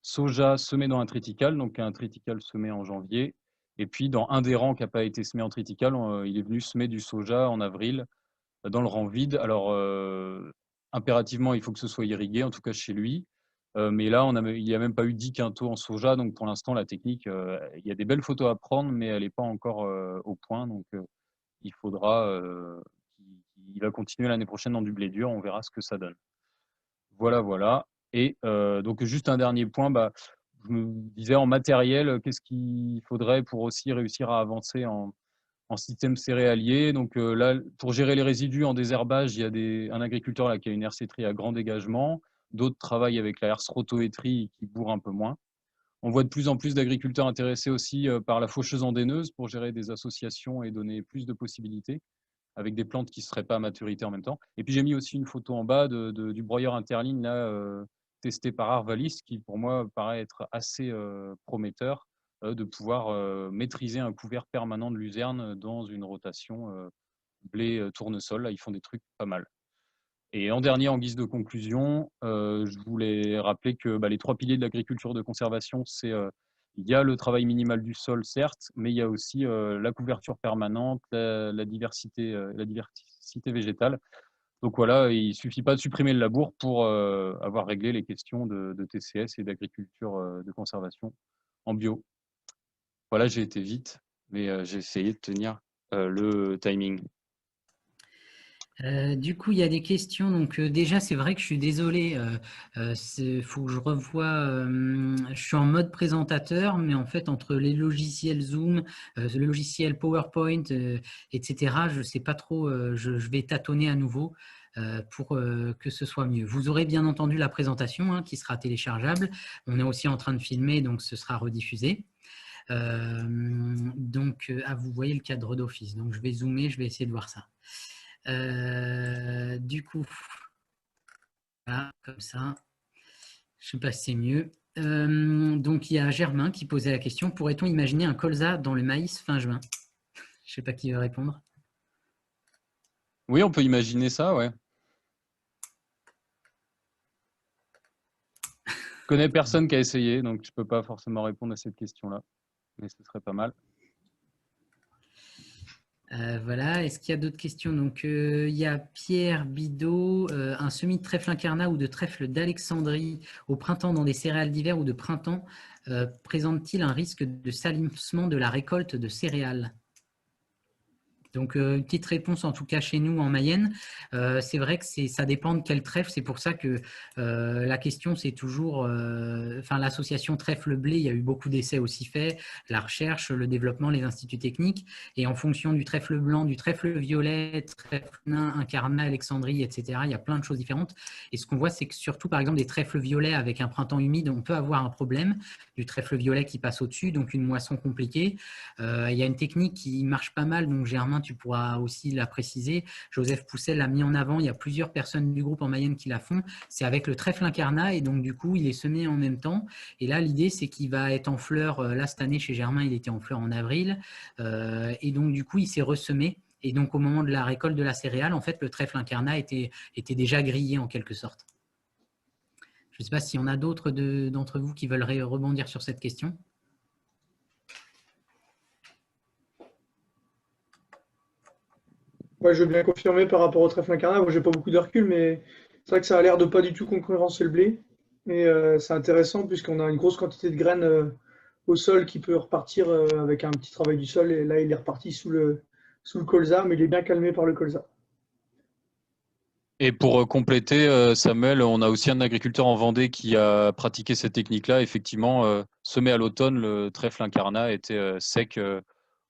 soja semé dans un triticale, donc un triticale semé en janvier. Et puis dans un des rangs qui n'a pas été semé en triticale, il est venu semer du soja en avril dans le rang vide. Alors impérativement, il faut que ce soit irrigué, en tout cas chez lui. Mais là, il n'y a même pas eu 10 quintaux en soja, donc pour l'instant, la technique, il y a des belles photos à prendre, mais elle n'est pas encore au point. Donc il faudra il va continuer l'année prochaine dans du blé dur, on verra ce que ça donne. Voilà. Et donc juste un dernier point, je me disais en matériel, qu'est-ce qu'il faudrait pour aussi réussir à avancer en système céréalier. Donc là, pour gérer les résidus en désherbage, il y a un agriculteur là, qui a une hersétrie à grand dégagement, d'autres travaillent avec la herse rotoétrie qui bourre un peu moins. On voit de plus en plus d'agriculteurs intéressés aussi par la faucheuse andaineuse pour gérer des associations et donner plus de possibilités, avec des plantes qui ne seraient pas à maturité en même temps. Et puis j'ai mis aussi une photo en bas du broyeur interligne là, testé par Arvalis, qui pour moi paraît être assez prometteur de pouvoir maîtriser un couvert permanent de luzerne dans une rotation blé tournesol. Là, ils font des trucs pas mal. Et en dernier, en guise de conclusion, je voulais rappeler que les 3 piliers de l'agriculture de conservation, c'est il y a le travail minimal du sol, certes, mais il y a aussi la couverture permanente, la diversité végétale. Donc voilà, il ne suffit pas de supprimer le labour pour avoir réglé les questions de TCS et d'agriculture de conservation en bio. Voilà, j'ai été vite, mais j'ai essayé de tenir le timing. Du coup, il y a des questions. Donc, déjà, c'est vrai que je suis désolé. Faut que je revoie. Je suis en mode présentateur, mais en fait, entre les logiciels Zoom, le logiciel PowerPoint, etc., je ne sais pas trop. Je vais tâtonner à nouveau pour que ce soit mieux. Vous aurez bien entendu la présentation qui sera téléchargeable. On est aussi en train de filmer, donc ce sera rediffusé. Vous voyez le cadre d'office. Donc, je vais zoomer, je vais essayer de voir ça. Du coup, voilà, comme ça, je ne sais pas si c'est mieux. Donc, il y a Germain qui posait la question, pourrait-on imaginer un colza dans le maïs fin juin? Je ne sais pas qui veut répondre. Oui, on peut imaginer ça, ouais. Je ne connais personne qui a essayé, donc je ne peux pas forcément répondre à cette question-là, mais ce serait pas mal. Voilà, est-ce qu'il y a d'autres questions? Donc, il y a Pierre Bidot, un semis de trèfle incarnat ou de trèfle d'Alexandrie au printemps dans des céréales d'hiver ou de printemps présente-t-il un risque de salissement de la récolte de céréales? Donc, une petite réponse en tout cas chez nous en Mayenne. C'est vrai que ça dépend de quel trèfle. C'est pour ça que la question, c'est toujours, l'association trèfle-blé, il y a eu beaucoup d'essais aussi faits, la recherche, le développement, les instituts techniques. Et en fonction du trèfle blanc, du trèfle violet, trèfle nain, incarnat, Alexandrie, etc., il y a plein de choses différentes. Et ce qu'on voit, c'est que surtout, par exemple, des trèfles violets avec un printemps humide, on peut avoir un problème du trèfle violet qui passe au-dessus, donc une moisson compliquée. Il y a une technique qui marche pas mal, donc Germain, tu pourras aussi la préciser. Joseph Poussel l'a mis en avant, il y a plusieurs personnes du groupe en Mayenne qui la font. C'est avec le trèfle incarnat et donc du coup, il est semé en même temps. Et là, l'idée, c'est qu'il va être en fleurs. Là, cette année, chez Germain, il était en fleurs en avril. Et donc du coup, il s'est ressemé. Et donc, au moment de la récolte de la céréale, en fait, le trèfle incarnat était déjà grillé en quelque sorte. Je ne sais pas s'il y en a d'autres d'entre vous qui veulent rebondir sur cette question. Ouais, je veux bien confirmer par rapport au trèfle incarnat. Moi, j'ai pas beaucoup de recul, mais c'est vrai que ça a l'air de pas du tout concurrencer le blé. Et c'est intéressant puisqu'on a une grosse quantité de graines au sol qui peut repartir avec un petit travail du sol. Et là, il est reparti sous le colza, mais il est bien calmé par le colza. Et pour compléter, Samuel, on a aussi un agriculteur en Vendée qui a pratiqué cette technique-là. Effectivement, semé à l'automne, le trèfle incarnat était sec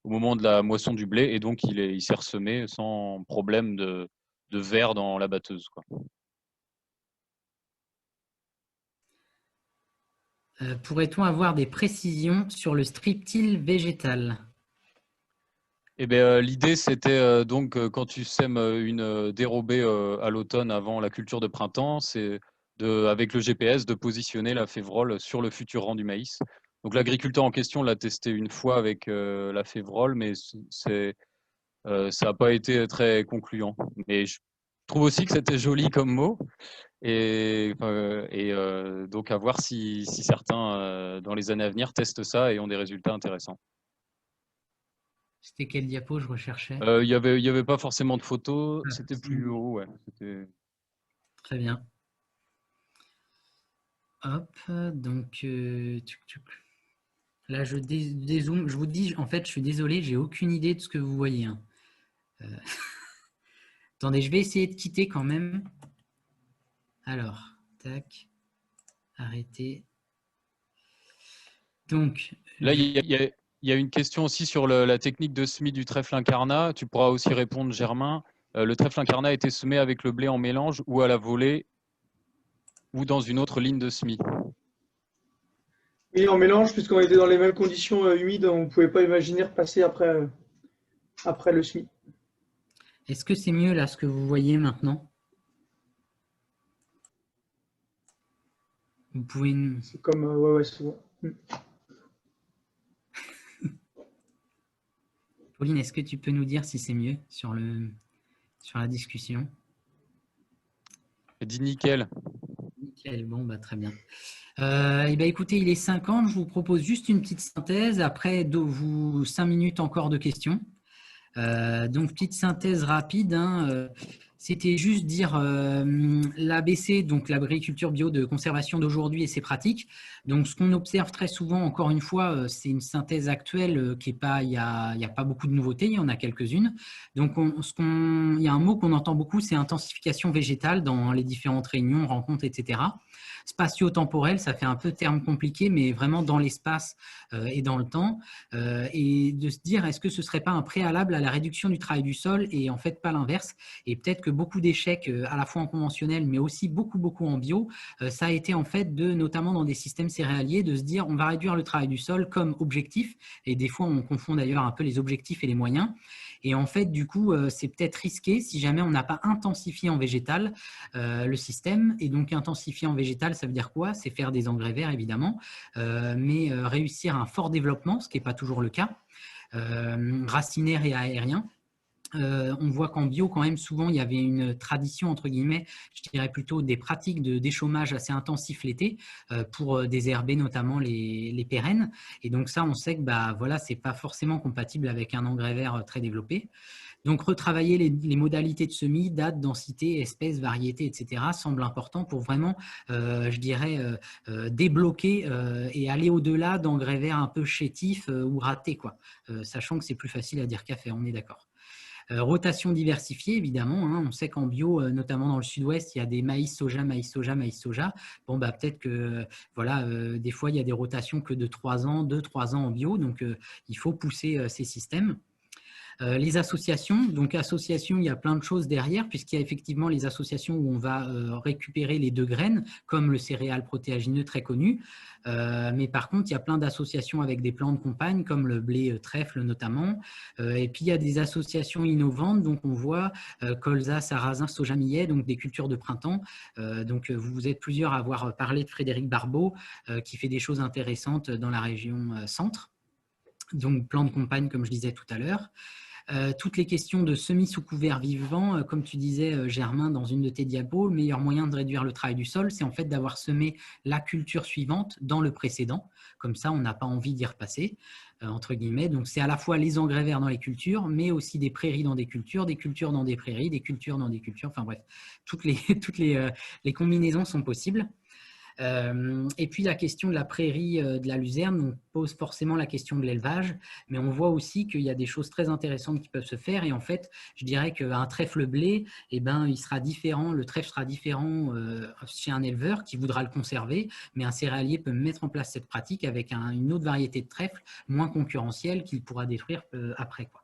au moment de la moisson du blé et donc il s'est ressemé sans problème de ver dans la batteuse, quoi. Pourrait-on avoir des précisions sur le striptil végétal? Eh bien, l'idée, c'était donc quand tu sèmes une dérobée à l'automne avant la culture de printemps, c'est avec le GPS de positionner la févrole sur le futur rang du maïs. Donc l'agriculteur en question l'a testé une fois avec la févrole, mais ça n'a pas été très concluant. Mais je trouve aussi que c'était joli comme mot. Et donc à voir si certains, dans les années à venir, testent ça et ont des résultats intéressants. C'était quel diapo je recherchais? Il y avait pas forcément de photos, c'était plus haut, ouais. Très bien. Hop, donc là je dézoome. Je vous dis, en fait, je suis désolé, j'ai aucune idée de ce que vous voyez, hein. Attendez, je vais essayer de quitter quand même. Alors, tac, arrêtez. Donc, là, il y a une question aussi sur la technique de semis du trèfle incarnat. Tu pourras aussi répondre, Germain. Le trèfle incarnat a été semé avec le blé en mélange ou à la volée ou dans une autre ligne de semis? Et en mélange, puisqu'on était dans les mêmes conditions humides, on ne pouvait pas imaginer repasser après le semis. Est-ce que c'est mieux là ce que vous voyez maintenant? Vous pouvez... C'est comme... ouais, c'est bon. Pauline, est-ce que tu peux nous dire si c'est mieux sur la discussion? Dit nickel. Nickel, bon, bah, très bien. Écoutez, il est 50, je vous propose juste une petite synthèse, après 5 minutes encore de questions. Donc, petite synthèse rapide, hein, c'était juste dire l'ABC, donc l'agriculture bio de conservation d'aujourd'hui et ses pratiques. Donc, ce qu'on observe très souvent, encore une fois, c'est une synthèse actuelle qui est pas, il n'y a pas beaucoup de nouveautés, il y en a quelques-unes. Donc, il y a un mot qu'on entend beaucoup, c'est intensification végétale dans les différentes réunions, rencontres, etc. Spatio-temporel, ça fait un peu terme compliqué, mais vraiment dans l'espace et dans le temps. Et de se dire, est-ce que ce ne serait pas un préalable à la réduction du travail du sol et en fait pas l'inverse? Et peut-être que beaucoup d'échecs, à la fois en conventionnel, mais aussi beaucoup en bio, ça a été en fait notamment dans des systèmes céréaliers, de se dire, on va réduire le travail du sol comme objectif. Et des fois, on confond d'ailleurs un peu les objectifs et les moyens. Et en fait, du coup, c'est peut-être risqué si jamais on n'a pas intensifié en végétal le système. Et donc, intensifier en végétal, ça veut dire quoi? C'est faire des engrais verts, évidemment, mais réussir un fort développement, ce qui n'est pas toujours le cas, racinaire et aérien. On voit qu'en bio, quand même, souvent, il y avait une tradition, entre guillemets, je dirais plutôt des pratiques de déchômage assez intensif l'été pour désherber notamment les pérennes. Et donc ça, on sait que voilà, ce n'est pas forcément compatible avec un engrais vert très développé. Donc, retravailler les modalités de semis, date, densité, espèce, variété, etc. semble important pour vraiment, je dirais, débloquer et aller au-delà d'engrais verts un peu chétifs ou ratés, quoi. Sachant que c'est plus facile à dire qu'à faire, on est d'accord. Rotation diversifiée, évidemment. Hein. On sait qu'en bio, notamment dans le sud-ouest, il y a des maïs, soja, maïs, soja, maïs, soja. Bon, bah, peut-être que voilà, des fois, il y a des rotations que de 3 ans, 2-3 ans en bio. Donc, il faut pousser ces systèmes. Les associations, donc associations, il y a plein de choses derrière, puisqu'il y a effectivement les associations où on va récupérer les 2 graines, comme le céréal protéagineux très connu. Mais par contre, il y a plein d'associations avec des plants de compagne, comme le blé trèfle notamment. Et puis, il y a des associations innovantes, donc on voit colza, sarrasin, soja millet, donc des cultures de printemps. Donc, vous êtes plusieurs à avoir parlé de Frédéric Barbeau, qui fait des choses intéressantes dans la région centre. Donc, plants de compagne, comme je disais tout à l'heure. Toutes les questions de semis sous couvert vivant, comme tu disais Germain dans une de tes diapos, le meilleur moyen de réduire le travail du sol, c'est en fait d'avoir semé la culture suivante dans le précédent. Comme ça, on n'a pas envie d'y repasser, entre guillemets. Donc, c'est à la fois les engrais verts dans les cultures, mais aussi des prairies dans des cultures dans des prairies, des cultures dans des cultures. Enfin bref, toutes les combinaisons sont possibles. Et puis la question de la prairie de la luzerne, on pose forcément la question de l'élevage, mais on voit aussi qu'il y a des choses très intéressantes qui peuvent se faire. Et en fait, je dirais qu'un trèfle blé, eh ben, il sera différent, le trèfle sera différent chez un éleveur qui voudra le conserver, mais un céréalier peut mettre en place cette pratique avec une autre variété de trèfle moins concurrentielle qu'il pourra détruire après, quoi.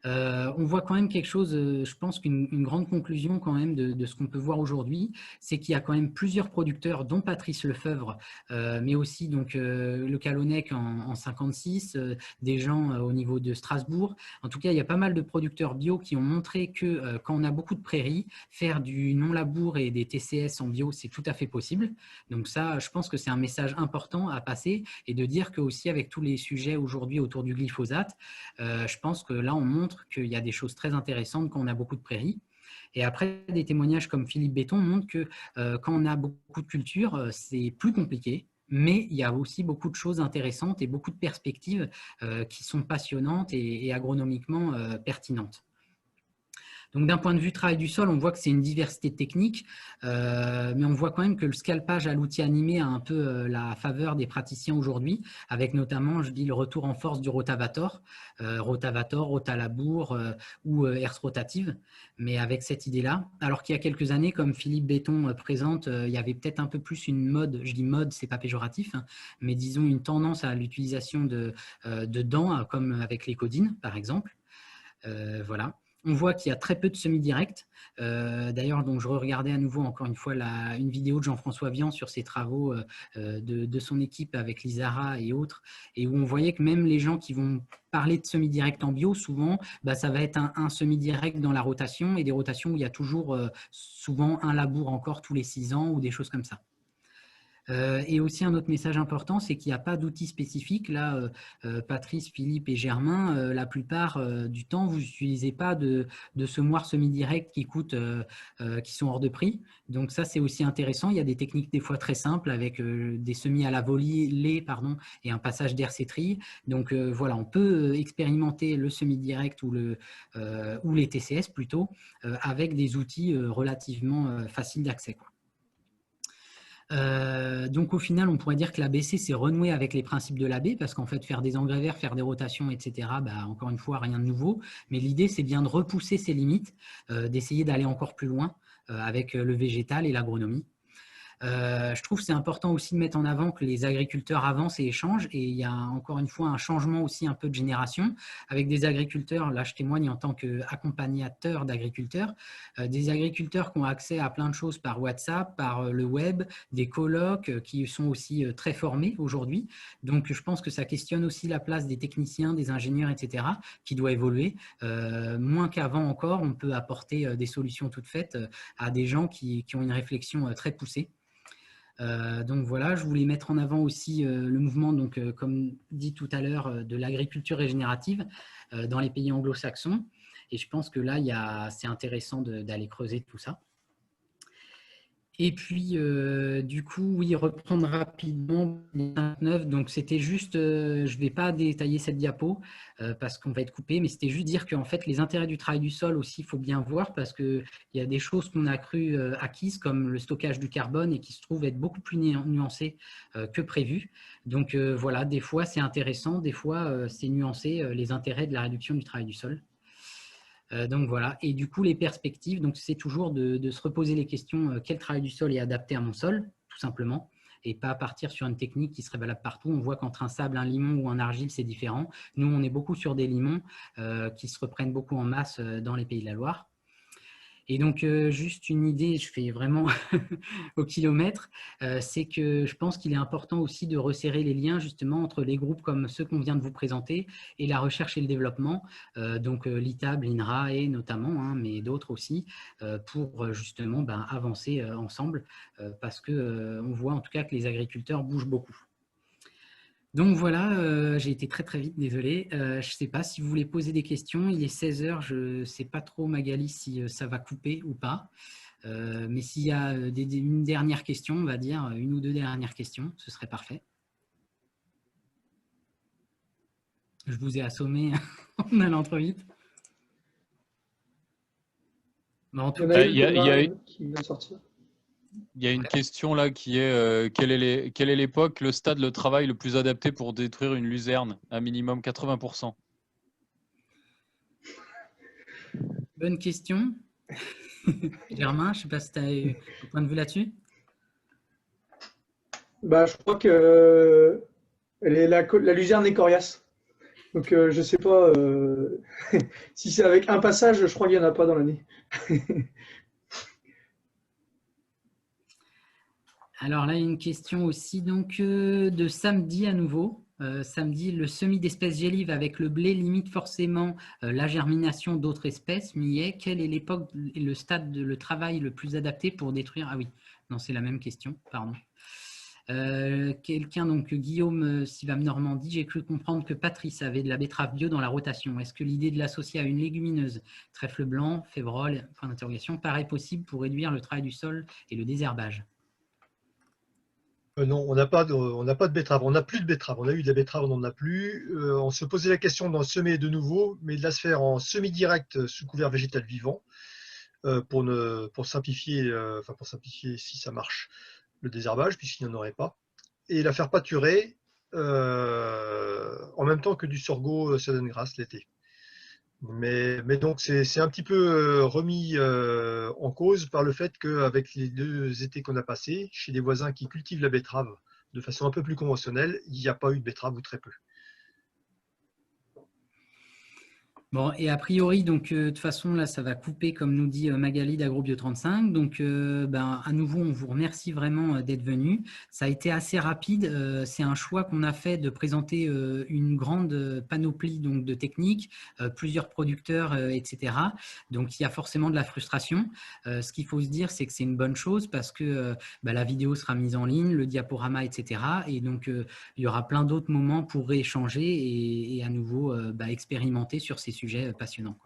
On voit quand même quelque chose, je pense qu'une grande conclusion quand même de ce qu'on peut voir aujourd'hui, c'est qu'il y a quand même plusieurs producteurs, dont Patrice Lefeuvre, mais aussi donc, le Calonnec en 56, des gens au niveau de Strasbourg. En tout cas, il y a pas mal de producteurs bio qui ont montré que quand on a beaucoup de prairies, faire du non-labour et des TCS en bio, c'est tout à fait possible. Donc ça, je pense que c'est un message important à passer et de dire que aussi avec tous les sujets aujourd'hui autour du glyphosate, je pense que là, on montre qu'il y a des choses très intéressantes quand on a beaucoup de prairies. Et après, des témoignages comme Philippe Béton montrent que quand on a beaucoup de cultures, c'est plus compliqué, mais il y a aussi beaucoup de choses intéressantes et beaucoup de perspectives qui sont passionnantes et agronomiquement pertinentes. Donc, d'un point de vue travail du sol, on voit que c'est une diversité de techniques, mais on voit quand même que le scalpage à l'outil animé a un peu la faveur des praticiens aujourd'hui, avec notamment, je dis, le retour en force du rotavator, rotalabour ou herse rotative, mais avec cette idée-là. Alors qu'il y a quelques années, comme Philippe Béton présente, il y avait peut-être un peu plus une mode, je dis mode, c'est pas péjoratif, hein, mais disons une tendance à l'utilisation de dents, comme avec les codines, par exemple. Voilà. On voit qu'il y a très peu de semi-directs. D'ailleurs, donc, je regardais à nouveau, encore une fois, une vidéo de Jean-François Vian sur ses travaux de son équipe avec l'ISARA et autres, et où on voyait que même les gens qui vont parler de semi-direct en bio, souvent, bah, ça va être un semi-direct dans la rotation et des rotations où il y a toujours souvent un labour encore tous les 6 ans ou des choses comme ça. Et aussi un autre message important, c'est qu'il n'y a pas d'outils spécifiques. Là, Patrice, Philippe et Germain, la plupart du temps, vous n'utilisez pas de semoirs semi-directs qui sont hors de prix. Donc ça, c'est aussi intéressant. Il y a des techniques des fois très simples avec des semis à la volée et un passage d'hersétrie. Donc voilà, on peut expérimenter le semi-direct ou les TCS plutôt avec des outils relativement faciles d'accès, quoi. Donc au final, on pourrait dire que l'ABC s'est renoué avec les principes de l'AB parce qu'en fait, faire des engrais verts, faire des rotations, etc., bah, encore une fois, rien de nouveau. Mais l'idée, c'est bien de repousser ses limites, d'essayer d'aller encore plus loin avec le végétal et l'agronomie. Je trouve que c'est important aussi de mettre en avant que les agriculteurs avancent et échangent, et il y a encore une fois un changement aussi un peu de génération avec des agriculteurs, là je témoigne en tant qu'accompagnateur d'agriculteurs, des agriculteurs qui ont accès à plein de choses par WhatsApp, par le web, des colloques qui sont aussi très formés aujourd'hui. Donc je pense que ça questionne aussi la place des techniciens, des ingénieurs, etc., qui doit évoluer. Moins qu'avant encore, on peut apporter des solutions toutes faites à des gens qui ont une réflexion très poussée. Donc voilà, je voulais mettre en avant aussi le mouvement, donc, comme dit tout à l'heure, de l'agriculture régénérative dans les pays anglo-saxons. Et je pense que là, c'est intéressant d'aller creuser tout ça. Et puis, du coup, oui, reprendre rapidement les 5-9. Donc, c'était juste, je ne vais pas détailler cette diapo parce qu'on va être coupé, mais c'était juste dire qu'en fait, les intérêts du travail du sol aussi, il faut bien voir parce qu'il y a des choses qu'on a cru acquises comme le stockage du carbone et qui se trouvent être beaucoup plus nuancées que prévu. Donc, voilà, des fois, c'est intéressant, des fois, c'est nuancé les intérêts de la réduction du travail du sol. Donc voilà, et du coup les perspectives, donc c'est toujours de se reposer les questions, quel travail du sol est adapté à mon sol, tout simplement, et pas partir sur une technique qui serait valable partout. On voit qu'entre un sable, un limon ou un argile, c'est différent. Nous, on est beaucoup sur des limons qui se reprennent beaucoup en masse dans les Pays de la Loire. Et donc, juste une idée, je fais vraiment au kilomètre, c'est que je pense qu'il est important aussi de resserrer les liens justement entre les groupes comme ceux qu'on vient de vous présenter et la recherche et le développement, donc l'ITAB, l'INRA et notamment, hein, mais d'autres aussi, pour justement avancer ensemble parce qu'on voit en tout cas que les agriculteurs bougent beaucoup. Donc voilà, j'ai été très vite, désolé. Je ne sais pas si vous voulez poser des questions. Il est 16 h, je ne sais pas trop, Magali, si ça va couper ou pas. Mais s'il y a une dernière question, on va dire, une ou deux dernières questions, ce serait parfait. Je vous ai assommé en allant trop vite. Bon, en tout cas, il y a qui vient de sortir. Il y a une question là qui est quelle est l'époque, le stade, le travail le plus adapté pour détruire une luzerne, à minimum 80%? Bonne question. Germain, je ne sais pas si tu as un point de vue là-dessus. Je crois que la luzerne est coriace. Donc je ne sais pas si c'est avec un passage, je crois qu'il n'y en a pas dans l'année. Alors là, une question aussi donc, de samedi à nouveau. Samedi, le semis d'espèces gélives avec le blé limite forcément la germination d'autres espèces. Millet, quelle est l'époque et le stade le travail le plus adapté pour détruire? Ah oui, non, c'est la même question, pardon. Quelqu'un, donc Guillaume Sivam Normandie, j'ai cru comprendre que Patrice avait de la betterave bio dans la rotation. Est-ce que l'idée de l'associer à une légumineuse, trèfle blanc, févrole, point d'interrogation, paraît possible pour réduire le travail du sol et le désherbage? Non, on n'a pas de betterave. On n'a plus de betterave. On a eu de la betterave, on n'en a plus. On se posait la question d'en semer de nouveau, mais de la se faire en semi-direct sous couvert végétal vivant pour simplifier, pour simplifier si ça marche, le désherbage, puisqu'il n'y en aurait pas. Et la faire pâturer en même temps que du sorgho Southern Grass l'été. Mais donc c'est un petit peu remis en cause par le fait qu'avec les 2 étés qu'on a passés, chez des voisins qui cultivent la betterave de façon un peu plus conventionnelle, il n'y a pas eu de betterave ou très peu. Bon, et a priori, donc de toute façon, là, ça va couper, comme nous dit Magali d'AgroBio 35. Donc, à nouveau, on vous remercie vraiment d'être venu. Ça a été assez rapide. C'est un choix qu'on a fait de présenter une grande panoplie donc, de techniques, plusieurs producteurs, etc. Donc, il y a forcément de la frustration. Ce qu'il faut se dire, c'est que c'est une bonne chose parce que la vidéo sera mise en ligne, le diaporama, etc. Et donc, il y aura plein d'autres moments pour rééchanger et à nouveau expérimenter sur ces sujets passionnants.